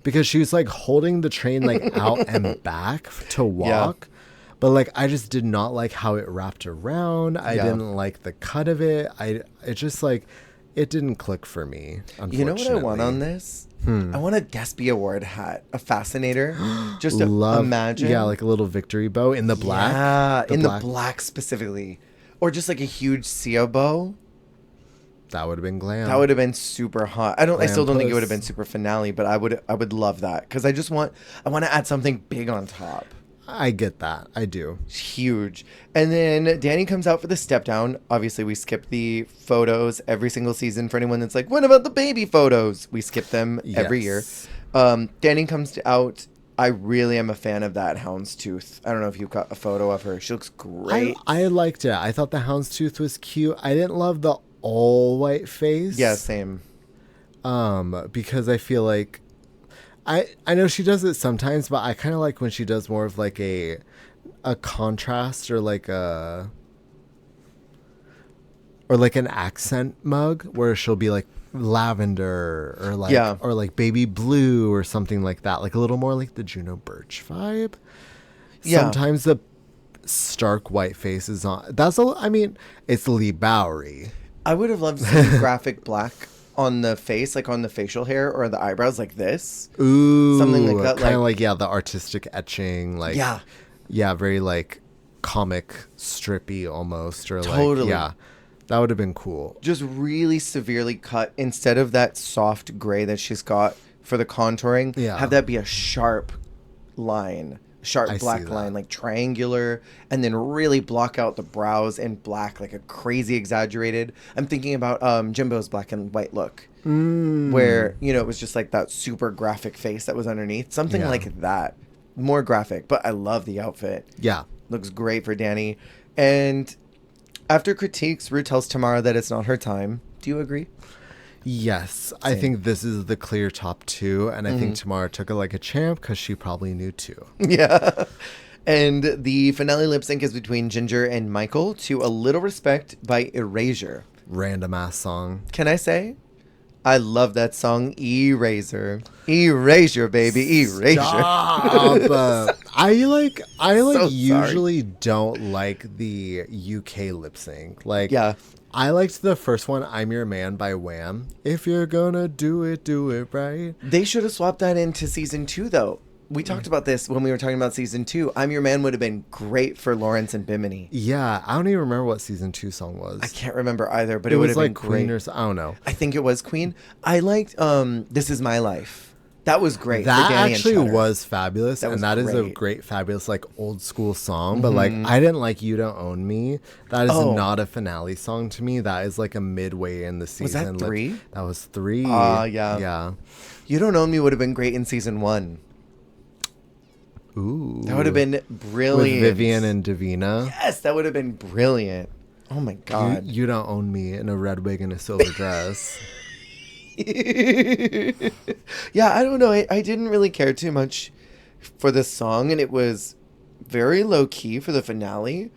B: because she was like holding the train like out and back to walk. But like, I just did not like how it wrapped around. I didn't like the cut of it. It just like, it didn't click for me.
A: You know what I want on this? I want a Despy Award hat, a fascinator. Just to imagine.
B: Yeah, like a little victory bow in the black.
A: Yeah, the black specifically. Or just like a huge Sia bow.
B: That would have been glam.
A: That would have been super hot. I still don't think it would have
B: Glampus.
A: been super finale, but I would love that because I want to add something big on top.
B: I get that. I do.
A: It's huge. And then Danny comes out for the step down. Obviously, we skip the photos every single season. For anyone that's like, what about the baby photos? We skip them every year. Danny comes out. I really am a fan of that houndstooth. I don't know if you've got a photo of her. She looks great.
B: I liked it. I thought the houndstooth was cute. I didn't love the all white face.
A: Yeah, same.
B: Because I feel like I know she does it sometimes, but I kind of like when she does more of like a contrast or like an accent mug where she'll be like lavender or like baby blue or something like that, like a little more like the Juno Birch vibe. Sometimes the stark white face is on. It's Lee Bowery.
A: I would have loved some graphic black on the face, like on the facial hair or the eyebrows, like this.
B: Ooh,
A: something like that.
B: Kind of like the artistic etching, like very like comic strippy almost, or
A: Totally.
B: like That would have been cool.
A: Just really severely cut instead of that soft gray that she's got for the contouring.
B: Yeah.
A: Have that be a sharp line, sharp
B: I
A: black
B: see that.
A: line, like triangular, and then really block out the brows in black, like a crazy exaggerated. I'm thinking about Jimbo's black and white look, where, you know, it was just like that super graphic face that was underneath. Something
B: Yeah.
A: like that. More graphic, but I love the outfit.
B: Yeah.
A: Looks great for Danny. And after critiques, Rue tells Tamara that it's not her time. Do you agree?
B: Yes. I
A: Same.
B: think this is the clear top 2. And I think Tamara took it like a champ because she probably knew too.
A: Yeah. And the finale lip sync is between Ginger and Michael to A Little Respect by Erasure.
B: Random ass song.
A: Can I say? I love that song, Eraser. Erasure, baby. Erasure.
B: Stop. I
A: So
B: usually don't like the UK lip sync. Like,
A: Yeah.
B: I liked the first one, I'm Your Man by Wham. If you're gonna do it right.
A: They should have swapped that into season 2, though. We talked about this when we were talking about season 2. I'm Your Man would have been great for Lawrence and Bimini.
B: Yeah, I don't even remember what season 2 song was.
A: I can't remember either, but it
B: It
A: would
B: was
A: have been
B: like Queen
A: great.
B: I don't know.
A: I think it was Queen. I liked This Is My Life. That was great.
B: That
A: for Danny
B: actually
A: and Cheddar.
B: was fabulous,
A: That was
B: and that is a
A: great.
B: great, fabulous, like old school song. But like, I didn't like "You Don't Own Me." That is
A: Oh.
B: not a finale song to me. That is like a midway in the
A: Was
B: season.
A: that 3?
B: Like, that was 3.
A: Yeah.
B: yeah.
A: You Don't Own Me would have been great in season 1.
B: Ooh,
A: That would have been
B: with
A: brilliant.
B: Vivian and Davina.
A: Yes, that would have been brilliant. Oh my god.
B: You don't own me in a red wig and a silver dress.
A: Yeah, I don't know. I didn't really care too much for this song, and it was very low key for the finale.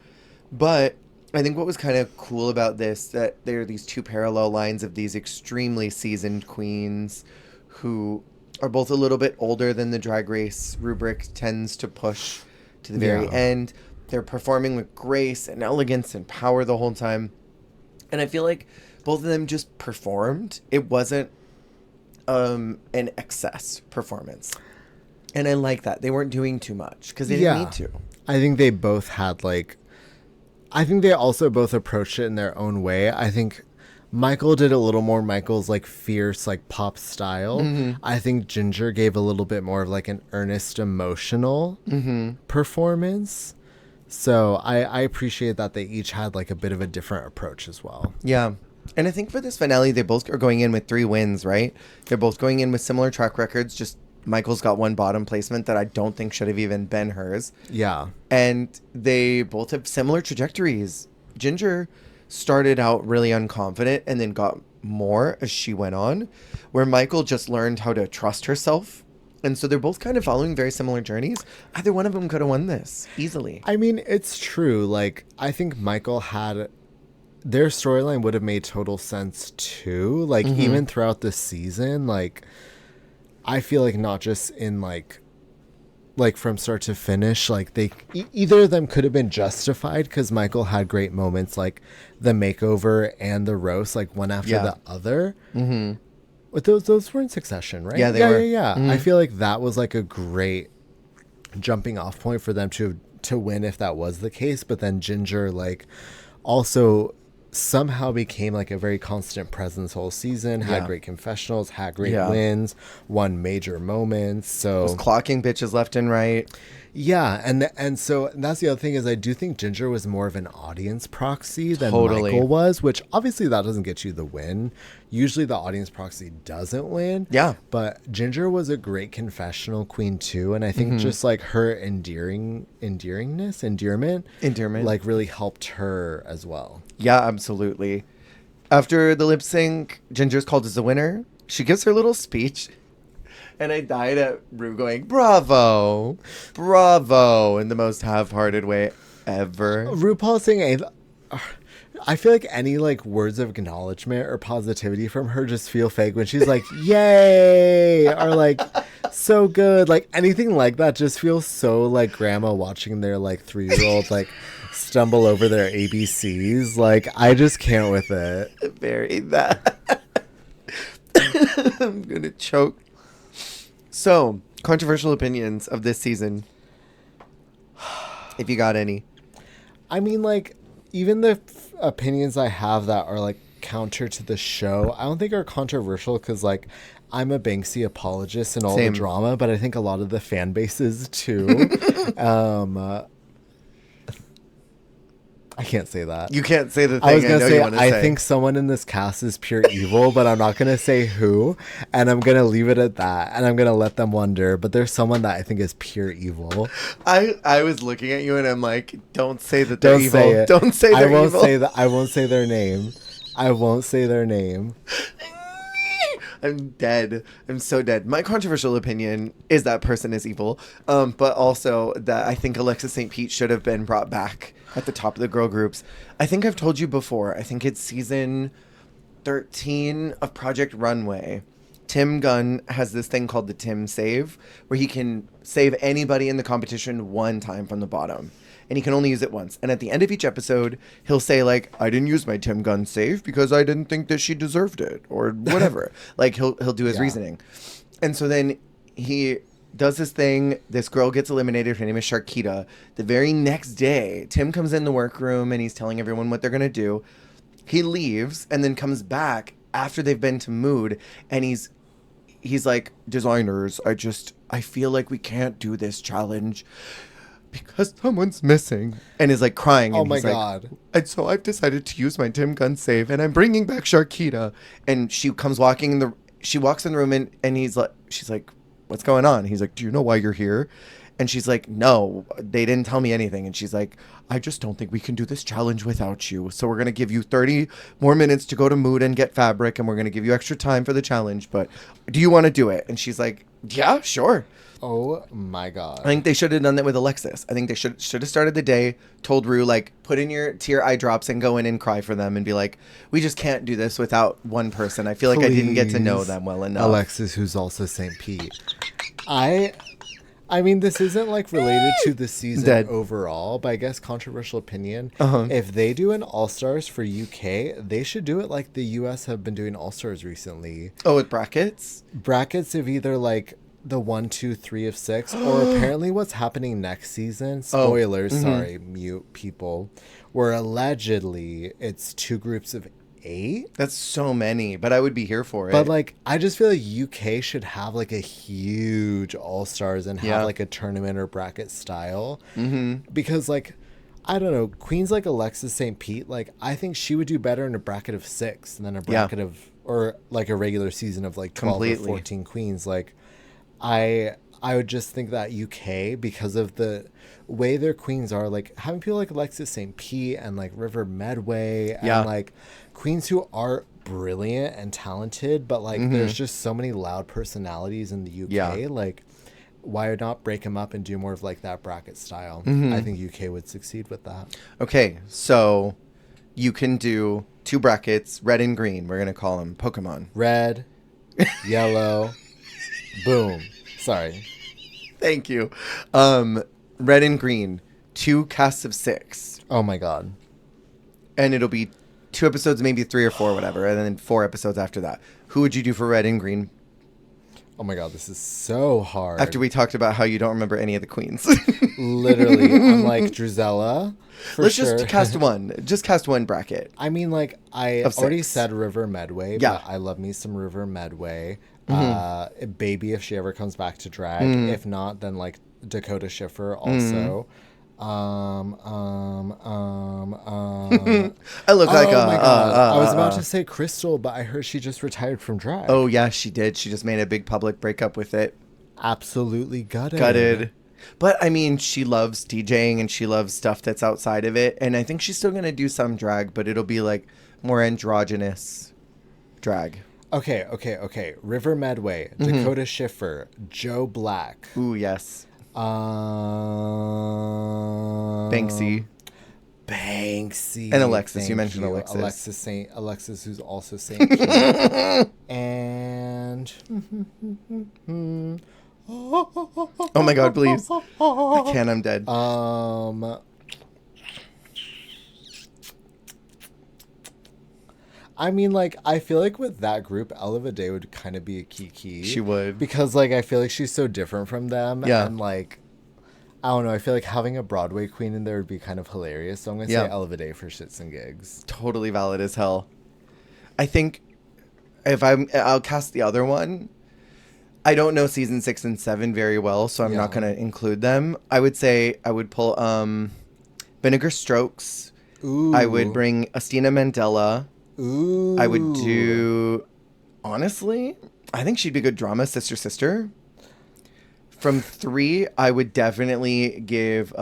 A: But I think what was kind of cool about this, that there are these two parallel lines of these extremely seasoned queens who are both a little bit older than the Drag Race rubric tends to push to the very
B: Yeah.
A: end. They're performing with grace and elegance and power the whole time. And I feel like both of them just performed. It wasn't an excess performance. And I like that. They weren't doing too much because they didn't need to.
B: I think they both had like. I think they also both approached it in their own way. I think Michael did a little more Michael's like fierce like pop style. I think Ginger gave a little bit more of like an earnest emotional performance. So I appreciate that they each had like a bit of a different approach as well.
A: Yeah. And I think for this finale, they both are going in with 3 wins, right? They're both going in with similar track records. Just Michael's got one bottom placement that I don't think should have even been hers.
B: Yeah.
A: And they both have similar trajectories. Ginger started out really unconfident and then got more as she went on, where Michael just learned how to trust herself. And so they're both kind of following very similar journeys. Either one of them could have won this easily.
B: I mean, it's true. Like, I think Michael had their storyline would have made total sense too. Like, even throughout the season, like, I feel like not just in like from start to finish, like they either of them could have been justified because Michael had great moments like the makeover and the roast, like one after
A: Yeah.
B: the other. But those were in succession, right?
A: Yeah, they were.
B: Yeah. I feel like that was like a great jumping off point for them to win if that was the case. But then Ginger like also somehow became like a very constant presence whole season, had
A: Yeah.
B: great confessionals, had great
A: Yeah.
B: wins, won major moments. So
A: Was clocking bitches left and right.
B: yeah, and so that's the other thing is I do think Ginger was more of an audience proxy than
A: Totally.
B: Michael was, which obviously that doesn't get you the win. Usually the audience proxy doesn't win.
A: Yeah.
B: But Ginger was a great confessional queen too, and I think just like her endearment, like really helped her as well.
A: Yeah, absolutely. After the lip sync, Ginger's called as the winner. She gives her little speech. And I died at Rue going, bravo, bravo, in the most half-hearted way ever.
B: RuPaul saying I feel like any like words of acknowledgement or positivity from her just feel fake when she's like, yay, or like so good. Like anything like that just feels so like grandma watching their like 3-year-old like stumble over their ABCs. Like I just can't with it.
A: Bury that. I'm going to choke. So, controversial opinions of this season. If you got any.
B: I mean, like, even the opinions I have that are like counter to the show, I don't think are controversial because like I'm a Banksy apologist and all
A: Same.
B: the drama, but I think a lot of the fan bases too. I can't say that.
A: You can't say the thing
B: I was gonna
A: know
B: say
A: you want to say.
B: I think someone in this cast is pure evil, but I'm not gonna say who, and I'm gonna leave it at that, and I'm gonna let them wonder. But there's someone that I think is pure evil.
A: I was looking at you and I'm like, don't say that they're
B: Don't
A: evil.
B: say it.
A: Don't say they're
B: I won't
A: evil.
B: say that. I won't say their name. I won't say their name.
A: I'm dead. I'm so dead. My controversial opinion is that person is evil, but also that I think Alexis St. Pete should have been brought back at the top of the girl groups. I think I've told you before. I think it's season 13 of Project Runway. Tim Gunn has this thing called the Tim Save, where he can save anybody in the competition one time from the bottom. And he can only use it once. And at the end of each episode, he'll say, like, I didn't use my Tim Gunn save because I didn't think that she deserved it, or whatever. Like, he'll do his reasoning. And so then he does this thing. This girl gets eliminated. Her name is Sharkita. The very next day, Tim comes in the workroom and he's telling everyone what they're going to do. He leaves and then comes back after they've been to Mood. And he's like, designers, I feel like we can't do this challenge because someone's missing, and is like crying.
B: Oh
A: and
B: my
A: he's like,
B: God.
A: and so I've decided to use my Tim Gunn save, and I'm bringing back Sharkita. And she comes walking in she walks in the room, and she's like, what's going on? He's like, do you know why you're here? And she's like, no, they didn't tell me anything. And she's like, I just don't think we can do this challenge without you. So we're going to give you 30 more minutes to go to Mood and get fabric, and we're going to give you extra time for the challenge. But do you want to do it? And she's like, yeah, sure.
B: Oh my God.
A: I think they should have done that with Alexis. I think they should have started the day, told Rue, like, put in your tear eye drops and go in and cry for them and be like, we just can't do this without one person. I feel like I didn't get to know
B: Please.
A: them well enough.
B: Alexis, who's also St. Pete. I mean, this isn't like related to the season
A: Dead.
B: overall, but I guess controversial opinion.
A: Uh-huh.
B: If they do an All-Stars for UK, they should do it like the US have been doing All-Stars recently.
A: Oh, with brackets?
B: Brackets of either like the 1, 2, 3 of 6, or apparently what's happening next season. Spoilers, sorry, mute people. Where allegedly it's 2 groups of 8.
A: That's so many, but I would be here for it.
B: But like, I just feel like UK should have like a huge All-Stars and have like a tournament or bracket style. Mm-hmm. Because like, I don't know, queens like Alexis St. Pete, like I think she would do better in a bracket of 6 than a bracket of, or like a regular season of like 12 or 14 queens. Like, I would just think that UK, because of the way their queens are, like having people like Alexis St. Pete and like River Medway and like queens who are brilliant and talented, but like there's just so many loud personalities in the UK. Like, why not break them up and do more of like that bracket style? I think UK would succeed with that.
A: Okay, so you can do 2 brackets, red and green. We're going to call them Pokemon.
B: Red, yellow, boom. Sorry.
A: Thank you. Red and green, 2 casts of 6.
B: Oh my God.
A: And it'll be 2 episodes, maybe 3 or 4, whatever, and then 4 episodes after that. Who would you do for red and green?
B: Oh my God, this is so hard.
A: After we talked about how you don't remember any of the queens.
B: Literally, I'm like Drizella.
A: Let's just cast one. Just cast one bracket.
B: I mean, like, I
A: Of
B: already
A: 6.
B: said River Medway,
A: Yeah.
B: but I love me some River Medway. Baby, if she ever comes back to drag. If not, then, like, Dakota Schiffer also.
A: I look like
B: oh my God. I was about to say Crystal, but I heard she just retired from drag.
A: Oh, yeah, she did. She just made a big public breakup with it.
B: Absolutely gutted.
A: Gutted. But, I mean, she loves DJing and she loves stuff that's outside of it. And I think she's still going to do some drag, but it'll be, like, more androgynous drag.
B: Okay. River Medway, Dakota Schiffer, Joe Black.
A: Ooh, yes.
B: Banksy.
A: And Alexis.
B: Thank
A: You mentioned Alexis.
B: Alexis, who's also Saint Pete. And
A: Oh my God, please. I can't, I'm dead.
B: I mean, like, I feel like with that group, Ella Day would kind of be a key.
A: She would.
B: Because, like, I feel like she's so different from them.
A: Yeah.
B: And, like, I don't know. I feel like having a Broadway queen in there would be kind of hilarious. So I'm going to
A: Yeah.
B: say Elevate for shits and gigs.
A: Totally valid as hell. I think I'll cast the other one. I don't know season 6 and 7 very well, so I'm not
B: Yeah.
A: going to include them. I would say I would pull Vinegar Strokes.
B: Ooh.
A: I would bring Astina Mandela.
B: Ooh.
A: I would do, honestly, I think she'd be a good drama, Sister. From 3, I would definitely give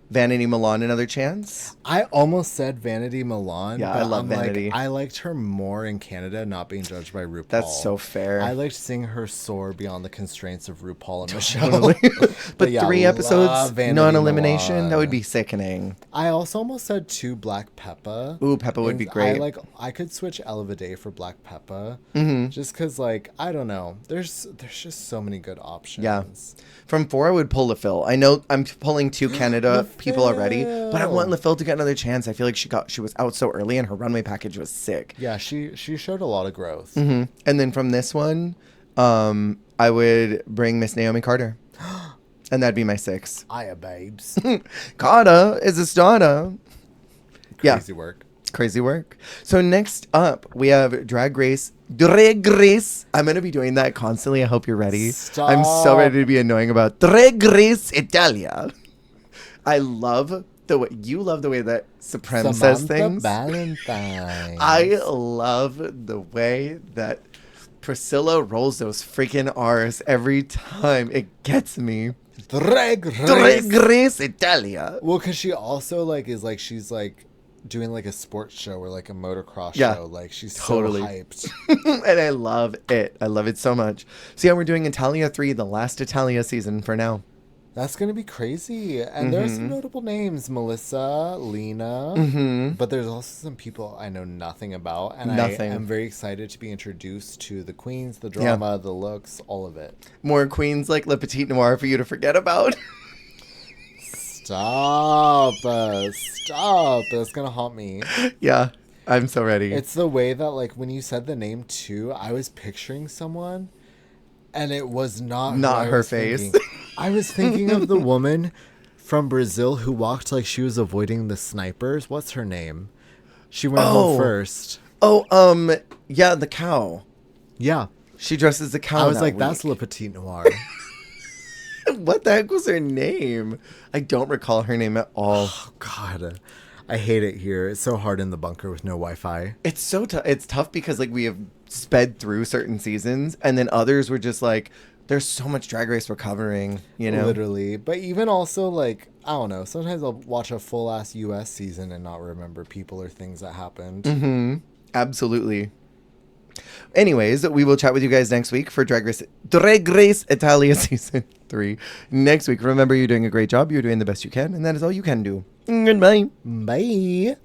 A: Vanity Milan another chance.
B: I almost said Vanity Milan.
A: Yeah,
B: but
A: I love
B: I'm
A: Vanity.
B: I liked her more in Canada, not being judged by RuPaul.
A: That's so fair.
B: I liked seeing her soar beyond the constraints of RuPaul and Michelle.
A: Totally. But
B: yeah,
A: 3
B: love
A: episodes,
B: Vanity
A: non-elimination,
B: Milan.
A: that would be sickening.
B: I also almost said 2 Black Peppa.
A: Ooh, Peppa would be
B: And
A: great.
B: I could switch Elevade for Black Peppa.
A: Mm-hmm.
B: Just because, like, I don't know. There's just so many good options.
A: Yeah. From 4, I would pull LaPhil. I know I'm pulling 2 Canada people already, but I want LaPhil to get another chance. I feel like she was out so early and her runway package was sick.
B: Yeah, she showed a lot of growth.
A: Mm-hmm. And then from this one, I would bring Miss Naomi Carter. And that'd be my 6.
B: Aya babes.
A: Carter is a starter. Yeah.
B: Crazy work.
A: Crazy work. So next up, we have Drag Race. Drag Race. I'm going to be doing that constantly. I hope you're ready.
B: Stop.
A: I'm so ready to be annoying about Drag Race Italia. I love the way you love the way that Supreme says things.
B: Valentine.
A: I love the way that Priscilla rolls those freaking R's every time. It gets me.
B: Drag
A: Drag
B: race.
A: Race Italia.
B: Well, because she also she's doing like a sports show or like a motocross
A: Yeah,
B: show. Like she's
A: totally.
B: so hyped.
A: And I love it. I love it so much. So yeah, we're doing Italia 3, the last Italia season for now.
B: That's gonna be crazy. And there's some notable names: Melissa, Lena.
A: Mm-hmm.
B: But there's also some people I know nothing about, and
A: Nothing.
B: I am very excited to be introduced to the queens, the drama, the looks, all of it.
A: More queens like Le Petit Noir for you to forget about.
B: Stop! Stop! That's gonna haunt me.
A: Yeah, I'm so ready.
B: It's the way that, like, when you said the name too, I was picturing someone, and it was not who I
A: her
B: was
A: face.
B: thinking. I was thinking of the woman from Brazil who walked like she was avoiding the snipers. What's her name? She went home first.
A: Oh, yeah, the cow.
B: Yeah,
A: She dresses the cow.
B: I was
A: that
B: like, that's
A: week.
B: Le Petit Noir.
A: What the heck was her name? I don't recall her name at all.
B: Oh God, I hate it here. It's so hard in the bunker with no Wi-Fi.
A: It's so tough. It's tough because like we have sped through certain seasons, and then others were just like, there's so much Drag Race we're covering, you know.
B: Literally. But even also, like, I don't know. Sometimes I'll watch a full ass US season and not remember people or things that happened.
A: Mm-hmm. Absolutely. Anyways, we will chat with you guys next week for Drag Race Italia season 3. Next week, remember, you're doing a great job. You're doing the best you can, and that is all you can do. Goodbye.
B: Bye.